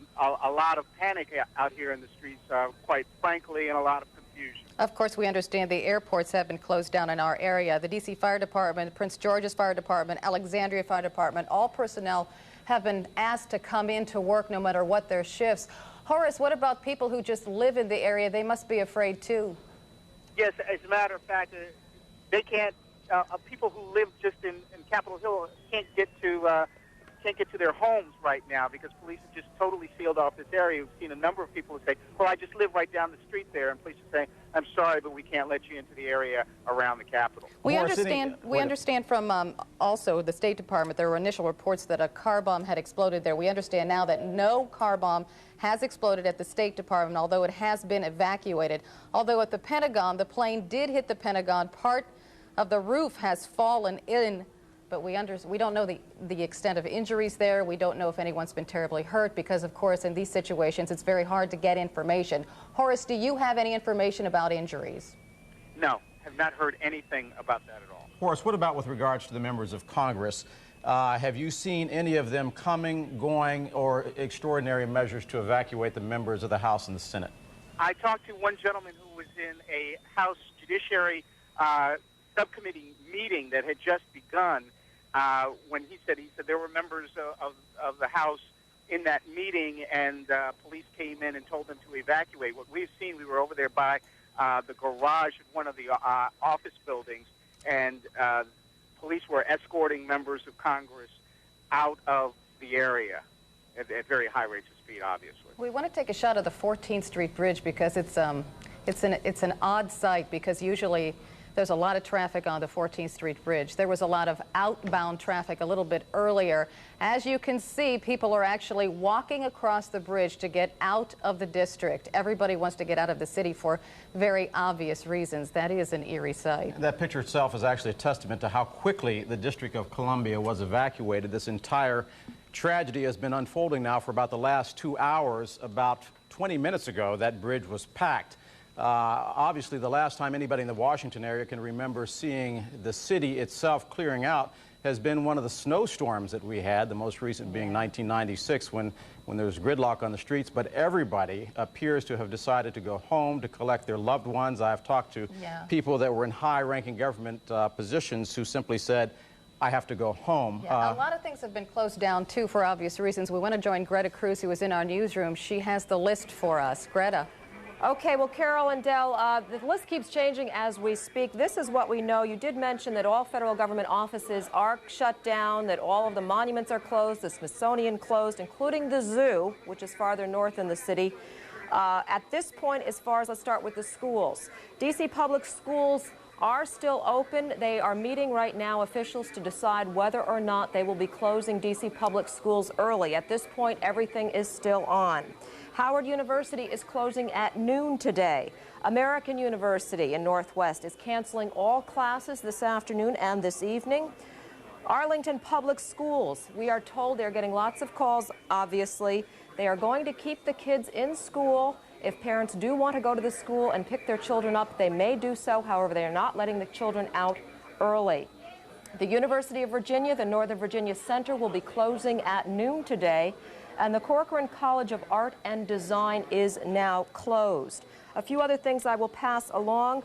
lot of panic out here in the streets, quite frankly, and a lot of confusion. Of course, we understand the airports have been closed down in our area. The D.C. Fire Department, Prince George's Fire Department, Alexandria Fire Department, all personnel have been asked to come in to work no matter what their shifts. Horace, what about people who just live in the area? They must be afraid, too. Yes, as a matter of fact, they can't, people who live just in Capitol Hill can't get to their homes right now because police have just totally sealed off this area. We've seen a number of people who say, well, I just live right down the street there, and police are saying, I'm sorry, but we can't let you into the area around the Capitol. We understand from also the State Department, there were initial reports that a car bomb had exploded there. We understand now that no car bomb has exploded at the State Department, although it has been evacuated. Although at the Pentagon, the plane did hit the Pentagon. Part of the roof has fallen in, but we don't know the extent of injuries there. We don't know if anyone's been terribly hurt because, of course, in these situations, it's very hard to get information. Horace, do you have any information about injuries? No, have not heard anything about that at all. Horace, what about with regards to the members of Congress? Have you seen any of them coming, going, or extraordinary measures to evacuate the members of the House and the Senate? I talked to one gentleman who was in a House Judiciary subcommittee meeting that had just begun. When he said there were members of the House in that meeting, and police came in and told them to evacuate. What we've seen, we were over there by the garage at one of the office buildings, and police were escorting members of Congress out of the area at very high rates of speed, obviously. We want to take a shot of the 14th Street Bridge because it's an odd sight, because usually There's a lot of traffic on the 14th Street Bridge. There was a lot of outbound traffic a little bit earlier. As you can see, people are actually walking across the bridge to get out of the district. Everybody wants to get out of the city for very obvious reasons. That is an eerie sight. That picture itself is actually a testament to how quickly the District of Columbia was evacuated. This entire tragedy has been unfolding now for about the last 2 hours. About 20 minutes ago, that bridge was packed. Obviously, the last time anybody in the Washington area can remember seeing the city itself clearing out has been one of the snowstorms that we had, the most recent being 1996 when there was gridlock on the streets. But everybody appears to have decided to go home to collect their loved ones. I've talked to people that were in high-ranking government positions who simply said, I have to go home. Yeah, a lot of things have been closed down, too, for obvious reasons. We want to join Greta Cruz, who is in our newsroom. She has the list for us. Greta. Okay, well, Carol and Del, the list keeps changing as we speak. This is what we know. You did mention that all federal government offices are shut down, that all of the monuments are closed, the Smithsonian closed, including the zoo, which is farther north in the city. At this point, as far as, let's start with the schools. D.C. public schools are still open. They are meeting right now, officials, to decide whether or not they will be closing D.C. public schools early. At this point, everything is still on. Howard University is closing at noon today. American University in Northwest is canceling all classes this afternoon and this evening. Arlington Public Schools, we are told they're getting lots of calls, obviously. They are going to keep the kids in school. If parents do want to go to the school and pick their children up, they may do so. However, they are not letting the children out early. The University of Virginia, the Northern Virginia Center, will be closing at noon today. And the Corcoran College of Art and Design is now closed. A few other things I will pass along.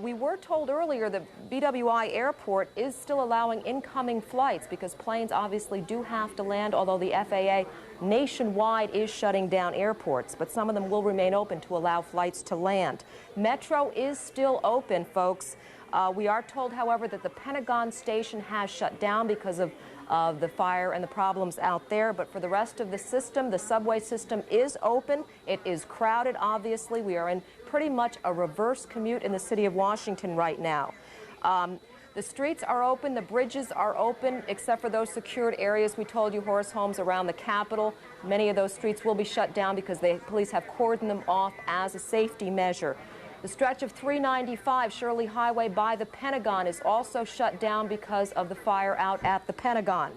We were told earlier that BWI Airport is still allowing incoming flights because planes obviously do have to land, although the FAA nationwide is shutting down airports, but some of them will remain open to allow flights to land. Metro is still open, folks. We are told, however, that the Pentagon station has shut down because of the fire and the problems out there. But for the rest of the system, the subway system is open. It is crowded, obviously. We are in pretty much a reverse commute in the city of Washington right now. The streets are open, the bridges are open, except for those secured areas. We told you, Horace Holmes, around the Capitol. Many of those streets will be shut down because the police have cordoned them off as a safety measure. The stretch of 395 Shirley Highway by the Pentagon is also shut down because of the fire out at the Pentagon.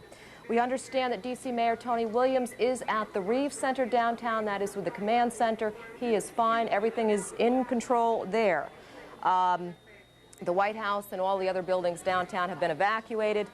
We understand that D.C. Mayor Tony Williams is at the Reeves Center downtown. That is with the command center. He is fine. Everything is in control there. The White House and all the other buildings downtown have been evacuated.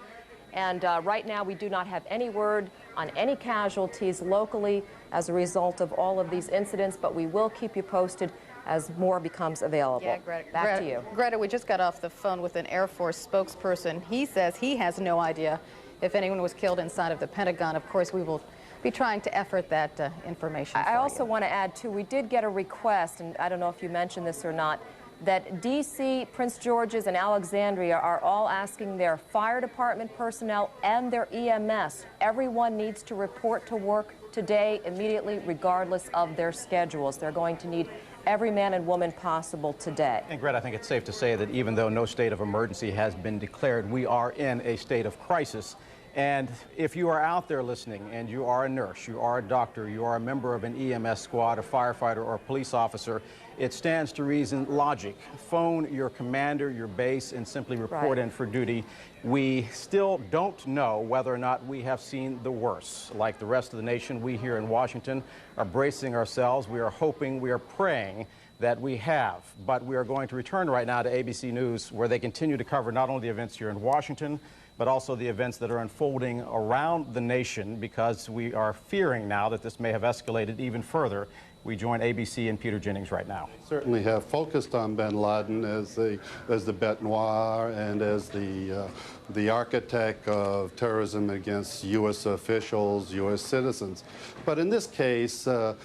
And right now, we do not have any word on any casualties locally as a result of all of these incidents, but we will keep you posted as more becomes available. Yeah, Greta. Back to you. Greta, we just got off the phone with an Air Force spokesperson. He says he has no idea if anyone was killed inside of the Pentagon. Of course, we will be trying to effort that information. I also want to add, too, we did get a request, and I don't know if you mentioned this or not, that D.C., Prince George's, and Alexandria are all asking their fire department personnel and their EMS. Everyone needs to report to work today immediately, regardless of their schedules. They're going to need every man and woman possible today. And Greta, I think it's safe to say that even though no state of emergency has been declared, we are in a state of crisis. And if you are out there listening and you are a nurse, you are a doctor, you are a member of an EMS squad, a firefighter, or a police officer, it stands to reason logic. Phone your commander, your base, and simply report in for duty. We still don't know whether or not we have seen the worst. Like the rest of the nation, we here in Washington are bracing ourselves. We are hoping, we are praying that we have. But we are going to return right now to ABC News, where they continue to cover not only the events here in Washington, but also the events that are unfolding around the nation, because we are fearing now that this may have escalated even further. We join ABC and Peter Jennings right now. Certainly have focused on bin Laden as the bête noire and as the architect of terrorism against U.S. officials, U.S. citizens. But in this case, the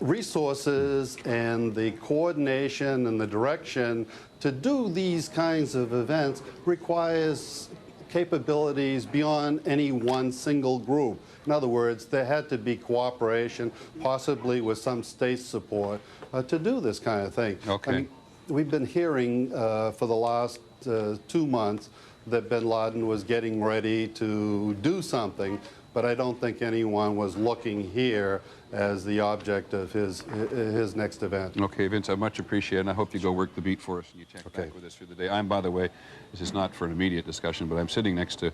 resources and the coordination and the direction to do these kinds of events requires capabilities beyond any one single group. In other words, there had to be cooperation, possibly with some state support, to do this kind of thing. Okay. I mean, we've been hearing for the last 2 months that bin Laden was getting ready to do something, but I don't think anyone was looking here as the object of his next event. Okay, Vince, I much appreciate it, and I hope you go work the beat for us and you check back with us through the day. I'm, by the way, this is not for an immediate discussion, but I'm sitting next to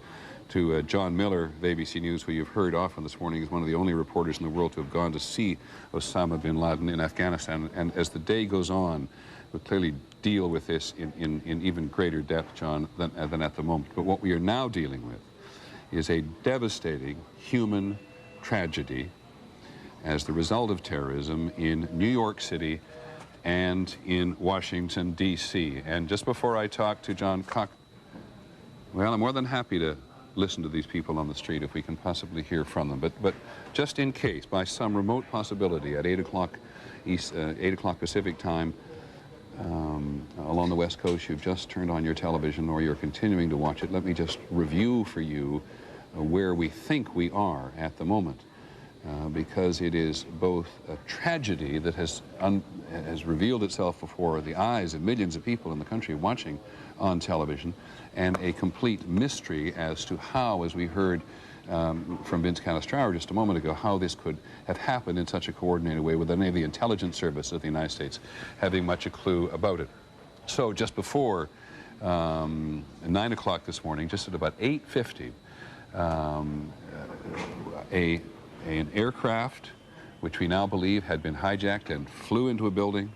John Miller of ABC News, who you've heard often this morning. He's one of the only reporters in the world to have gone to see Osama bin Laden in Afghanistan. And as the day goes on, we'll clearly deal with this in even greater depth, John, than at the moment. But what we are now dealing with is a devastating human tragedy as the result of terrorism in New York City and in Washington, D.C. And just before I talk to John Cox, well, I'm more than happy to listen to these people on the street if we can possibly hear from them. But just in case, by some remote possibility, at 8 o'clock Pacific time, along the West Coast, you've just turned on your television or you're continuing to watch it, let me just review for you where we think we are at the moment. Because it is both a tragedy that has revealed itself before the eyes of millions of people in the country watching on television, and a complete mystery as to how, as we heard from Vince Canestraro just a moment ago, how this could have happened in such a coordinated way without any of the intelligence service of the United States having much a clue about it. So just before 9 o'clock this morning, just at about 8:50, an aircraft, which we now believe had been hijacked and flew into a building,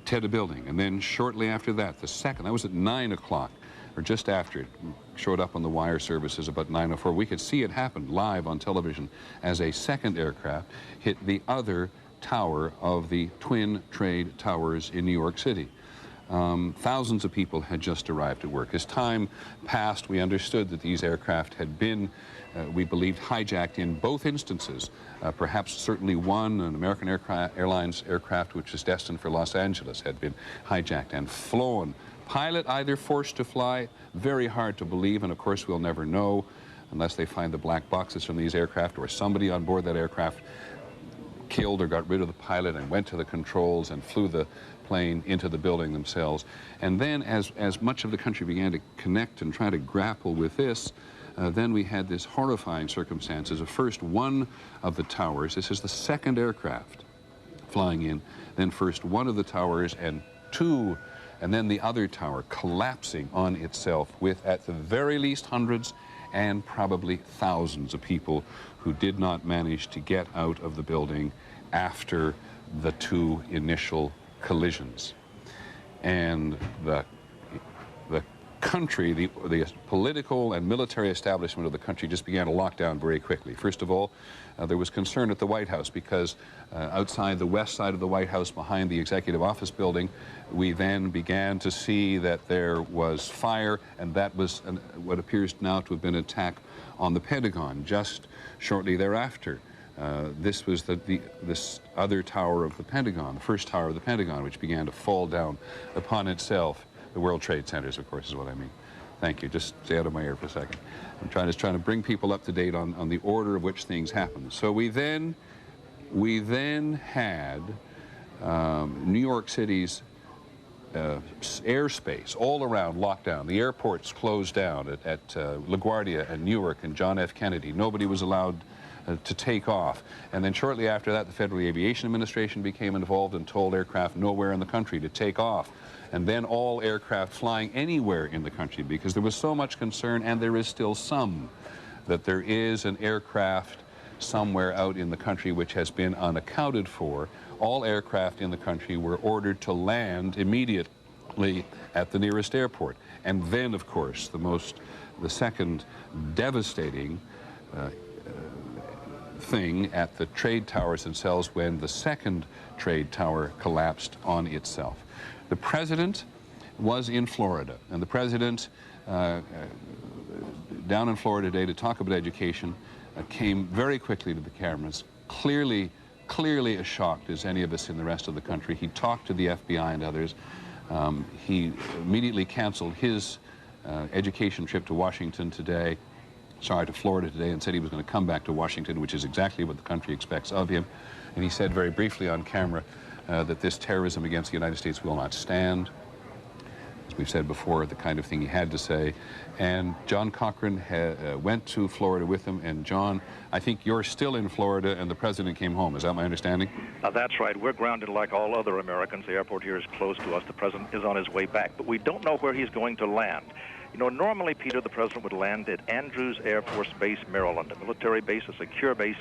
hit a building. And then shortly after that, that was at 9 o'clock, or just after it, showed up on the wire services about 9:04. We could see it happen live on television as a second aircraft hit the other tower of the twin trade towers in New York City. Thousands of people had just arrived at work. As time passed, we understood that these aircraft had been, we believed, hijacked in both instances. Perhaps certainly one, an American Airlines aircraft which was destined for Los Angeles, had been hijacked and flown. Pilot either forced to fly, very hard to believe, and of course we'll never know unless they find the black boxes from these aircraft, or somebody on board that aircraft killed or got rid of the pilot and went to the controls and flew the plane into the building themselves. And then as much of the country began to connect and try to grapple with this, then we had this horrifying circumstances of first one of the towers, this is the second aircraft flying in, then first one of the towers and then the other tower collapsing on itself with, at the very least, hundreds and probably thousands of people who did not manage to get out of the building after the two initial collisions. And the country, the political and military establishment of the country just began to lock down very quickly. First of all, there was concern at the White House because outside the west side of the White House, behind the Executive Office building, we then began to see that there was fire, and that was what appears now to have been an attack on the Pentagon just shortly thereafter. This was this other tower of the Pentagon, the first tower of the Pentagon, which began to fall down upon itself. The World Trade Centers, of course, is what I mean. Thank you. Just stay out of my ear for a second. I'm trying to bring people up to date on the order of which things happened. So we then had New York City's airspace all around locked down. The airports closed down at LaGuardia and Newark and John F. Kennedy. Nobody was allowed to take off. And then shortly after that, the Federal Aviation Administration became involved and told aircraft nowhere in the country to take off. And then all aircraft flying anywhere in the country, because there was so much concern, and there is still some, that there is an aircraft somewhere out in the country which has been unaccounted for. All aircraft in the country were ordered to land immediately at the nearest airport. And then, of course, the second devastating thing at the trade towers themselves, when the second trade tower collapsed on itself. The president was in Florida, and the president, down in Florida today to talk about education, came very quickly to the cameras, clearly as shocked as any of us in the rest of the country. He talked to the FBI and others. He immediately canceled his education trip to Washington today, to Florida today, and said he was going to come back to Washington, which is exactly what the country expects of him. And he said very briefly on camera, that this terrorism against the United States will not stand. As we've said before, the kind of thing he had to say. And John Cochrane went to Florida with him. And John, I think you're still in Florida and the president came home. Is that my understanding? That's right. We're grounded like all other Americans. The airport here is close to us. The president is on his way back. But we don't know where he's going to land. You know, normally, Peter, the president would land at Andrews Air Force Base, Maryland, a military base, a secure base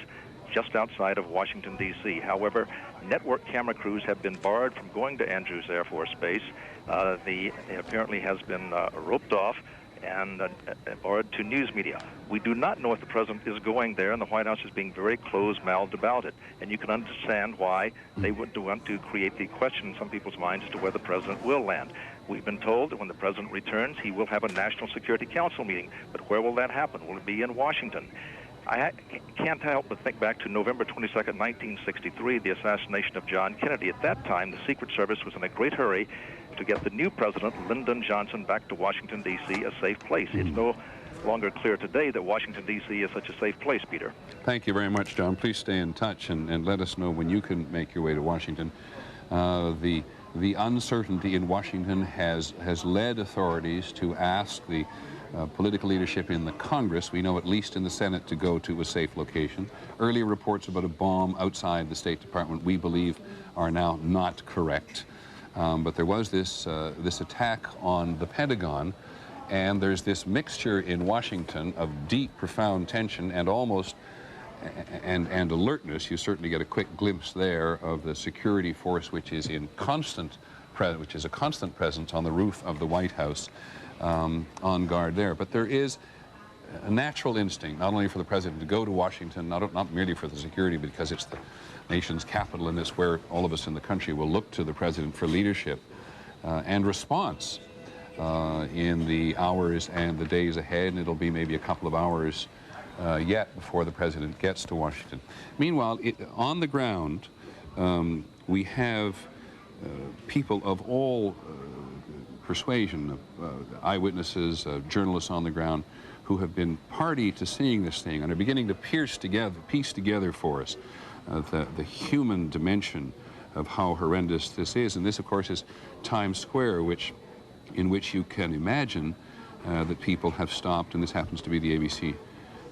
just outside of Washington, D.C. However, network camera crews have been barred from going to Andrews Air Force Base. It apparently has been roped off and barred to news media. We do not know if the president is going there, and the White House is being very close-mouthed about it. And you can understand why they would want to create the question in some people's minds as to where the president will land. We've been told that when the president returns, he will have a National Security Council meeting. But where will that happen? Will it be in Washington? I can't help but think back to November 22nd, 1963, the assassination of John Kennedy. At that time, the Secret Service was in a great hurry to get the new president, Lyndon Johnson, back to Washington, D.C., a safe place. It's no longer clear today that Washington, D.C. is such a safe place, Peter. Thank you very much, John. Please stay in touch and let us know when you can make your way to Washington. The uncertainty in Washington has led authorities to ask the political leadership in the Congress, we know at least in the Senate, to go to a safe location. Earlier reports about a bomb outside the State Department, we believe, are now not correct. But there was this attack on the Pentagon, and there's this mixture in Washington of deep, profound tension and almost and alertness. You certainly get a quick glimpse there of the security force, which is a constant presence on the roof of the White House, on guard there. But there is a natural instinct, not only for the president to go to Washington, not merely for the security, because it's the nation's capital and it's where all of us in the country will look to the president for leadership and response in the hours and the days ahead. And it'll be maybe a couple of hours yet before the president gets to Washington. Meanwhile, on the ground, we have people of all persuasion, eyewitnesses, journalists on the ground, who have been party to seeing this thing and are beginning to piece together for us the human dimension of how horrendous this is. And this, of course, is Times Square, in which you can imagine that people have stopped, and this happens to be the ABC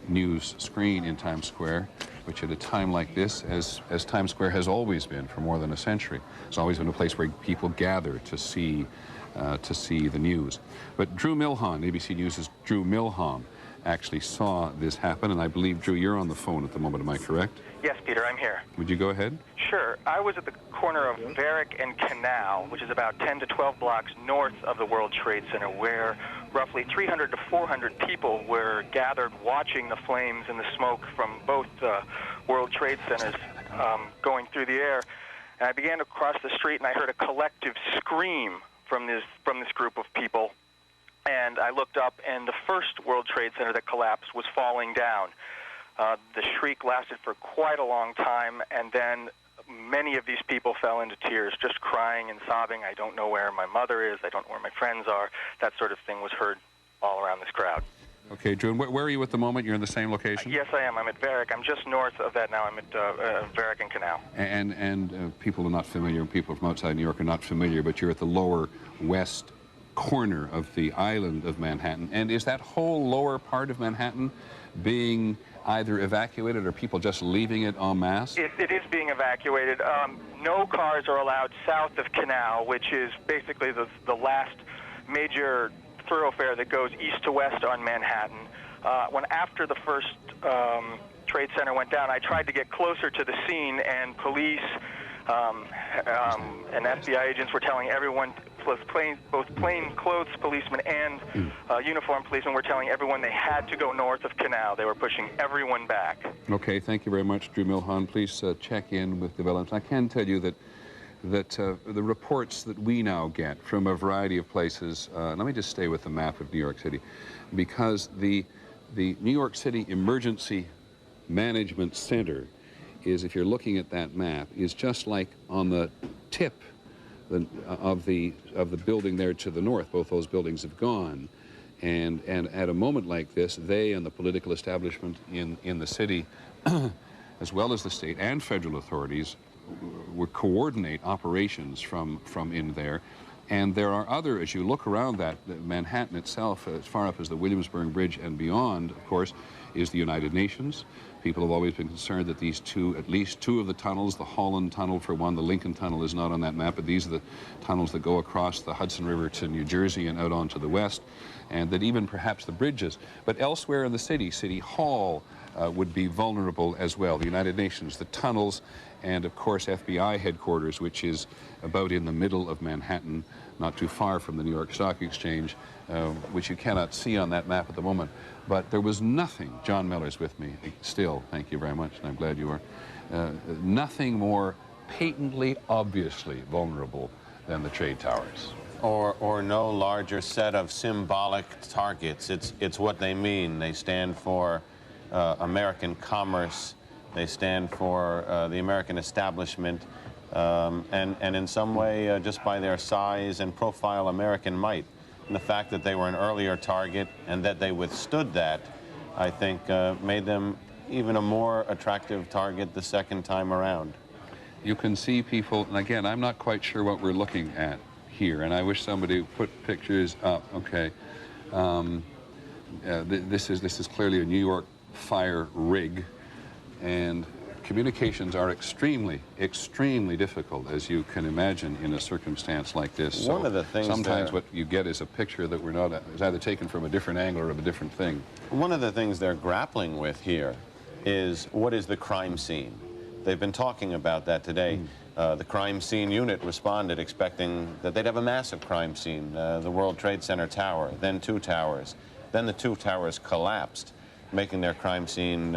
News screen in Times Square, which at a time like this, as Times Square has always been for more than a century, it's always been a place where people gather to see the news. But Drew Milhon, ABC News' Drew Milhon, actually saw this happen, and I believe, Drew, you're on the phone at the moment, am I correct? Yes, Peter, I'm here. Would you go ahead? Sure. I was at the corner of Varick and Canal, which is about 10 to 12 blocks north of the World Trade Center, where roughly 300 to 400 people were gathered watching the flames and the smoke from both World Trade Centers going through the air. And I began to cross the street, and I heard a collective scream from this group of people. And I looked up, and the first World Trade Center that collapsed was falling down. The shriek lasted for quite a long time, and then many of these people fell into tears, just crying and sobbing. I don't know where my mother is. I don't know where my friends are. That sort of thing was heard all around this crowd. Okay, Drew, and where are you at the moment? You're in the same location? Yes, I am. I'm at Varick. I'm just north of that now. I'm at Varick and Canal. And people are not familiar, people from outside New York are not familiar, but you're at the lower west corner of the island of Manhattan. And is that whole lower part of Manhattan being either evacuated or people just leaving it en masse? It is being evacuated. No cars are allowed south of Canal, which is basically the last major thoroughfare that goes east to west on Manhattan. After the first Trade Center went down, I tried to get closer to the scene, and police and FBI agents were telling everyone, both plainclothes policemen and uniformed policemen were telling everyone they had to go north of Canal. They were pushing everyone back. Okay, thank you very much, Drew Milhon. Please check in with developments. I can tell you that the reports that we now get from a variety of places, let me just stay with the map of New York City, because the New York City Emergency Management Center is, if you're looking at that map, is just like on the tip of the building there to the north. Both those buildings have gone, and at a moment like this, they and the political establishment in the city, as well as the state and federal authorities, would coordinate operations from in there. And there are other, as you look around that, Manhattan itself, as far up as the Williamsburg Bridge and beyond, of course, is the United Nations. People have always been concerned that these two, at least two of the tunnels, the Holland Tunnel for one, the Lincoln Tunnel is not on that map, but these are the tunnels that go across the Hudson River to New Jersey and out onto the west, and that even perhaps the bridges. But elsewhere in the city, City Hall would be vulnerable as well. The United Nations, the tunnels, and of course FBI headquarters, which is about in the middle of Manhattan, not too far from the New York Stock Exchange, which you cannot see on that map at the moment. But there was nothing, John Miller's with me still, thank you very much, and I'm glad you are, nothing more patently, obviously vulnerable than the trade towers. Or no larger set of symbolic targets. It's what they mean. They stand for American commerce. They stand for the American establishment, and in some way, just by their size and profile, American might. And the fact that they were an earlier target and that they withstood that, I think, made them even a more attractive target the second time around. You can see people, and again, I'm not quite sure what we're looking at here, and I wish somebody would put pictures up. Okay, this is clearly a New York fire rig, and communications are extremely, extremely difficult, as you can imagine, in a circumstance like this. One of the things sometimes what you get is a picture that is either taken from a different angle or of a different thing. One of the things they're grappling with here is what is the crime scene. They've been talking about that today. The crime scene unit responded expecting that they'd have a massive crime scene, the World Trade Center tower, then two towers. Then the two towers collapsed, making their crime scene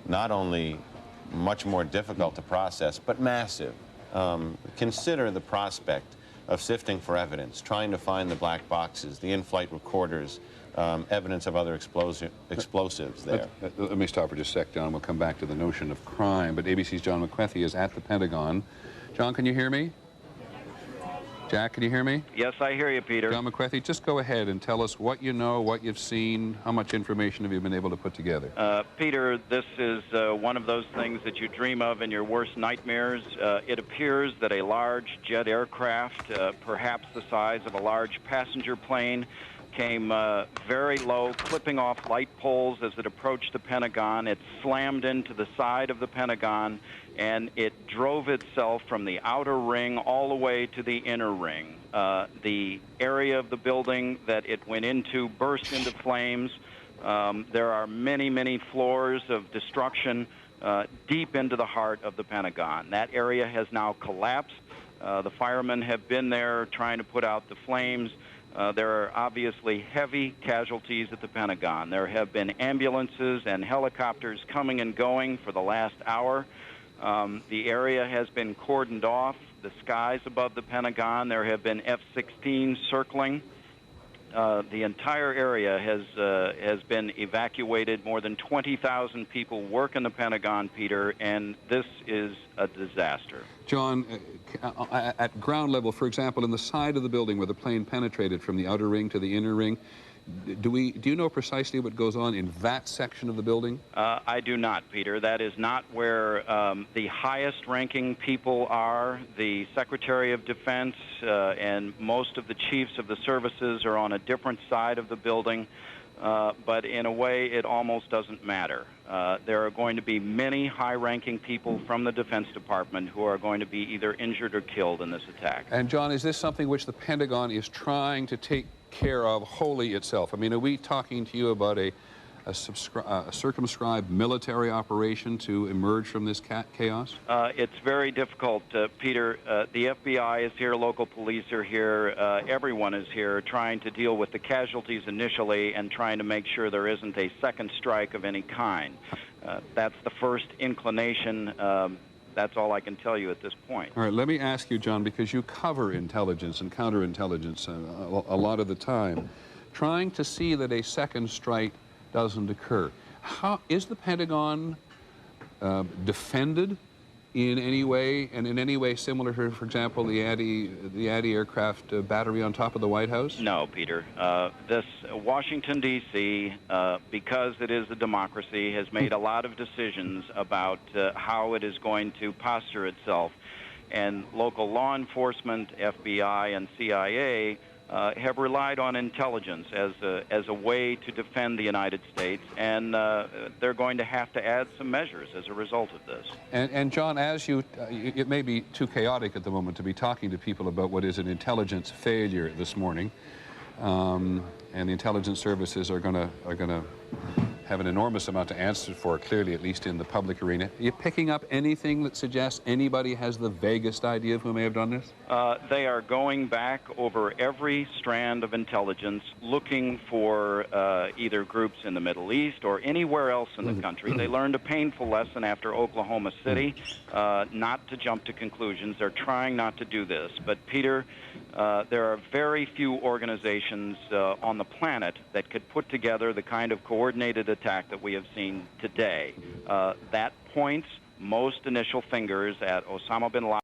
not only much more difficult to process, but massive. Consider the prospect of sifting for evidence, trying to find the black boxes, the in-flight recorders, evidence of other explosives there. Let me stop for just a sec, John. We'll come back to the notion of crime, but ABC's John McWethy is at the Pentagon. John, can you hear me? Jack, can you hear me? Yes, I hear you, Peter. John McWethy, just go ahead and tell us what you know, what you've seen, how much information have you been able to put together? Peter, this is one of those things that you dream of in your worst nightmares. It appears that a large jet aircraft, perhaps the size of a large passenger plane, came very low, clipping off light poles as it approached the Pentagon. It slammed into the side of the Pentagon, and it drove itself from the outer ring all the way to the inner ring. The area of the building that it went into burst into flames. There are many, many floors of destruction deep into the heart of the Pentagon. That area has now collapsed. The firemen have been there trying to put out the flames. There are obviously heavy casualties at the Pentagon. There have been ambulances and helicopters coming and going for the last hour. The area has been cordoned off. The skies above the Pentagon, there have been F-16s circling. The entire area has been evacuated. More than 20,000 people work in the Pentagon, Peter, and this is a disaster. John, at ground level, for example, in the side of the building where the plane penetrated from the outer ring to the inner ring, do you know precisely what goes on in that section of the building? I do not, Peter. That is not where the highest-ranking people are. The Secretary of Defense and most of the chiefs of the services are on a different side of the building. But in a way, it almost doesn't matter. There are going to be many high-ranking people from the Defense Department who are going to be either injured or killed in this attack. And, John, is this something which the Pentagon is trying to take care of wholly itself? I mean, are we talking to you about a circumscribed military operation to emerge from this chaos? It's very difficult, Peter. The FBI is here, local police are here, everyone is here trying to deal with the casualties initially and trying to make sure there isn't a second strike of any kind. That's the first inclination. That's all I can tell you at this point. All right, let me ask you, John, because you cover intelligence and counterintelligence a lot of the time, trying to see that a second strike doesn't occur. How is the Pentagon defended in any way, and in any way similar to, for example, the anti-aircraft battery on top of the White House? No, Peter. This Washington, D.C., because it is a democracy, has made a lot of decisions about how it is going to posture itself. And local law enforcement, FBI, and CIA have relied on intelligence as a way to defend the United States, and they're going to have to add some measures as a result of this. And John, as it may be too chaotic at the moment to be talking to people about what is an intelligence failure this morning, and the intelligence services are going to have an enormous amount to answer for, clearly, at least in the public arena. Are you picking up anything that suggests anybody has the vaguest idea of who may have done this? They are going back over every strand of intelligence, looking for either groups in the Middle East or anywhere else in the country. They learned a painful lesson after Oklahoma City, not to jump to conclusions. They're trying not to do this. But, Peter, there are very few organizations on the planet that could put together the kind of coordinated attack that we have seen today. That points most initial fingers at Osama bin Laden.